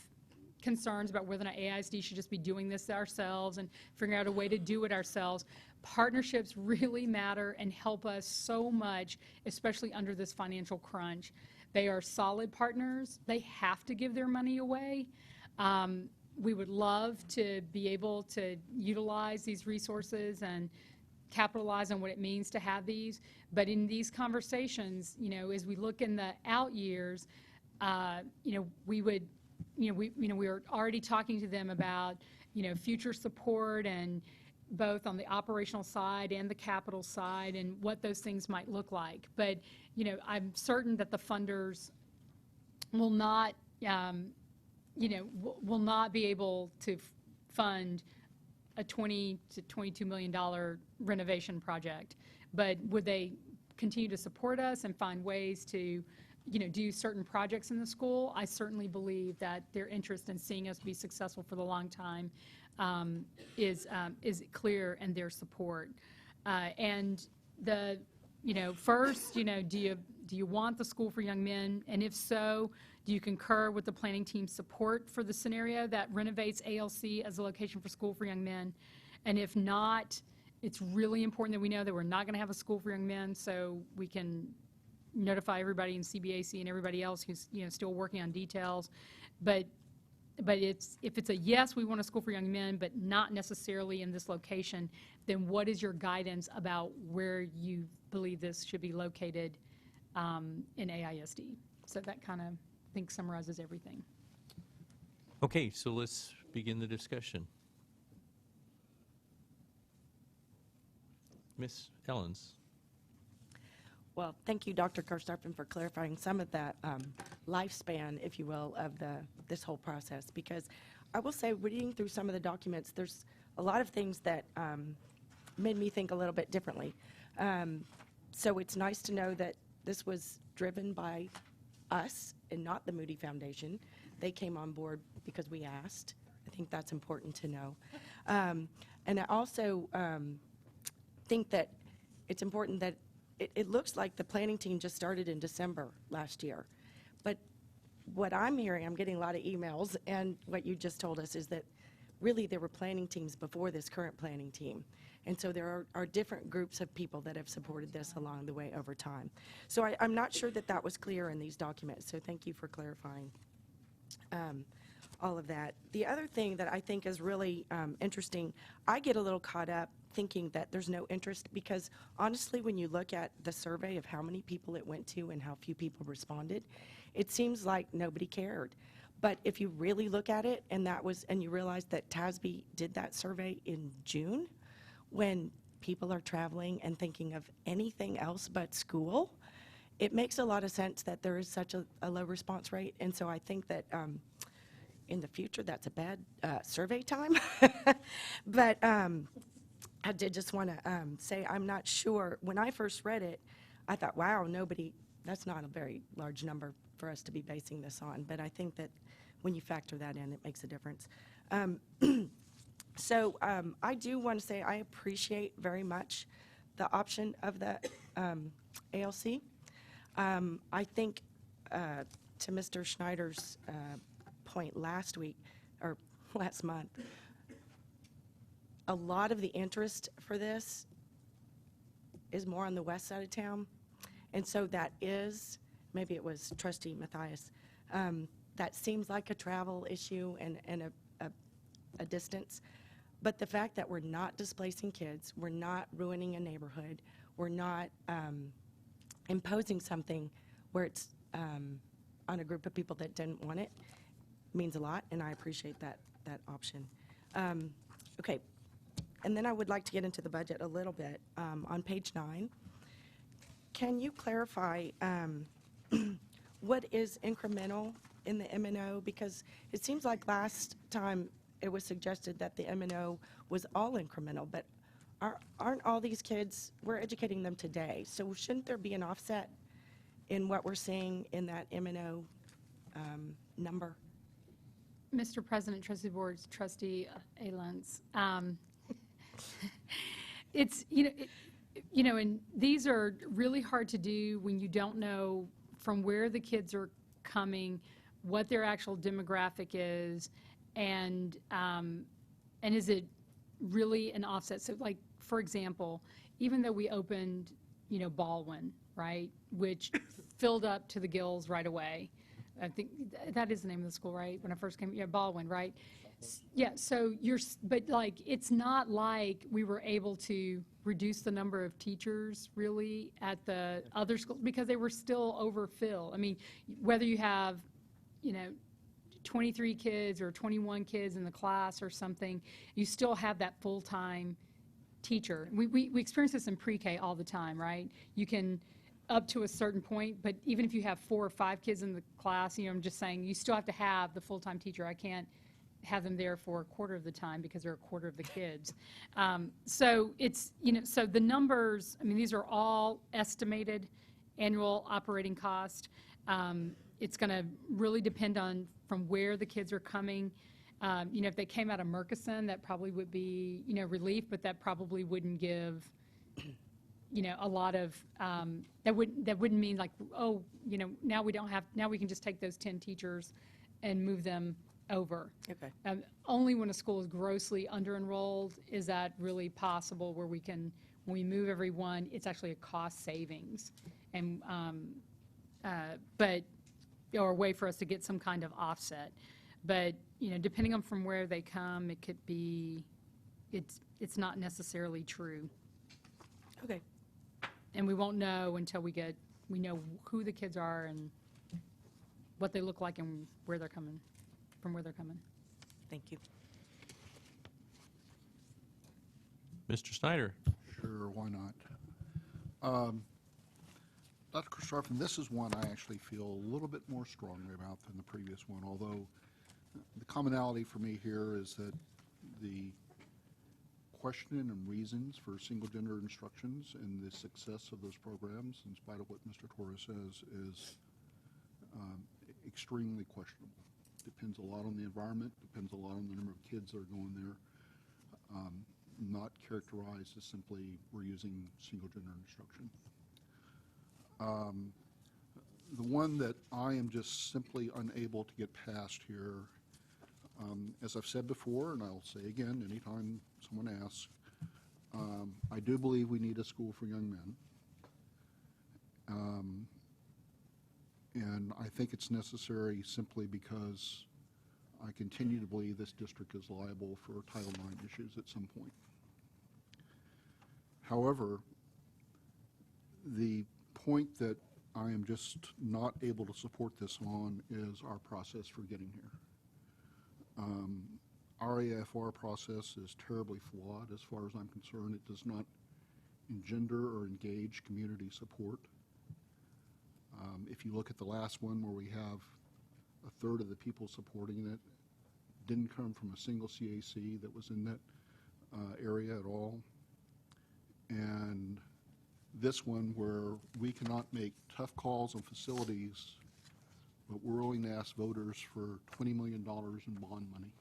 concerns about whether or not AISD should just be doing this ourselves and figuring out a way to do it ourselves. Partnerships really matter and help us so much, especially under this financial crunch. They are solid partners. They have to give their money away. We would love to be able to utilize these resources and capitalize on what it means to have these. But in these conversations, you know, as we look in the out years, you know, we would, we were already talking to them about, you know, future support, and both on the operational side and the capital side, and what those things might look like. But, you know, I'm certain that the funders will not, will not be able to fund a $20 to $22 million renovation project. But would they continue to support us and find ways to, you know, do certain projects in the school? I certainly believe that their interest in seeing us be successful for the long time is clear, and their support. And the, you know, first, you know, do you want the School for Young Men? And if so, do you concur with the planning team's support for the scenario that renovates ALC as a location for School for Young Men? And if not, it's really important that we know that we're not going to have a School for Young Men, so we can notify everybody in CBAC and everybody else who's, you know, still working on details. But if it's a yes, we want a School for Young Men, but not necessarily in this location, then what is your guidance about where you believe this should be located in AISD? So that kind of, I think, summarizes everything. Okay, so let's begin the discussion. Ms. Ellens. Well, thank you, Dr. Karstafen, for clarifying some of that lifespan, if you will, of this whole process. Because I will say, reading through some of the documents, there's a lot of things that made me think a little bit differently. So it's nice to know that this was driven by us and not the Moody Foundation. They came on board because we asked. I think that's important to know. And I also think that it's important that it looks like the planning team just started in December last year. But what I'm hearing, I'm getting a lot of emails, and what you just told us is that really there were planning teams before this current planning team. And so there are different groups of people that have supported this along the way over time. So I'm not sure that that was clear in these documents, so thank you for clarifying all of that. The other thing that I think is really interesting, I get a little caught up thinking that there's no interest, because honestly, when you look at the survey of how many people it went to and how few people responded, it seems like nobody cared. But if you really look at it, and you realize that TASB did that survey in June, when people are traveling and thinking of anything else but school, it makes a lot of sense that there is such a low response rate. And so I think that in the future, that's a bad survey time. But I did just want to say, I'm not sure. When I first read it, I thought, wow, that's not a very large number for us to be basing this on. But I think that when you factor that in, it makes a difference. So I do want to say I appreciate very much the option of the ALC. I think to Mr. Schneider's point last week, or last month, a lot of the interest for this is more on the west side of town. And so that is, maybe it was Trustee Matthias, that seems like a travel issue and a distance. But the fact that we're not displacing kids, we're not ruining a neighborhood, we're not imposing something where it's on a group of people that didn't want it, means a lot, and I appreciate that option. Okay, and then I would like to get into the budget a little bit. On page 9, can you clarify what is incremental in the M&O? Because it seems like last time it was suggested that the M&O was all incremental, but aren't all these kids, we're educating them today, so shouldn't there be an offset in what we're seeing in that M&O number? Mr. President, Trustee Boards, Trustee Alens, it's, and these are really hard to do when you don't know from where the kids are coming, what their actual demographic is, and is it really an offset? So, like, for example, even though we opened, Baldwin, right, which filled up to the gills right away. I think that is the name of the school, right? When I first came, Baldwin, right? Yeah, so but like, it's not like we were able to reduce the number of teachers really at the other schools because they were still overfilled. I mean, whether you have, 23 kids or 21 kids in the class or something, you still have that full-time teacher. We experience this in pre-K all the time, right? You can up to a certain point, but even if you have 4 or 5 kids in the class, I'm just saying you still have to have the full-time teacher. I can't have them there for a quarter of the time because they're a quarter of the kids. So it's, so the numbers, I mean, these are all estimated annual operating cost. It's going to really depend on from where the kids are coming. If they came out of Murchison, that probably would be, relief, but that probably wouldn't give, a lot of, that wouldn't mean like, oh, now we can just take those 10 teachers and move them over. Okay. Only when a school is grossly under-enrolled is that really possible where when we move everyone, it's actually a cost savings. And, or a way for us to get some kind of offset. But, depending on from where they come, it could be, it's not necessarily true. Okay. And we won't know until we know who the kids are and what they look like and where they're coming, from where they're coming. Thank you. Mr. Snyder. Sure, why not? Dr. Christopherson, this is one I actually feel a little bit more strongly about than the previous one, although the commonality for me here is that the question and reasons for single-gender instructions and the success of those programs, in spite of what Mr. Torres says, is extremely questionable. Depends a lot on the environment, depends a lot on the number of kids that are going there, not characterized as simply we're using single-gender instruction. The one that I am just simply unable to get past here, as I've said before, and I'll say again anytime someone asks, I do believe we need a school for young men. And I think it's necessary simply because I continue to believe this district is liable for Title IX issues at some point. However, the point that I am just not able to support this on is our process for getting here. Our AFR process is terribly flawed as far as I'm concerned. It does not engender or engage community support. If you look at the last one where we have a third of the people supporting it, didn't come from a single CAC that was in that area at all. And this one where we cannot make tough calls on facilities, but we're willing to ask voters for $20 million in bond money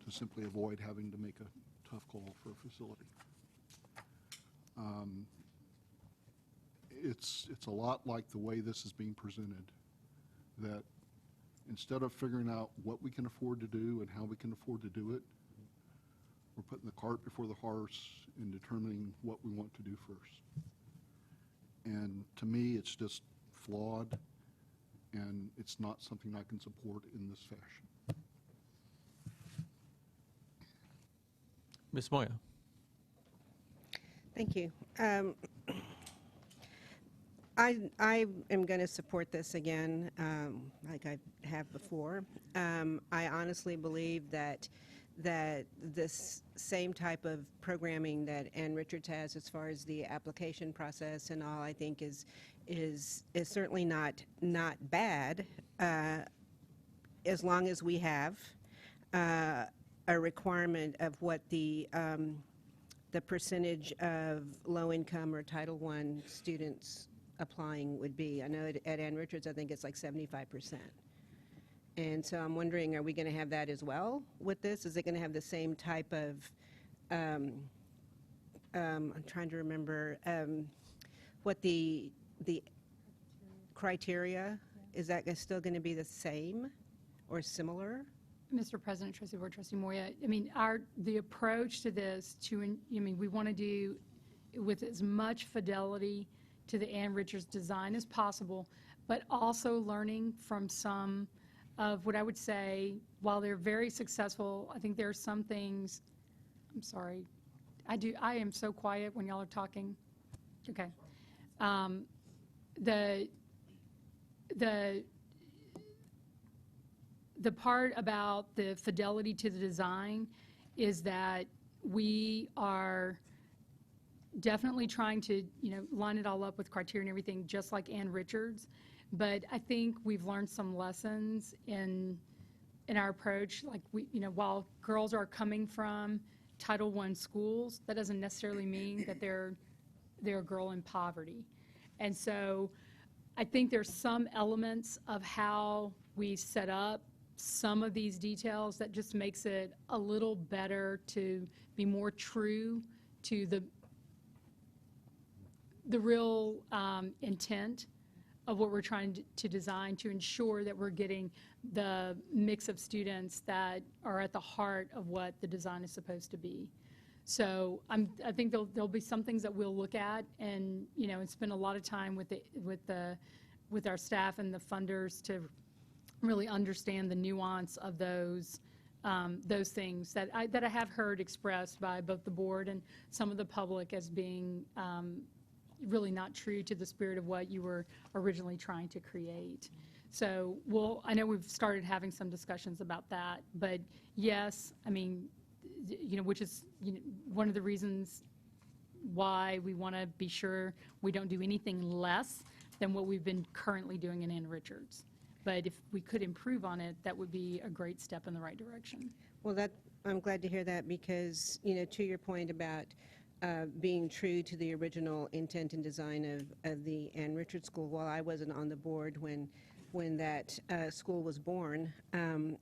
to simply avoid having to make a tough call for a facility. It's a lot like the way this is being presented, that instead of figuring out what we can afford to do and how we can afford to do it, we're putting the cart before the horse in determining what we want to do first. And to me, it's just flawed, and it's not something I can support in this fashion. Ms. Moya? Thank you. I am going to support this again, like I have before. I honestly believe that this same type of programming that Ann Richards has, as far as the application process and all, I think is certainly not bad, as long as we have a requirement of what the percentage of low-income or Title I students applying would be. I know at Ann Richards, I think it's like 75%. And so I'm wondering, are we going to have that as well with this? Is it going to have the same type of, I'm trying to remember, what the criteria, is that still going to be the same or similar? Mr. President, Trustee Board, Trustee Moya, I mean, the approach to this, we want to do with as much fidelity to the Ann Richards design as possible, but also learning from some of what I would say, while they're very successful, I think there are some things, I'm sorry, I am so quiet when y'all are talking. Okay. The part about the fidelity to the design is that we are definitely trying to, line it all up with criteria and everything, just like Ann Richards. But I think we've learned some lessons in our approach. Like while girls are coming from Title I schools, that doesn't necessarily mean that they're a girl in poverty. And so I think there's some elements of how we set up some of these details that just makes it a little better to be more true to the real intent of what we're trying to design, to ensure that we're getting the mix of students that are at the heart of what the design is supposed to be. So I think there'll be some things that we'll look at and spend a lot of time with our staff and the funders to really understand the nuance of those things that I have heard expressed by both the board and some of the public as being really not true to the spirit of what you were originally trying to create. So I know we've started having some discussions about that, but yes, I mean, which is one of the reasons why we want to be sure we don't do anything less than what we've been currently doing in Ann Richards. But if we could improve on it, that would be a great step in the right direction. Well, I'm glad to hear that, because, to your point about being true to the original intent and design of the Ann Richards School, while I wasn't on the board when that school was born,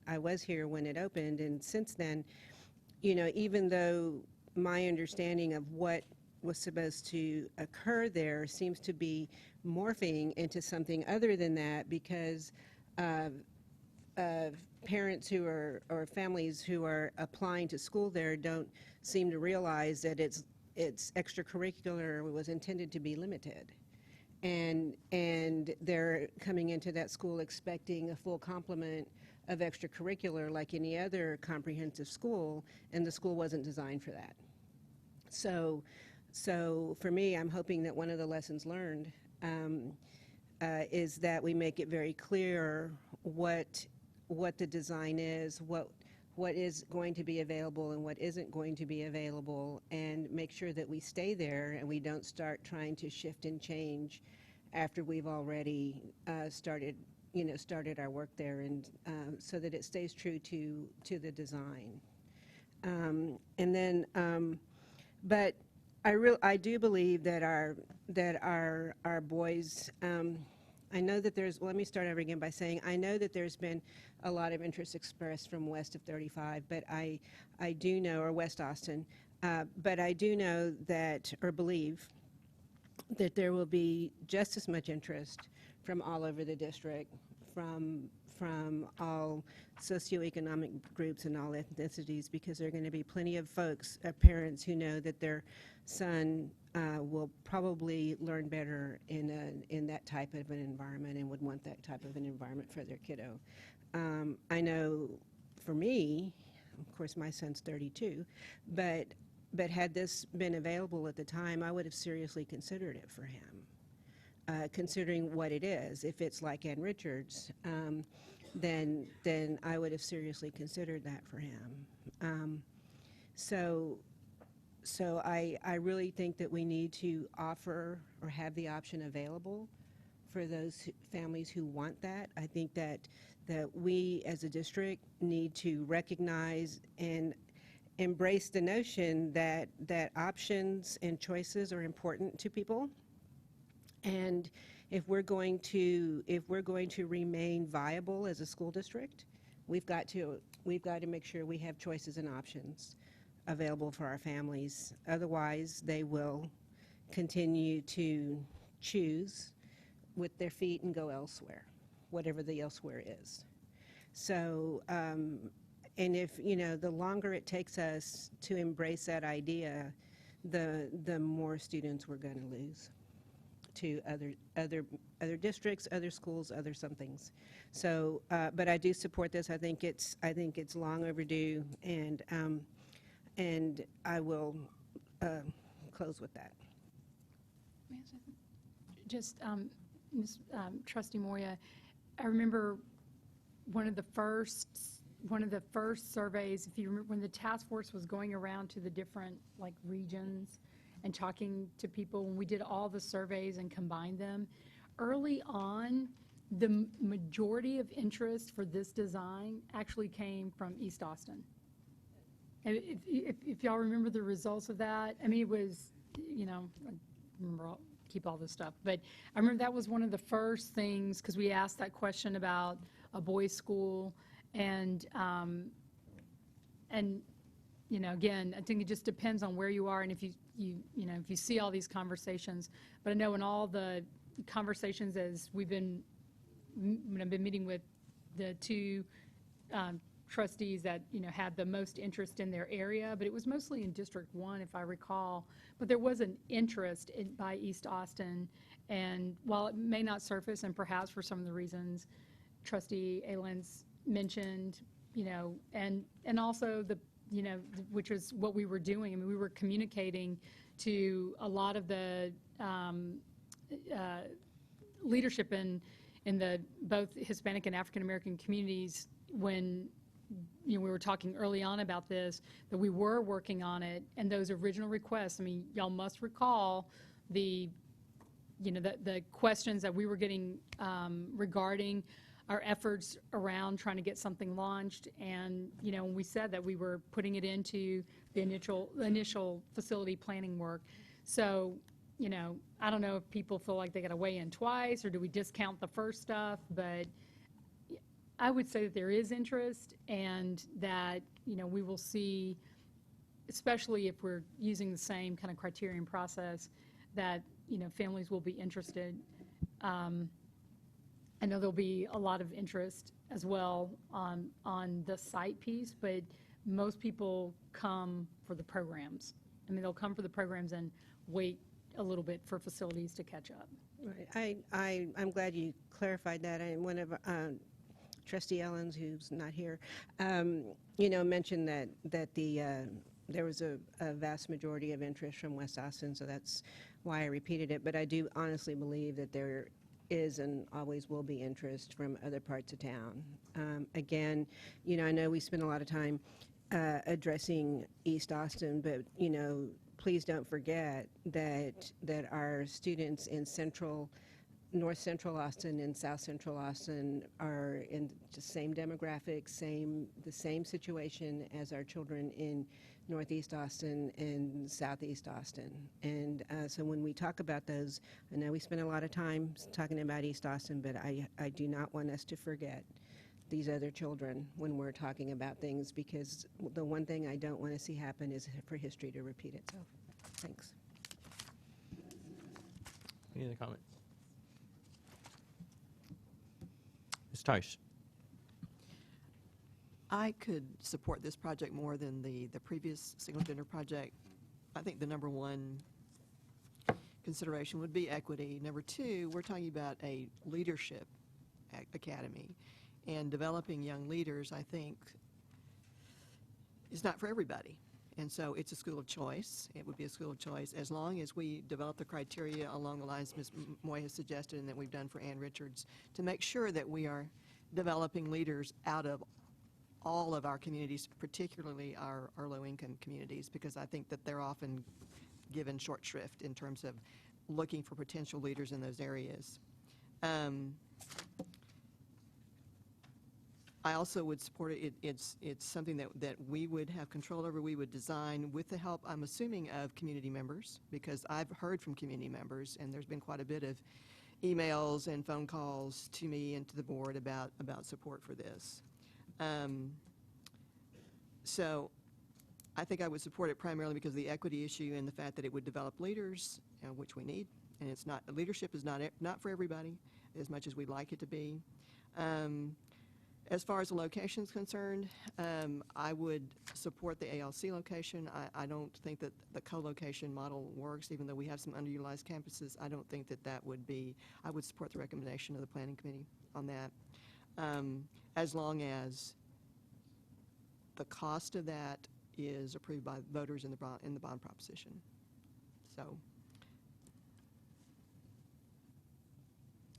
I was here when it opened, and since then, even though my understanding of what was supposed to occur there seems to be morphing into something other than that, because parents or families who are applying to school there don't seem to realize that its extracurricular was intended to be limited. And they're coming into that school expecting a full complement of extracurricular like any other comprehensive school, and the school wasn't designed for that. So for me, I'm hoping that one of the lessons learned is that we make it very clear what the design is, what is going to be available and what isn't going to be available, and make sure that we stay there and we don't start trying to shift and change after we've already started our work there, and so that it stays true to the design. But I do believe that our boys I know that there's, let me start over again by saying, I know that there's been a lot of interest expressed from west of 35, but I do know, or West Austin, but I do know that, or believe, that there will be just as much interest from all over the district, from all socioeconomic groups and all ethnicities, because there are going to be plenty of folks, parents who know that their son will probably learn better in that type of an environment and would want that type of an environment for their kiddo. I know for me, of course my son's 32, but had this been available at the time, I would have seriously considered it for him. Considering what it is, if it's like Ann Richards, then I would have seriously considered that for him. So I really think that we need to offer or have the option available for those families who want that. I think that we as a district need to recognize and embrace the notion that options and choices are important to people. And if we're going to remain viable as a school district, we've got to make sure we have choices and options available for our families. Otherwise, they will continue to choose with their feet and go elsewhere, whatever the elsewhere is. So, and if, the longer it takes us to embrace that idea, the more students we're going to lose to other districts, other schools, other somethings. So, but I do support this. I think it's long overdue, and I will close with that. Just, Ms. Trustee Moya, I remember one of the first surveys, if you remember, when the task force was going around to the different regions and talking to people, when we did all the surveys and combined them, early on, the majority of interest for this design actually came from East Austin. And if y'all remember the results of that, I mean, it was, I remember keep all this stuff, but I remember that was one of the first things, because we asked that question about a boys' school, and again, I think it just depends on where you are and if if you see all these conversations. But I know in all the conversations as when I've been meeting with the two trustees that had the most interest in their area, but it was mostly in District 1, if I recall. But there was an interest by East Austin, and while it may not surface, and perhaps for some of the reasons Trustee Alen's mentioned, and also which is what we were doing. I mean, we were communicating to a lot of the leadership in the both Hispanic and African American communities when we were talking early on about this, that we were working on it, and those original requests. I mean, y'all must recall the questions that we were getting regarding our efforts around trying to get something launched, and when we said that we were putting it into the initial facility planning work. So I don't know if people feel like they got to weigh in twice, or do we discount the first stuff, but I would say that there is interest, and that we will see, especially if we're using the same kind of criterion process, that families will be interested. I know there'll be a lot of interest as well on the site piece, but most people come for the programs. I mean, they'll come for the programs and wait a little bit for facilities to catch up. Right. I'm glad you clarified that. And one of Trustee Ellens, who's not here, mentioned that there was a vast majority of interest from West Austin, so that's why I repeated it. But I do honestly believe that there is and always will be interest from other parts of town. Again, I know we spend a lot of time addressing East Austin, but please don't forget that our students in Central North Central Austin and South Central Austin are in the same demographics, the same situation as our children in Northeast Austin and Southeast Austin. And so when we talk about those, I know we spend a lot of time talking about East Austin, but I do not want us to forget these other children when we're talking about things, because the one thing I don't want to see happen is for history to repeat itself. Thanks. Any other comments? Ms. Tice? I could support this project more than the previous single-gender project. I think the number one consideration would be equity. Number two, we're talking about a leadership academy. And developing young leaders, I think, is not for everybody. And so it's a school of choice. It would be a school of choice as long as we develop the criteria along the lines Ms. Moy has suggested and that we've done for Ann Richards to make sure that we are developing leaders out of all of our communities, particularly our low-income communities, because I think that they're often given short shrift in terms of looking for potential leaders in those areas. I also would support it. It's something that we would have control over. We would design with the help, I'm assuming, of community members, because I've heard from community members, and there's been quite a bit of emails and phone calls to me and to the board about support for this. So I think I would support it primarily because of the equity issue and the fact that it would develop leaders, which we need. And it's not, leadership is not for everybody as much as we'd like it to be. As far as the location is concerned, I would support the ALC location. I don't think that the co-location model works, even though we have some underutilized campuses. I don't think that would be, I would support the recommendation of the Planning Committee on that, as long as the cost of that is approved by voters in the bond proposition. So.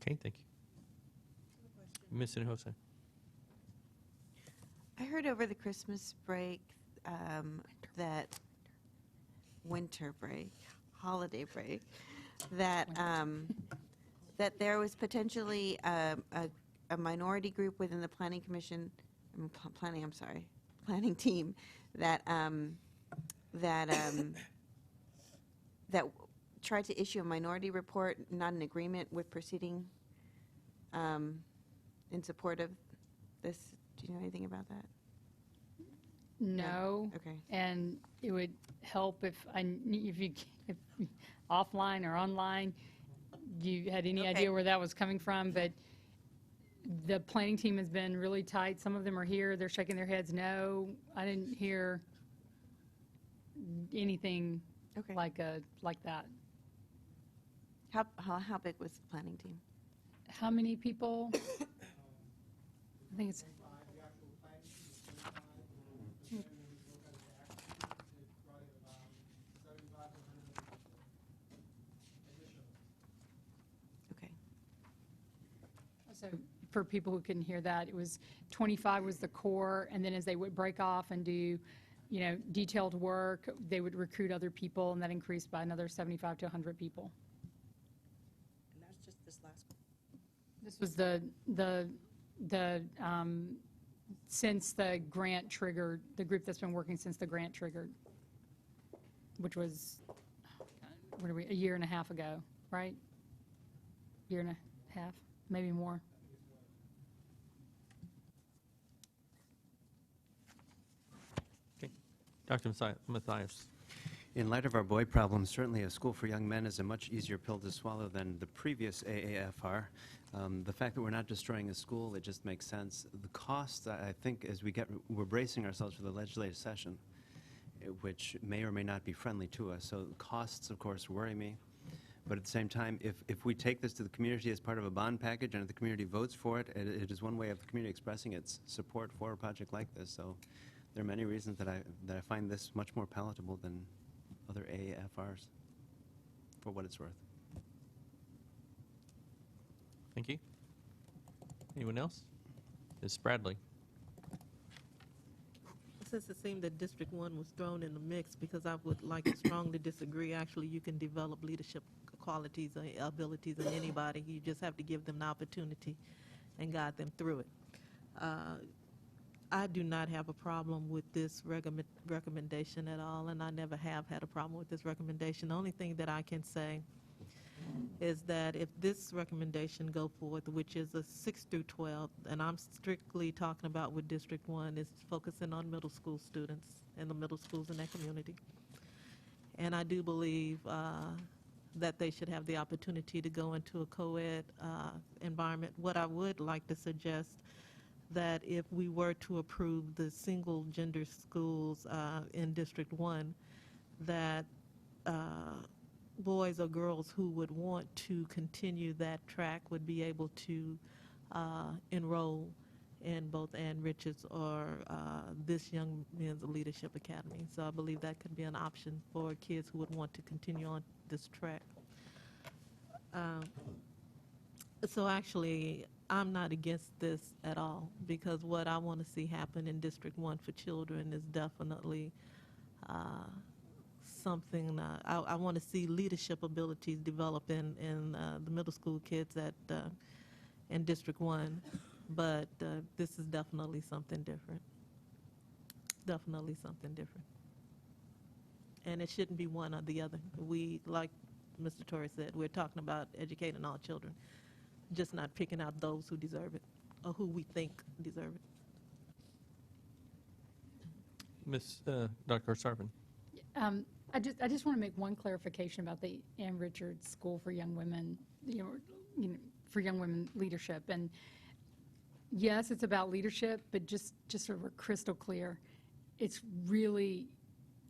Okay, thank you. Ms. Hinojosa? I heard over the Christmas break that winter break, holiday break, that that there was potentially a minority group within the planning commission, planning team that that tried to issue a minority report, not an agreement with proceeding in support of this. Do you know anything about that? No. Okay. And it would help if offline or online, you had any idea where that was coming from. But the planning team has been really tight. Some of them are here. They're shaking their heads. No, I didn't hear anything like that. How big was the planning team? How many people? I think it's. Okay. So for people who couldn't hear that, it was 25 was the core, and then as they would break off and do, detailed work, they would recruit other people, and that increased by another 75 to 100 people. And that's just this last one. This was since the grant triggered, the group that's been working since the grant triggered, which was, a year and a half ago, right? Year and a half, maybe more. Okay. Dr. Mathias. In light of our boy problem, certainly a school for young men is a much easier pill to swallow than the previous AAFR. The fact that we're not destroying a school, it just makes sense. The cost, I think, as we're bracing ourselves for the legislative session, which may or may not be friendly to us. So costs, of course, worry me. But at the same time, if we take this to the community as part of a bond package and if the community votes for it, it is one way of the community expressing its support for a project like this. So there are many reasons that I find this much more palatable than other AAFRs, for what it's worth. Thank you. Anyone else? Ms. Bradley. Since it seemed that District 1 was thrown in the mix, because I would like to strongly disagree. Actually, you can develop leadership qualities or abilities in anybody. You just have to give them the opportunity and guide them through it. I do not have a problem with this recommendation at all, and I never have had a problem with this recommendation. The only thing that I can say is that if this recommendation go forth, which is a 6 through 12, and I'm strictly talking about with District 1, is focusing on middle school students and the middle schools in that community. And I do believe that they should have the opportunity to go into a co-ed environment. What I would like to suggest that if we were to approve the single gender schools in District 1, that boys or girls who would want to continue that track would be able to enroll in both Ann Richards or this Young Men's Leadership Academy. So I believe that could be an option for kids who would want to continue on this track. So actually, I'm not against this at all, because what I want to see happen in District 1 for children is definitely something. I want to see leadership abilities develop in the middle school kids in District 1, but this is definitely something different. Definitely something different. And it shouldn't be one or the other. We, like Mr. Torrey said, we're talking about educating all children, just not picking out those who deserve it or who we think deserve it. Dr. Sarpin. I just want to make one clarification about the Ann Richards School for Young Women, for young women leadership. And yes, it's about leadership, but just so we're crystal clear, it's really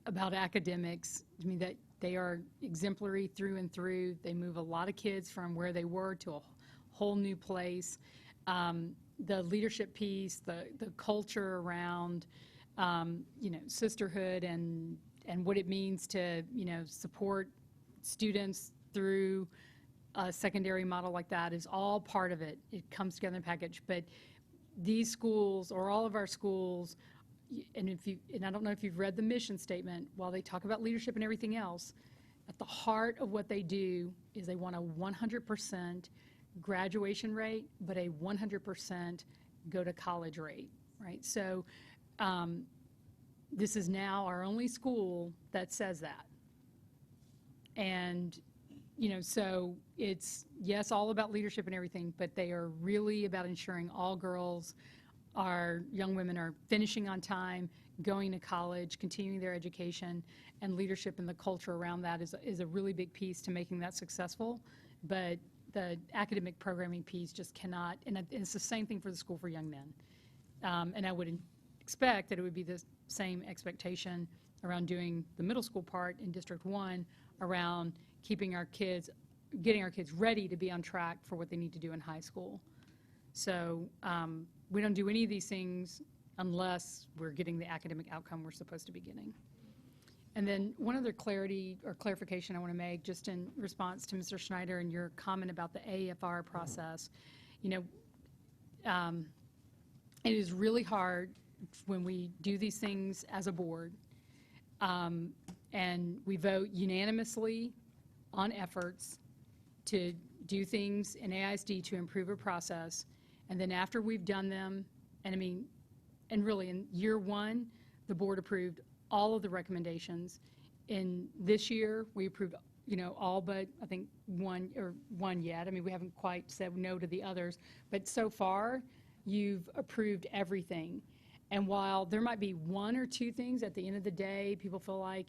about academics. I mean, that they are exemplary through and through. They move a lot of kids from where they were to a whole new place. The leadership piece, the culture around, sisterhood and what it means to, support students through a secondary model like that is all part of it. It comes together in a package. But these schools, or all of our schools, and I don't know if you've read the mission statement, while they talk about leadership and everything else, at the heart of what they do is they want a 100% graduation rate, but a 100% go to college rate, right? So this is now our only school that says that. And, so it's, yes, all about leadership and everything, but they are really about ensuring all girls, our young women are finishing on time, going to college, continuing their education, and leadership and the culture around that is a really big piece to making that successful. But the academic programming piece just cannot, and it's the same thing for the School for Young Men. And I would expect that it would be the same expectation around doing the middle school part in District 1 around getting our kids ready to be on track for what they need to do in high school. So we don't do any of these things unless we're getting the academic outcome we're supposed to be getting. And then one other clarification I want to make, just in response to Mr. Schneider and your comment about the AFR process. It is really hard when we do these things as a board, and we vote unanimously on efforts to do things in AISD to improve a process, and then after we've done them, and really in year 1, the board approved all of the recommendations. In this year, we approved, all but I think one yet. We haven't quite said no to the others, but so far, you've approved everything. And while there might be one or two things at the end of the day, people feel like,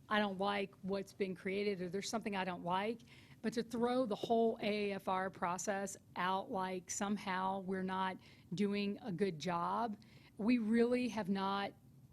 I don't like what's been created, or there's something I don't like, but to throw the whole AAFR process out like somehow we're not doing a good job, we really have not.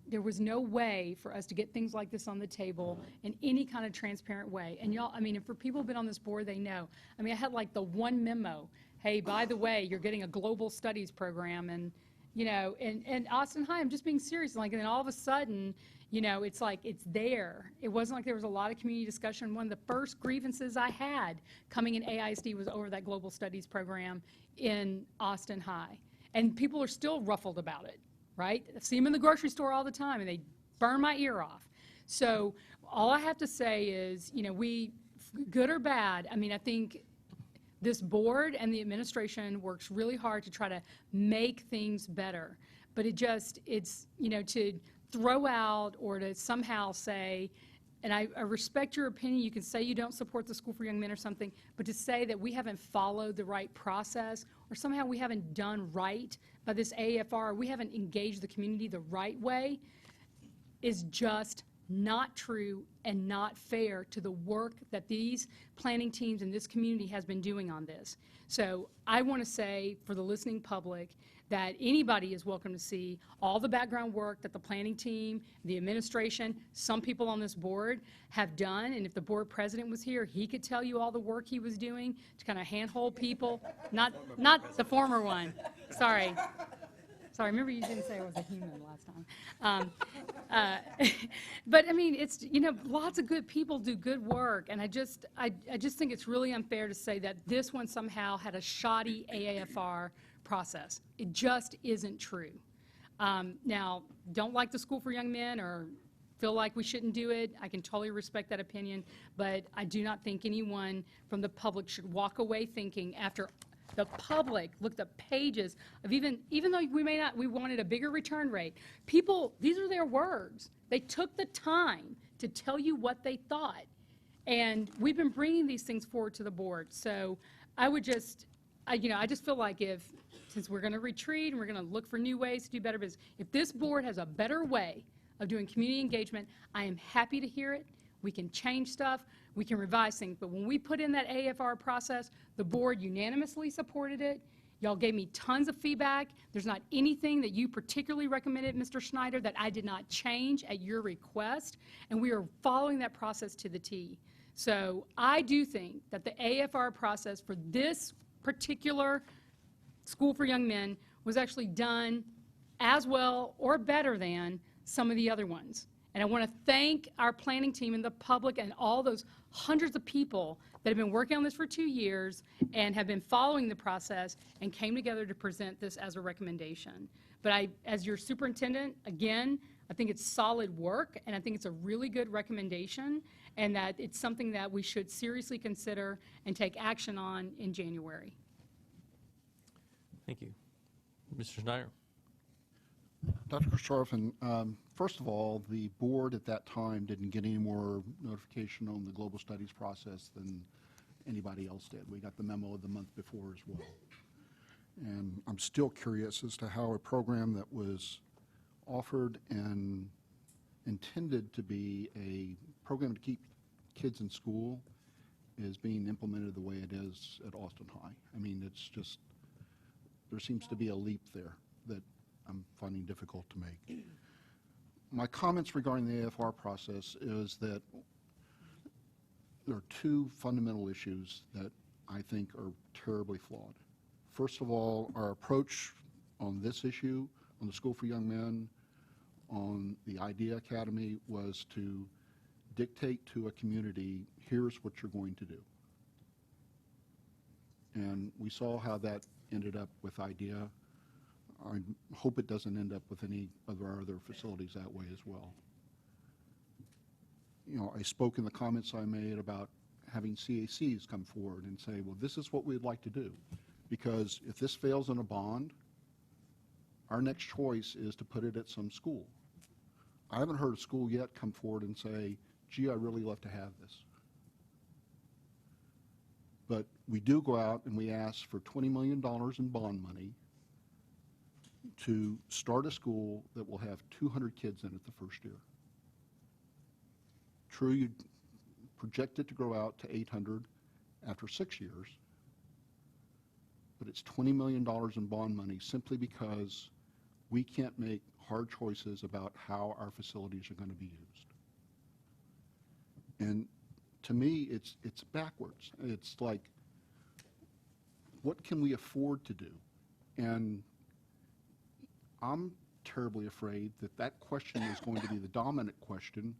There was no way for us to get things like this on the table in any kind of transparent way. And y'all, and for people who've been on this board, they know. I had like the one memo, hey, by the way, you're getting a global studies program, and and Austin High, I'm just being serious. And then all of a sudden, it's like it's there. It wasn't like there was a lot of community discussion. One of the first grievances I had coming in AISD was over that global studies program in Austin High. And people are still ruffled about it, right? I see them in the grocery store all the time, and they burn my ear off. So all I have to say is, we good or bad, I mean, I think this board and the administration works really hard to try to make things better. But it's, you know, to throw out or to somehow say, and I respect your opinion, you can say you don't support the School for Young Men or something, but to say that we haven't followed the right process or somehow we haven't done right by this AFR, we haven't engaged the community the right way, is just not true and not fair to the work that these planning teams and this community has been doing on this. So I want to say for the listening public that anybody is welcome to see all the background work that the planning team, the administration, some people on this board have done. And if the board president was here, he could tell you all the work he was doing to kind of handhold people. Not the former one. Sorry. Sorry, remember you didn't say I was a human last time. But I mean, it's, you know, lots of good people do good work, and I just think it's really unfair to say that this one somehow had a shoddy AAFR process. It just isn't true. Now, don't like the School for Young Men or feel like we shouldn't do it, I can totally respect that opinion, but I do not think anyone from the public should walk away thinking after the public looked at pages of even though we wanted a bigger return rate, people, these are their words. They took the time to tell you what they thought. And we've been bringing these things forward to the board. So I would just, I just feel like since we're going to retreat and we're going to look for new ways to do better business, if this board has a better way of doing community engagement, I am happy to hear it. We can change stuff, we can revise things, but when we put in that AFR process, the board unanimously supported it. Y'all gave me tons of feedback. There's not anything that you particularly recommended, Mr. Schneider, that I did not change at your request, and we are following that process to the T. So I do think that the AFR process for this particular School for Young Men was actually done as well or better than some of the other ones. And I want to thank our planning team and the public and all those hundreds of people that have been working on this for 2 years and have been following the process and came together to present this as a recommendation. But as your superintendent, again, I think it's solid work, and I think it's a really good recommendation, and that it's something that we should seriously consider and take action on in January. Thank you. Mr. Schneider. Dr. Karstoffen, first of all, the board at that time didn't get any more notification on the global studies process than anybody else did. We got the memo the month before as well. And I'm still curious as to how a program that was offered and intended to be a program to keep kids in school is being implemented the way it is at Austin High. I mean, it's just, there seems to be a leap there that I'm finding difficult to make. My comments regarding the AFR process is that there are two fundamental issues that I think are terribly flawed. First of all, our approach on this issue, on the School for Young Men, on the Idea Academy, was to dictate to a community, here's what you're going to do. And we saw how that ended up with Idea. I hope it doesn't end up with any of our other facilities that way as well. You know, I spoke in the comments I made about having CACs come forward and say, well, this is what we'd like to do. Because if this fails in a bond, our next choice is to put it at some school. I haven't heard a school yet come forward and say, gee, I really love to have this. But we do go out and we ask for $20 million in bond money to start a school that will have 200 kids in it the first year. True, you project it to grow out to 800 after 6 years, but it's $20 million in bond money simply because we can't make hard choices about how our facilities are going to be used. And to me, it's backwards. It's like, what can we afford to do? And I'm terribly afraid that that question is going to be the dominant question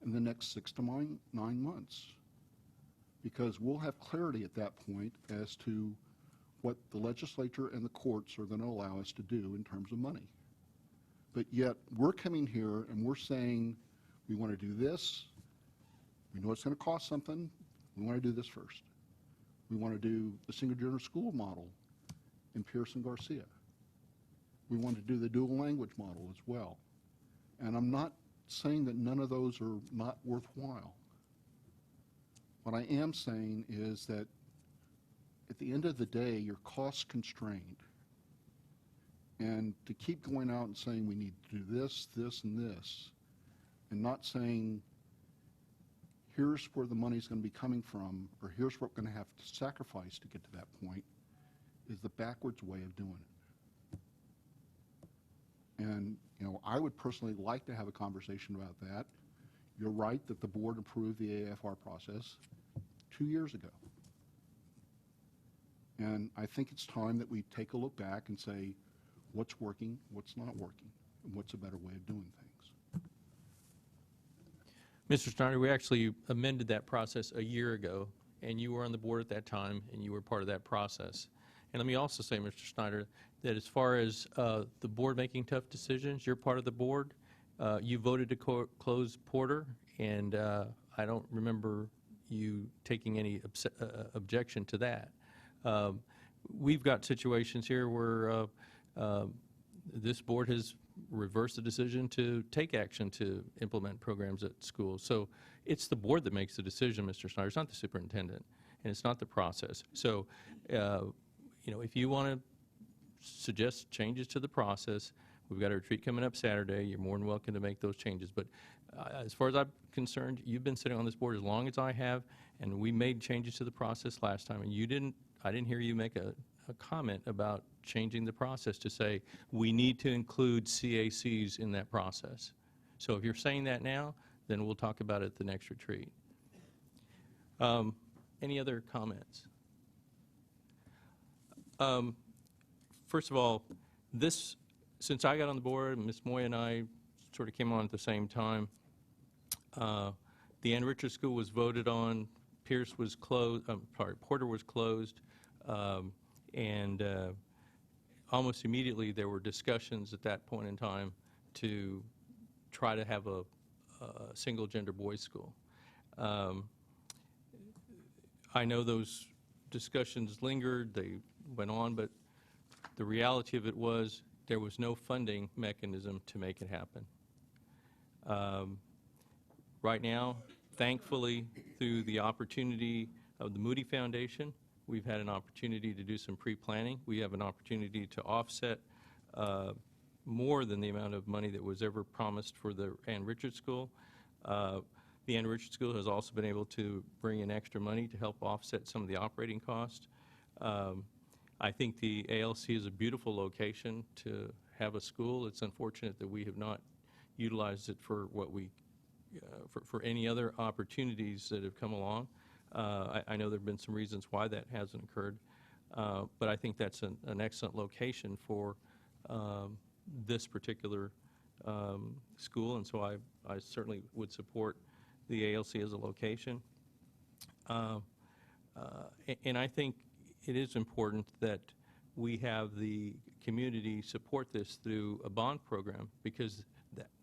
in the next 6 to 9 months, because we'll have clarity at that point as to what the legislature and the courts are going to allow us to do in terms of money. But yet we're coming here and we're saying we want to do this. We know it's going to cost something. We want to do this first. We want to do the single-gender school model in Pierce and Garcia. We want to do the dual language model as well. And I'm not saying that none of those are not worthwhile. What I am saying is that at the end of the day, you're cost constrained. And to keep going out and saying we need to do this, this, and this, and not saying here's where the money's going to be coming from, or here's what we're going to have to sacrifice to get to that point, is the backwards way of doing it. And, you know, I would personally like to have a conversation about that. You're right that the board approved the AFR process 2 years ago. And I think it's time that we take a look back and say, what's working, what's not working, and what's a better way of doing things. Mr. Snyder, we actually amended that process a year ago, and you were on the board at that time, and you were part of that process. And let me also say, Mr. Snyder, that as far as the board making tough decisions, you're part of the board. You voted to close Porter, and I don't remember you taking any objection to that. We've got situations here where this board has reversed the decision to take action to implement programs at schools. So it's the board that makes the decision, Mr. Snyder. It's not the superintendent, and it's not the process. So, you know, if you want to suggest changes to the process, we've got a retreat coming up Saturday. You're more than welcome to make those changes. But as far as I'm concerned, you've been sitting on this board as long as I have, and we made changes to the process last time, and you didn't. I didn't hear you make a comment about changing the process to say we need to include CACs in that process. So if you're saying that now, then we'll talk about it at the next retreat. Any other comments? First of all, since I got on the board, Ms. Moy and I sort of came on at the same time, the Ann Richards School was voted on, Pierce was closed, Porter was closed, and almost immediately there were discussions at that point in time to try to have a single-gender boys' school. I know those discussions lingered, they went on, but the reality of it was there was no funding mechanism to make it happen. Right now, thankfully, through the opportunity of the Moody Foundation, we've had an opportunity to do some pre-planning. We have an opportunity to offset more than the amount of money that was ever promised for the Ann Richards School. The Ann Richards School has also been able to bring in extra money to help offset some of the operating costs. I think the ALC is a beautiful location to have a school. It's unfortunate that we have not utilized it for what we, for any other opportunities that have come along. I know there have been some reasons why that hasn't occurred, but I think that's an excellent location for this particular school, and so I certainly would support the ALC as a location. And I think it is important that we have the community support this through a bond program, because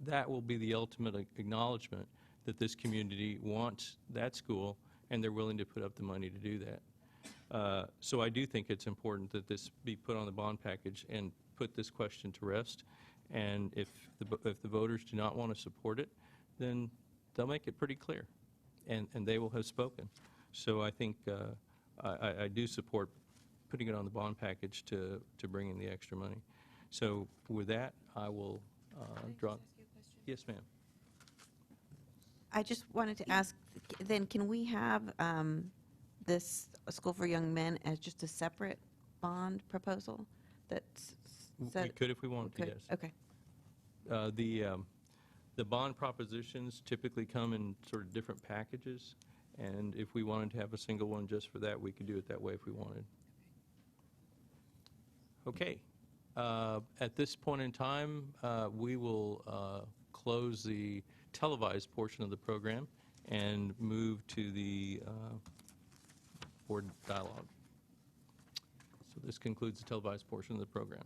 that will be the ultimate acknowledgement that this community wants that school and they're willing to put up the money to do that. So I do think it's important that this be put on the bond package and put this question to rest. And if the voters do not want to support it, then they'll make it pretty clear, and they will have spoken. So I think I do support putting it on the bond package to bring in the extra money. So with that, I will draw. Yes, ma'am. I just wanted to ask, then can we have this School for Young Men as just a separate bond proposal? That's We could if we wanted to, yes. Okay. The bond propositions typically come in sort of different packages, and if we wanted to have a single one just for that, we could do it that way if we wanted. Okay. At this point in time, we will close the televised portion of the program and move to the board dialogue. So this concludes the televised portion of the program.